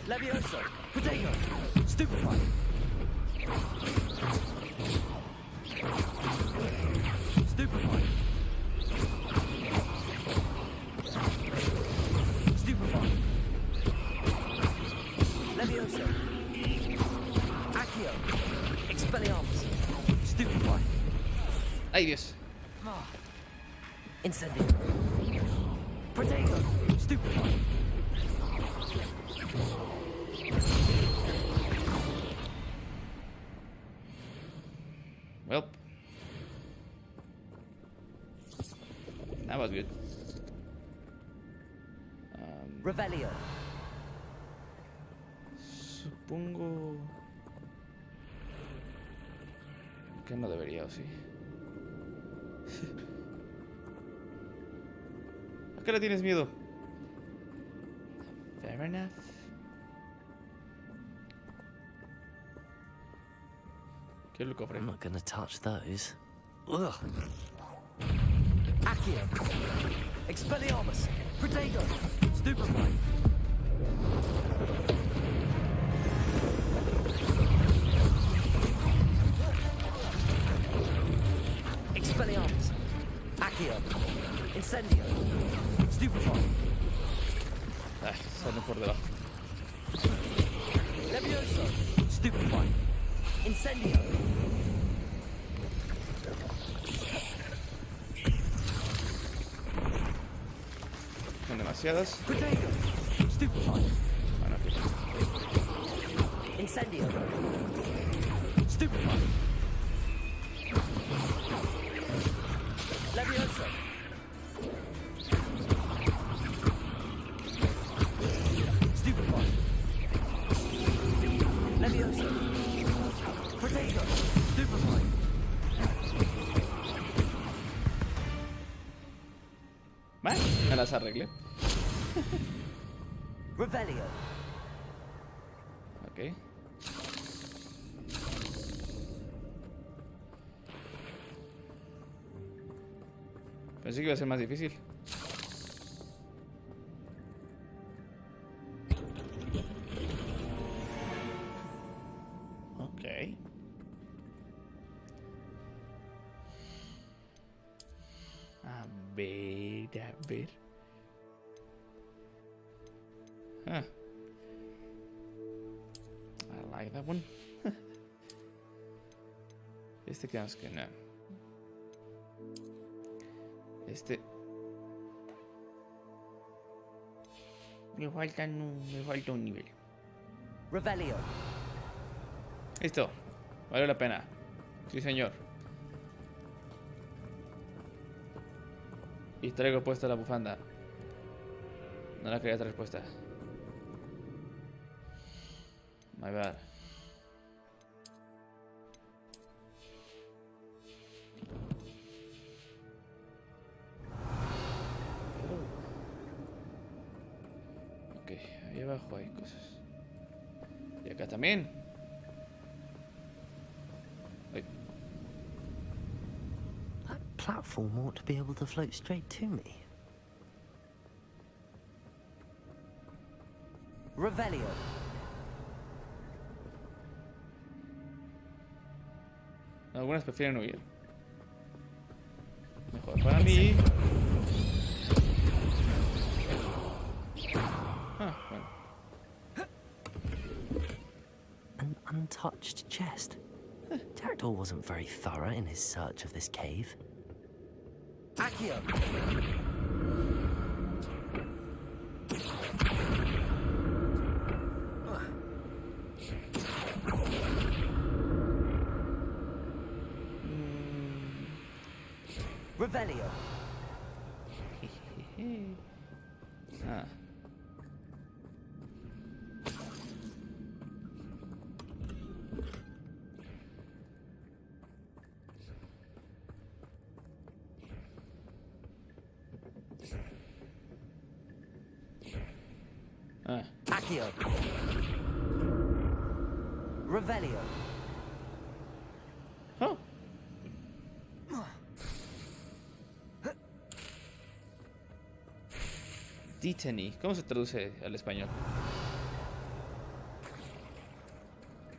D: Levioso. Potato. Stupefy. Stupefy. Stupefy. Levioso. Accio. Expelliarmus. Stupefy.
B: Ay, Dios.
D: Incendio. Potato. Stupefy.
B: Well, that was good.
D: Revelio.
B: Supongo que no debería, ¿o sí? ¿A qué le tienes miedo? Fair enough. ¿Qué es el cofre?
D: I'm not gonna touch those. Ugh. Accio. Expelliarmus. Potato. Stupefy. Expelliarmus. Accio. Incendio. Stupefy.
B: Ay, salen por debajo.
D: Levioso. Stupefy. Incendio.
B: Son demasiadas.
D: Potato. Stupefy.
B: Bueno, aquí.
D: Incendio. Stupefy. Levioso. Stupefy. Levioso. Potato. Stupefy.
B: Bueno, me las arreglé.
D: Revelio.
B: Ok. Pensé que iba a ser más difícil. Ok. A ver. Ah. I like that one. Este quedamos que no. Este. Me falta un nivel.
D: Revelio.
B: Listo. Vale la pena. Sí, señor. Y traigo puesta la bufanda. No la quería traer puesta. My bad. Ok, ahí abajo hay cosas. Y acá también. Ay.
D: That platform ought to be able to float straight to me. Revelio.
B: Algunas prefieren huir. Mejor para mí. Ah, bueno.
D: An untouched chest. Jackdaw wasn't very thorough in his search of this cave. Accio. Revelio.
B: Ah. Ah.
D: Accio. Revelio.
B: Oh. Ditany. ¿Cómo se traduce al español?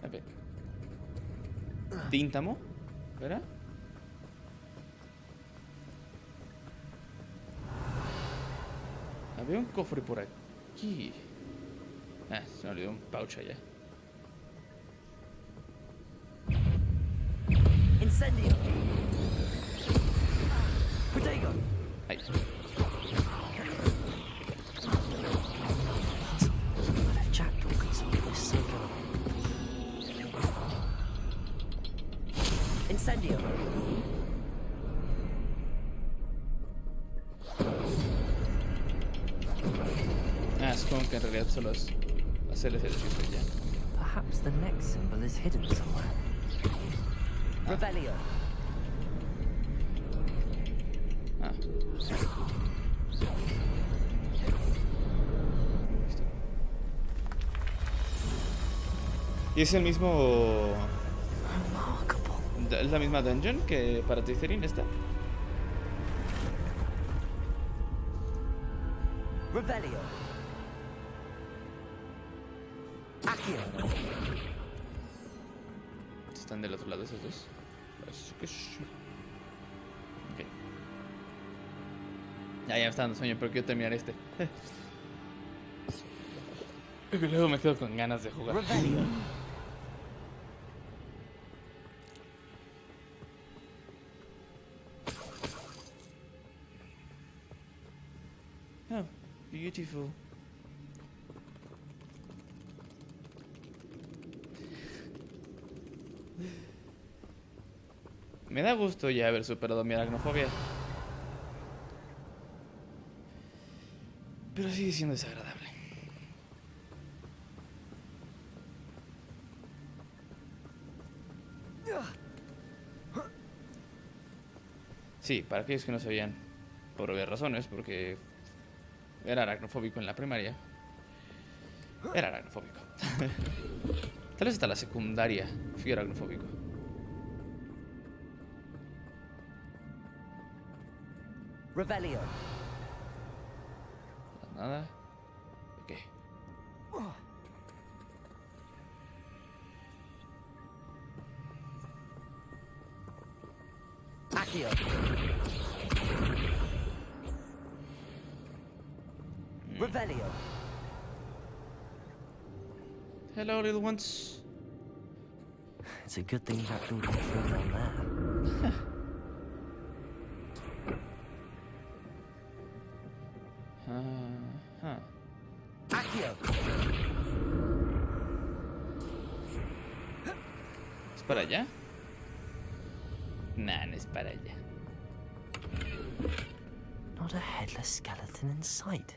B: A ver. Tíntamo. ¿Verdad? Había un cofre por aquí. Ah, se me olvidó un pouch allá.
D: Incendio. Protego.
B: Ahí.
D: Jackdaw could solve this so well. Incendio.
B: Ah, supongo que en realidad solo es hacer el ejercicio ya.
D: Perhaps the next symbol is hidden somewhere. Revelio.
B: Ah. Y es el mismo... ¿Es la misma dungeon que para Tithering esta?
D: Revelio. Accio.
B: ¿Están del otro lado esos dos? Parece que sí. Ok. Ya me está dando sueño, pero quiero terminar este. Y luego me quedo con ganas de jugar.
D: Revelio.
B: Oh, beautiful. Me da gusto ya haber superado mi aracnofobia. Pero sigue siendo desagradable. Sí, para aquellos que no sabían, por obvias razones, porque era aracnofóbico en la primaria. Era aracnofóbico. Tal vez hasta la secundaria fui aracnofóbico.
D: Revelio.
B: Nada. Ok.
D: Accio. Revelio.
B: Hello, little ones.
D: It's a good thing that door didn't fall down there. Accio.
B: ¿Es para allá? Nah, no es para allá.
D: Not a headless skeleton in sight.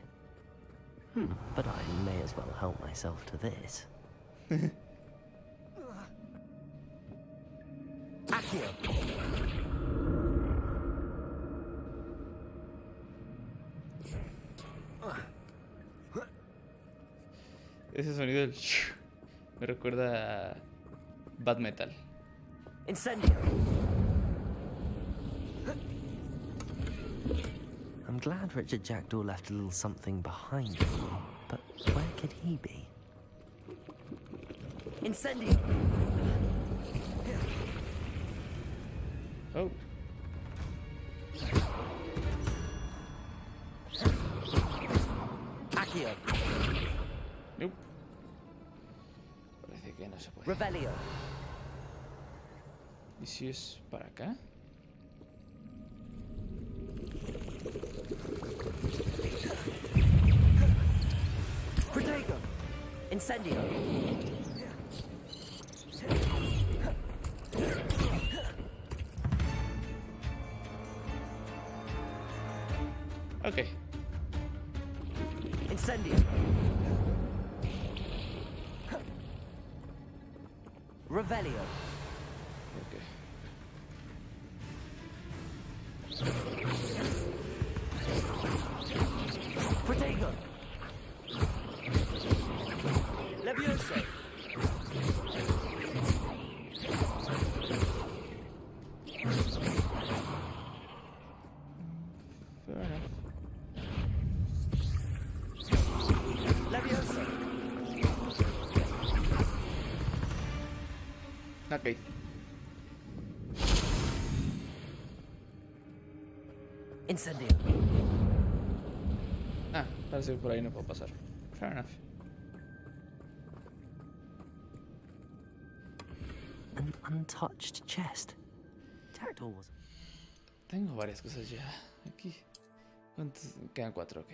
D: But I may as well help myself to this. Accio.
B: Ese sonido del me recuerda a Bad Metal.
D: Incendio. I'm glad Richard Jackdaw left a little something behind him, but where could he be? Incendio.
B: Oh.
D: Accio.
B: Nope. Parece que no se puede.
D: Revelio.
B: ¿Y si es para acá?
D: Protego. Incendio.
B: Ok.
D: Incendio. Revelio.
B: Ok.
D: Protego. Levioso.
B: Fair enough.
D: Levioso.
B: Ok.
D: Incendio.
B: Ah, parece que por ahí no puedo pasar. Fair enough.
D: An untouched chest. Jackdaw was.
B: Tengo varias cosas ya aquí. ¿Cuántos? Quedan 4, ok.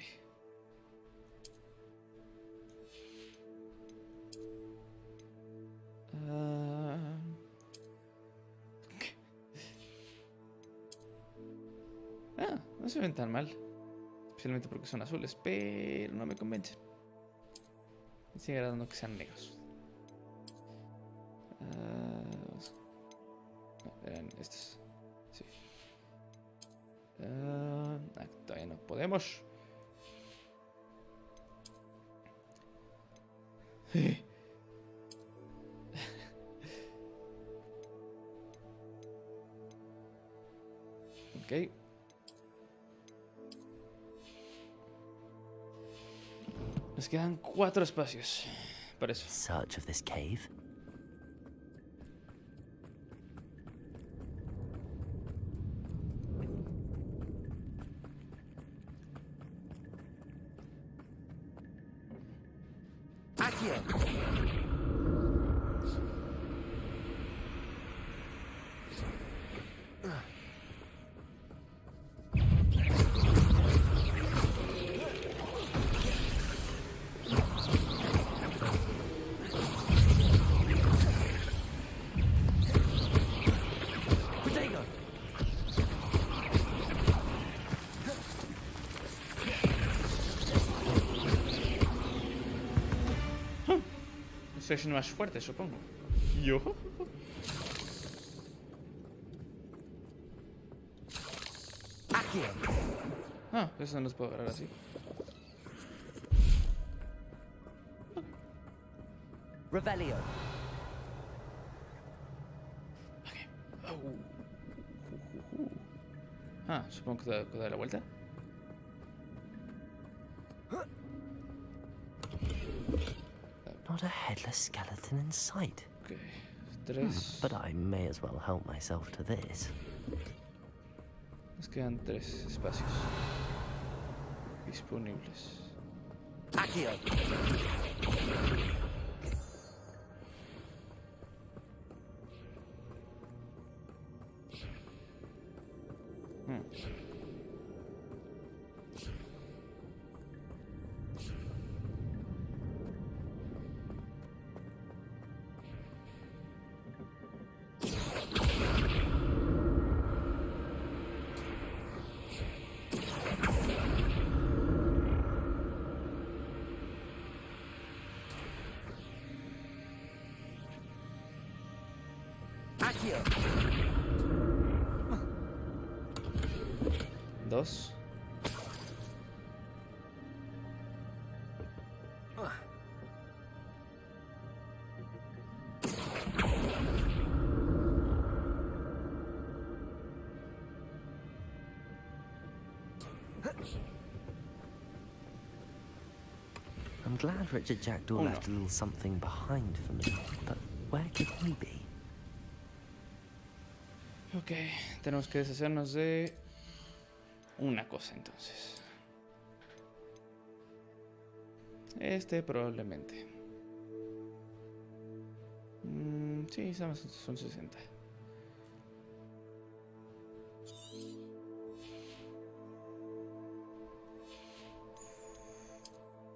B: No se ven tan mal. Especialmente porque son azules, pero no me convencen. Me sigue agradando que sean negros. No, eran estos. Sí. Todavía no podemos. Ok. Nos quedan 4 espacios para eso.
D: Search of this cave. Accio.
B: Es más fuerte, supongo. ¿Yo?
D: Accio.
B: Ah, eso no los puedo agarrar así.
D: Revelio.
B: Ok. Ah, supongo que da la vuelta.
D: Not a headless skeleton in sight.
B: Okay, 3.
D: But I may as well help myself to this.
B: Nos quedan 3 espacios disponibles.
D: Aquí.
B: Dos.
D: I'm glad Richard Jackdaw left a little something behind for me, but where could he be?
B: Ok, tenemos que deshacernos de una cosa entonces. Este probablemente. Sí, son 60.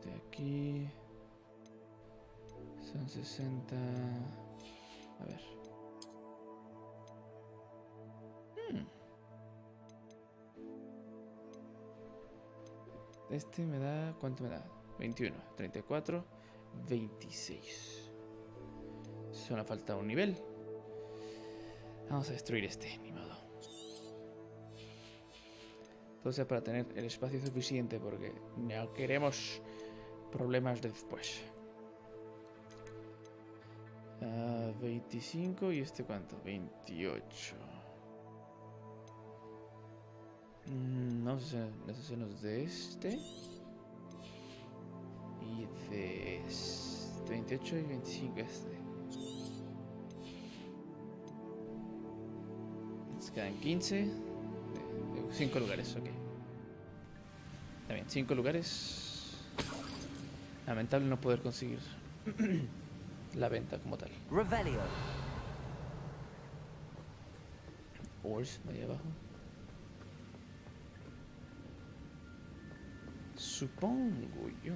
B: De aquí son 60. A ver. Este me da... ¿Cuánto me da? 21, 34, 26. Solo falta un nivel. Vamos a destruir este, ni modo. Todo sea para tener el espacio suficiente porque no queremos problemas después. 25 y este ¿cuánto? 28. Vamos a deshacernos de este. Y de este. 28 y 25 este. Nos quedan 15. 5 lugares, ok. Está bien, 5 lugares. Lamentable no poder conseguir la venta como tal.
D: Revelio.
B: Ors, ahí abajo. Supongo yo.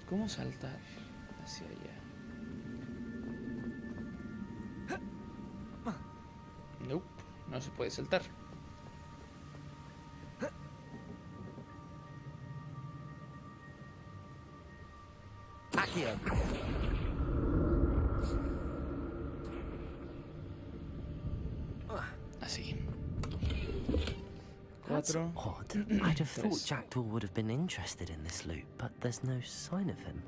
B: ¿Cómo saltar hacia allá? Nope, no se puede saltar. Así.
D: That's odd. I'd have thought Jackdaw would have been interested in this loot, but there's no sign of him.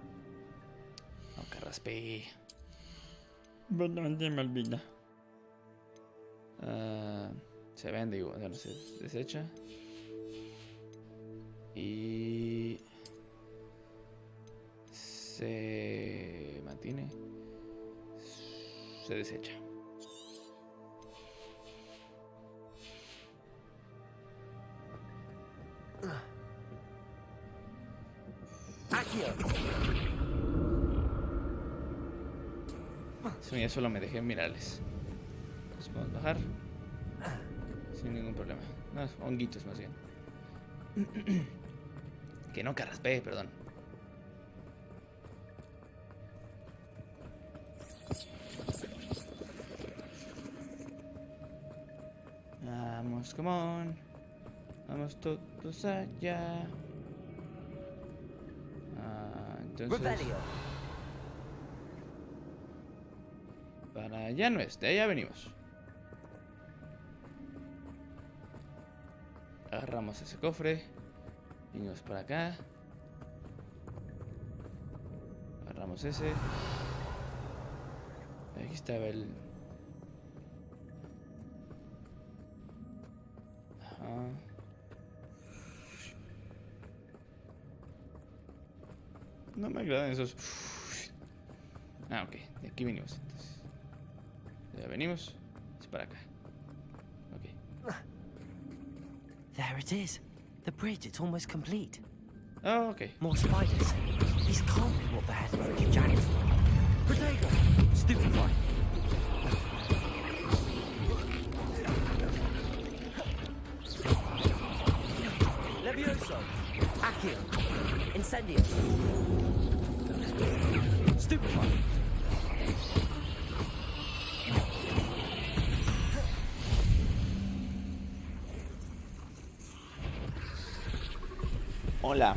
B: No carraspe. Me olvida. Se vende, digo, ya no se desecha. Y se mantiene. Se desecha. Ya solo me dejé mirarles. Los podemos bajar sin ningún problema. No, honguitos más bien. Que no carraspee, perdón. Vamos, come on. Vamos todos allá. Entonces... Revelio. Para allá no es, de allá venimos. Agarramos ese cofre. Venimos para acá. Agarramos ese. Aquí estaba el... Ajá. No me agradan esos... Ah, ok. De aquí venimos entonces. Ya venimos. Es para acá. Ok.
D: There it is. The bridge, it's almost complete.
B: Oh, okay.
D: More spiders. These can't be what the head of Richard Jackson. Potato! Stupefy. Levioso. Accio. Incendio. Stupefy.
B: Hola.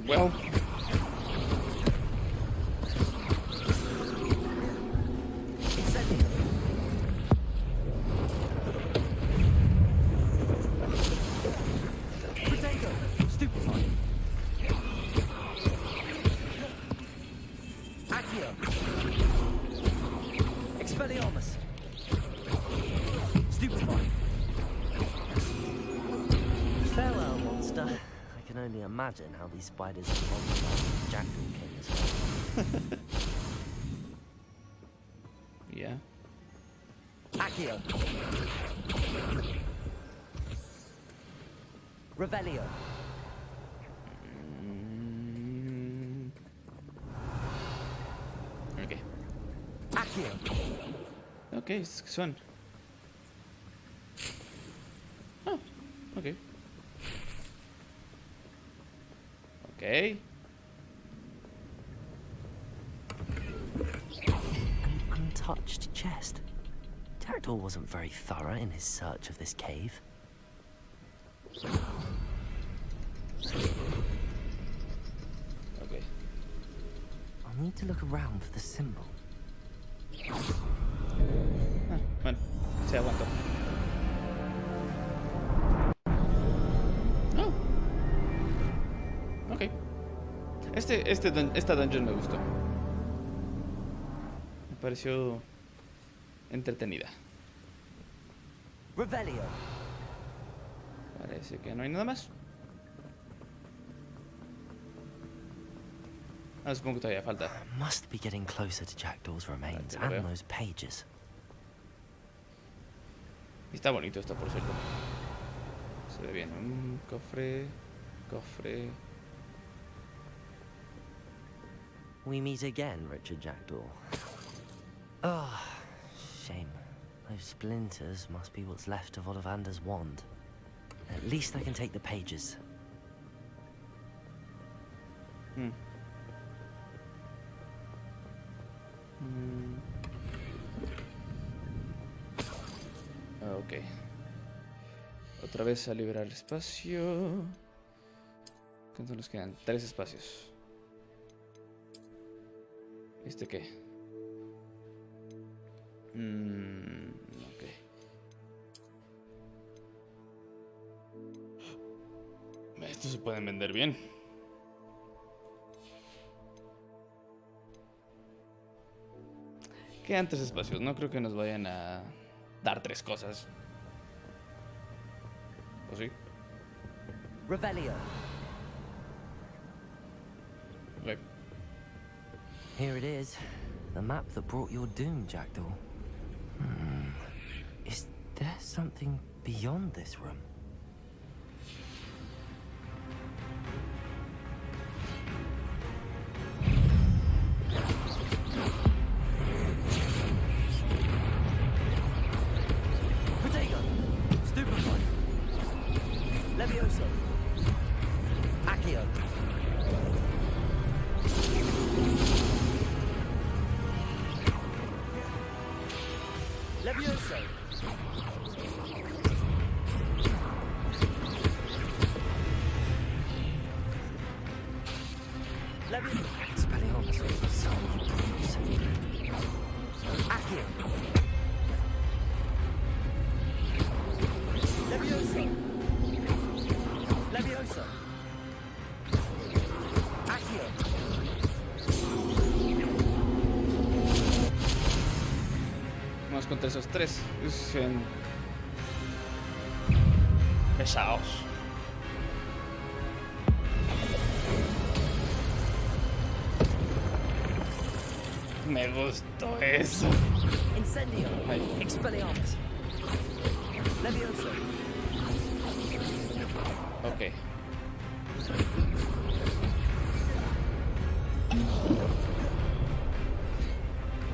B: Well.
D: Expelliarmus. Stupefy. Farewell, monster. I can only imagine how these spiders evolved like Jackal Kings.
B: Yeah.
D: Accio. Revelio.
B: Ok.
D: Accio.
B: Ok, son. Oh, ok. Ok.
D: An untouched chest. Jackdaw wasn't very thorough in his search of this cave.
B: Okay.
D: I'll need to look around for the symbol.
B: Ah, bueno, se aguantó. Oh. Ok. Esta dungeon me gustó. Me pareció entretenida.
D: Revelio.
B: Parece que no hay nada más. Ah, supongo que todavía falta.
D: Must be getting closer to Jackdaw's remains and those pages.
B: Y está bonito esto, por cierto. Se ve bien. Cofre. Cofre.
D: We meet again, Richard Jackdaw. Ah, shame. Those splinters must be what's left of Ollivander's wand. At least I can take the pages.
B: Ok. Otra vez a liberar espacio. ¿Cuántos nos quedan? 3 espacios. ¿Este qué? Ok. Estos se pueden vender bien. Quedan 3 espacios. No creo que nos vayan a dar 3 cosas. ¿O sí?
D: Revelio.
B: Okay.
D: Here it is. The map that brought your doom, Jackdaw. Is there something beyond this room? Levioso. Accio. Levioso. Expelliarmus so Accio. Leviosa. Leviosa. Accio.
B: Vamos contra esos tres. Esos son pesados. Me gustó eso.
D: Incendio. Expelliarmus. Leviosa.
B: Ok.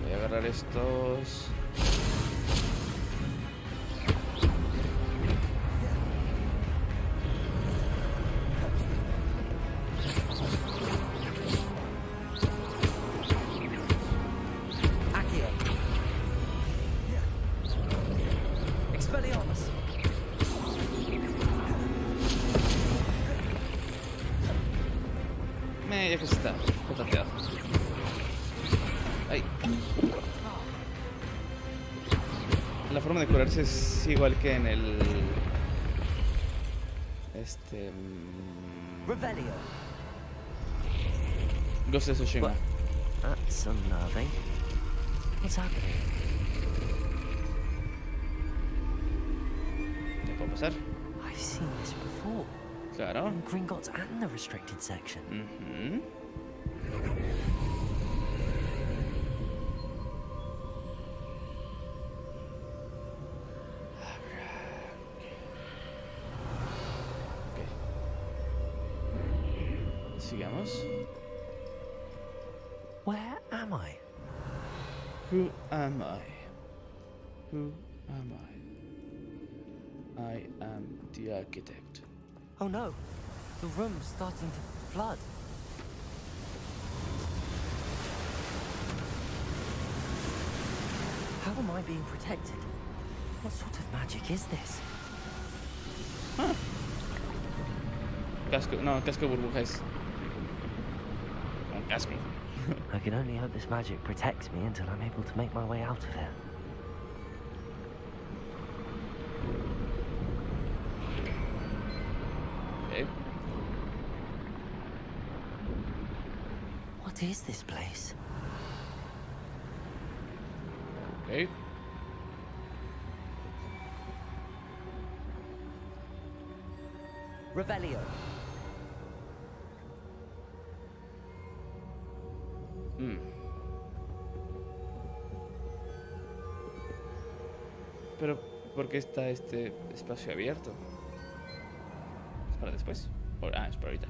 B: Voy a agarrar estos. Ya que está tateado. Ay. La forma de curarse es igual que en el...
D: Revelio.
B: Ghost of Tsushima.
D: That's unnerving. What's happening?
B: ¿Ya puedo pasar?
D: I've seen this before.
B: Claro.
D: In Gringotts and the restricted section.
B: Sigamos.
D: Where am I?
B: Who am I? Who am I? I am the architect.
D: Oh no, the room's starting to flood. How am I being protected? What sort of magic is this?
B: Huh. Casco, no, casco burbuja es un casco.
D: I can only hope this magic protects me until I'm able to make my way out of here.
B: Okay.
D: What is this place?
B: Okay.
D: Revelio.
B: Pero, ¿por qué está este espacio abierto? ¿Es para después? Es para ahorita.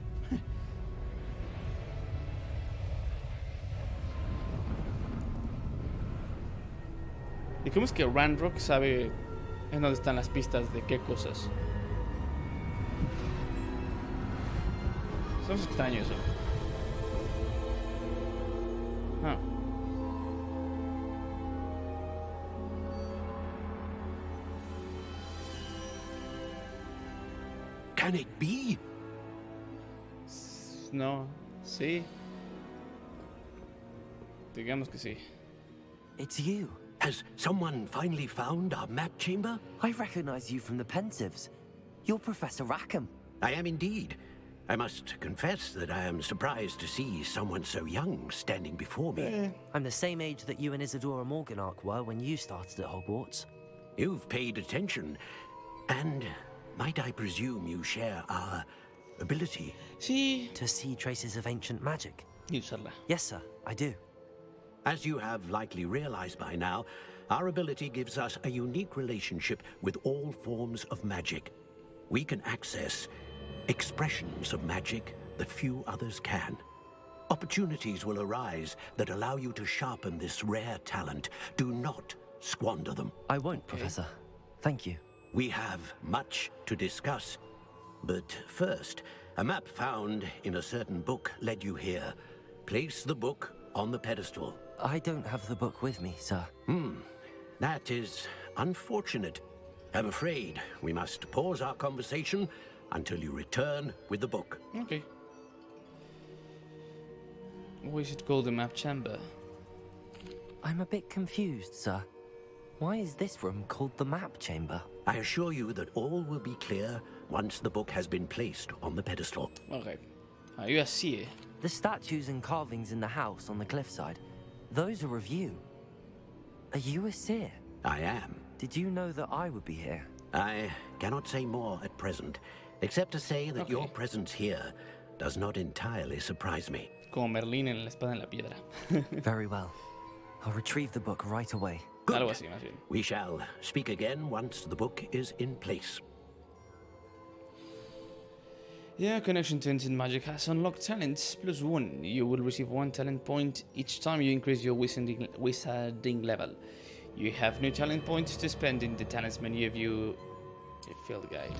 B: ¿Y cómo es que Ranrock sabe en dónde están las pistas de qué cosas? Eso es extraño eso.
I: Can it be?
B: No, sí. Digamos que sí.
D: It's you.
I: Has someone finally found our map chamber?
D: I recognize you from the Pensives. You're Professor Rackham.
I: I am indeed. I must confess that I am surprised to see someone so young standing before me.
D: I'm the same age that you and Isadora Morganach were when you started at Hogwarts.
I: You've paid attention, and might I presume you share our ability?
B: Sí.
D: To see traces of ancient magic?
B: Usarla.
D: Yes, sir, I do.
I: As you have likely realized by now, our ability gives us a unique relationship with all forms of magic. We can access expressions of magic that few others can. Opportunities will arise that allow you to sharpen this rare talent. Do not squander them.
D: I won't, Professor. Thank you.
I: We have much to discuss. But first, a map found in a certain book led you here. Place the book on the pedestal.
D: I don't have the book with me, sir.
I: That is unfortunate. I'm afraid we must pause our conversation until you return with the book.
B: Okay. Why is it called the map chamber?
D: I'm a bit confused, sir. Why is this room called the map chamber?
I: I assure you that all will be clear once the book has been placed on the pedestal.
B: Okay. Ayuda sí.
D: The statues and carvings in the house on the cliffside, those are of you. Are you a seer?
I: I am.
D: Did you know that I would be here?
I: I cannot say more at present, except to say that your presence here does not entirely surprise me.
B: Como Merlín en la espada en la piedra.
D: Very well. I'll retrieve the book right away.
I: Good.
B: Algo así, más bien.
I: We shall speak again once the book is in place.
B: Yeah, connection to ancient magic has unlocked talents +1. You will receive 1 talent point each time you increase your wizarding level. You have new talent points to spend in the talents menu view field guide.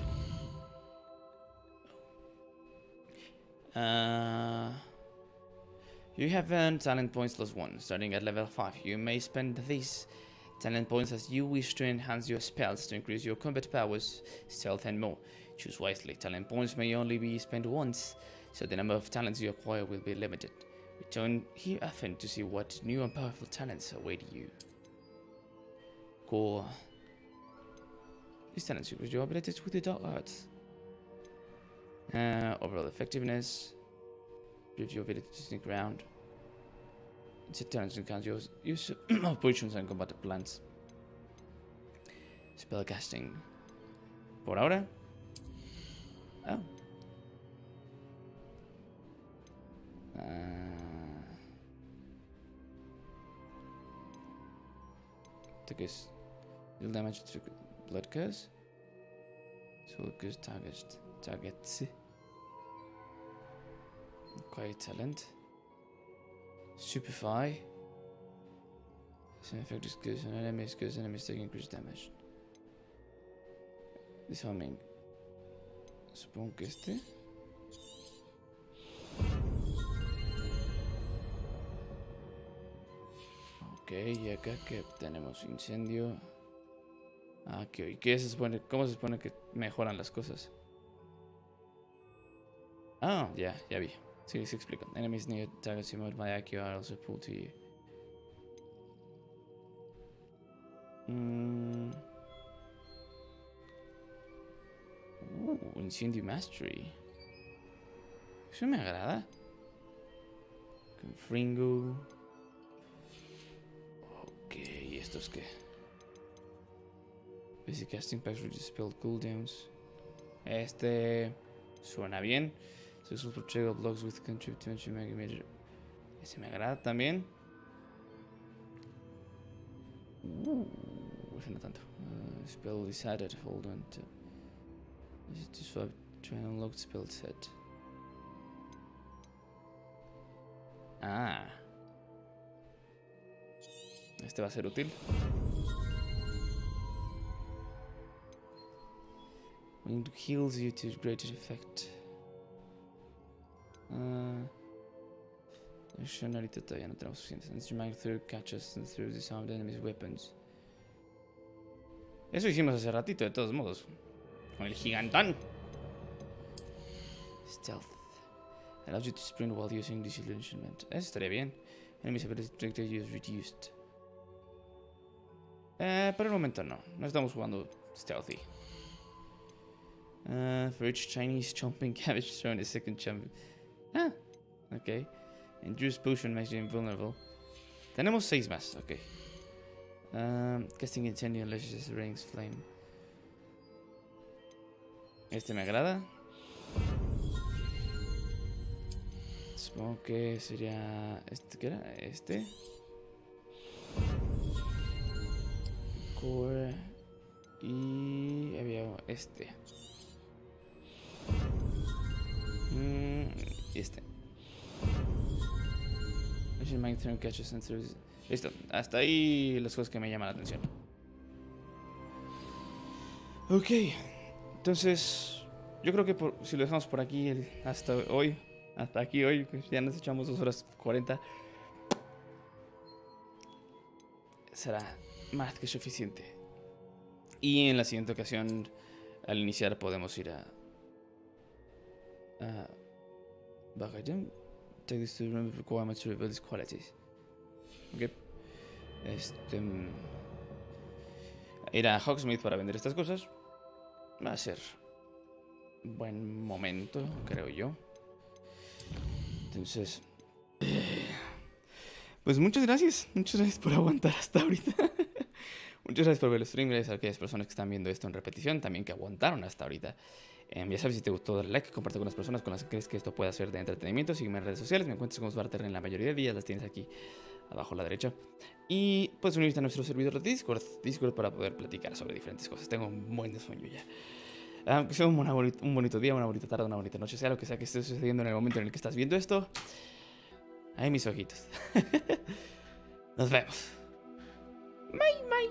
B: You have earned talent points +1, starting at level 5. You may spend these talent points as you wish to enhance your spells, to increase your combat powers, stealth and more. Choose wisely. Talent points may only be spent once, so the number of talents you acquire will be limited. Return here often to see what new and powerful talents await you. Cool. These talents increase your abilities with the dark arts. Overall effectiveness. Gives your ability to sneak around. It's a talent to enhance your use of potions and combat plans. Spellcasting. Por ahora. Oh. Takes deal damage to blood curse. So curse targets. Okay, talent. Stupefy. Some effect is good on enemies, taking increased damage. Disarming. Supongo que este. Ok, y acá que tenemos incendio. Ah, ¿y qué se supone? ¿Cómo se supone que mejoran las cosas? Ah, ya vi. Sí, se explica. Enemies near targets removed by IQ are also pulled to you. Incendio Mastery. Eso me agrada. Con Fringo. Ok, ¿y estos qué? Basic casting packs reduce spell cooldowns. Este suena bien. Successful trigger blocks with contribute to make major. Ese me agrada también. Ese no tanto. Spell decided. Hold on to. Is it to swap to an unlocked spell set? Ah. Este va a ser útil. When it heals you to greater effect. Ahorita todavía no tenemos suficientes. Instrument through catches and through disarmed enemies' weapons. Eso hicimos hace ratito, de todos modos. Con el gigantón. Stealth. Allows you to sprint while using disillusionment. Eso estaría bien. Enemies ability to trigger use reduced. Por el momento no. No estamos jugando stealthy. For each Chinese chomping cabbage thrown a second chomp. Ah, ok. Induce potion makes you invulnerable. Tenemos 6 más, ok. Casting incendio unleashes rings flame. Este me agrada. Supongo que sería este, ¿qué era? Este. Core. Y había este. Este. Listo. Hasta ahí las cosas que me llaman la atención. Ok. Entonces, yo creo que si lo dejamos por aquí hasta aquí hoy, ya nos echamos 2 horas 40. Será más que suficiente. Y en la siguiente ocasión, al iniciar, podemos ir a Bagayam Take this to remember requirements to reveal these qualities. Ok. Ir a Hogsmeade para vender estas cosas va a ser un buen momento, creo yo. Entonces, pues muchas gracias por aguantar hasta ahorita. Muchas gracias por ver el stream, gracias a aquellas personas que están viendo esto en repetición, también que aguantaron hasta ahorita. Ya sabes, si te gustó, dale like, comparte con las personas con las que crees que esto pueda ser de entretenimiento. Sígueme en redes sociales, me encuentras como SvarttR en la mayoría de días, las tienes aquí abajo a la derecha. Y puedes unirte a nuestro servidor de Discord para poder platicar sobre diferentes cosas. Tengo un buen de sueño ya. Que sea un bonito día, una bonita tarde, una bonita noche, sea lo que sea que esté sucediendo en el momento en el que estás viendo esto. Ahí mis ojitos. Nos vemos. Bye, bye.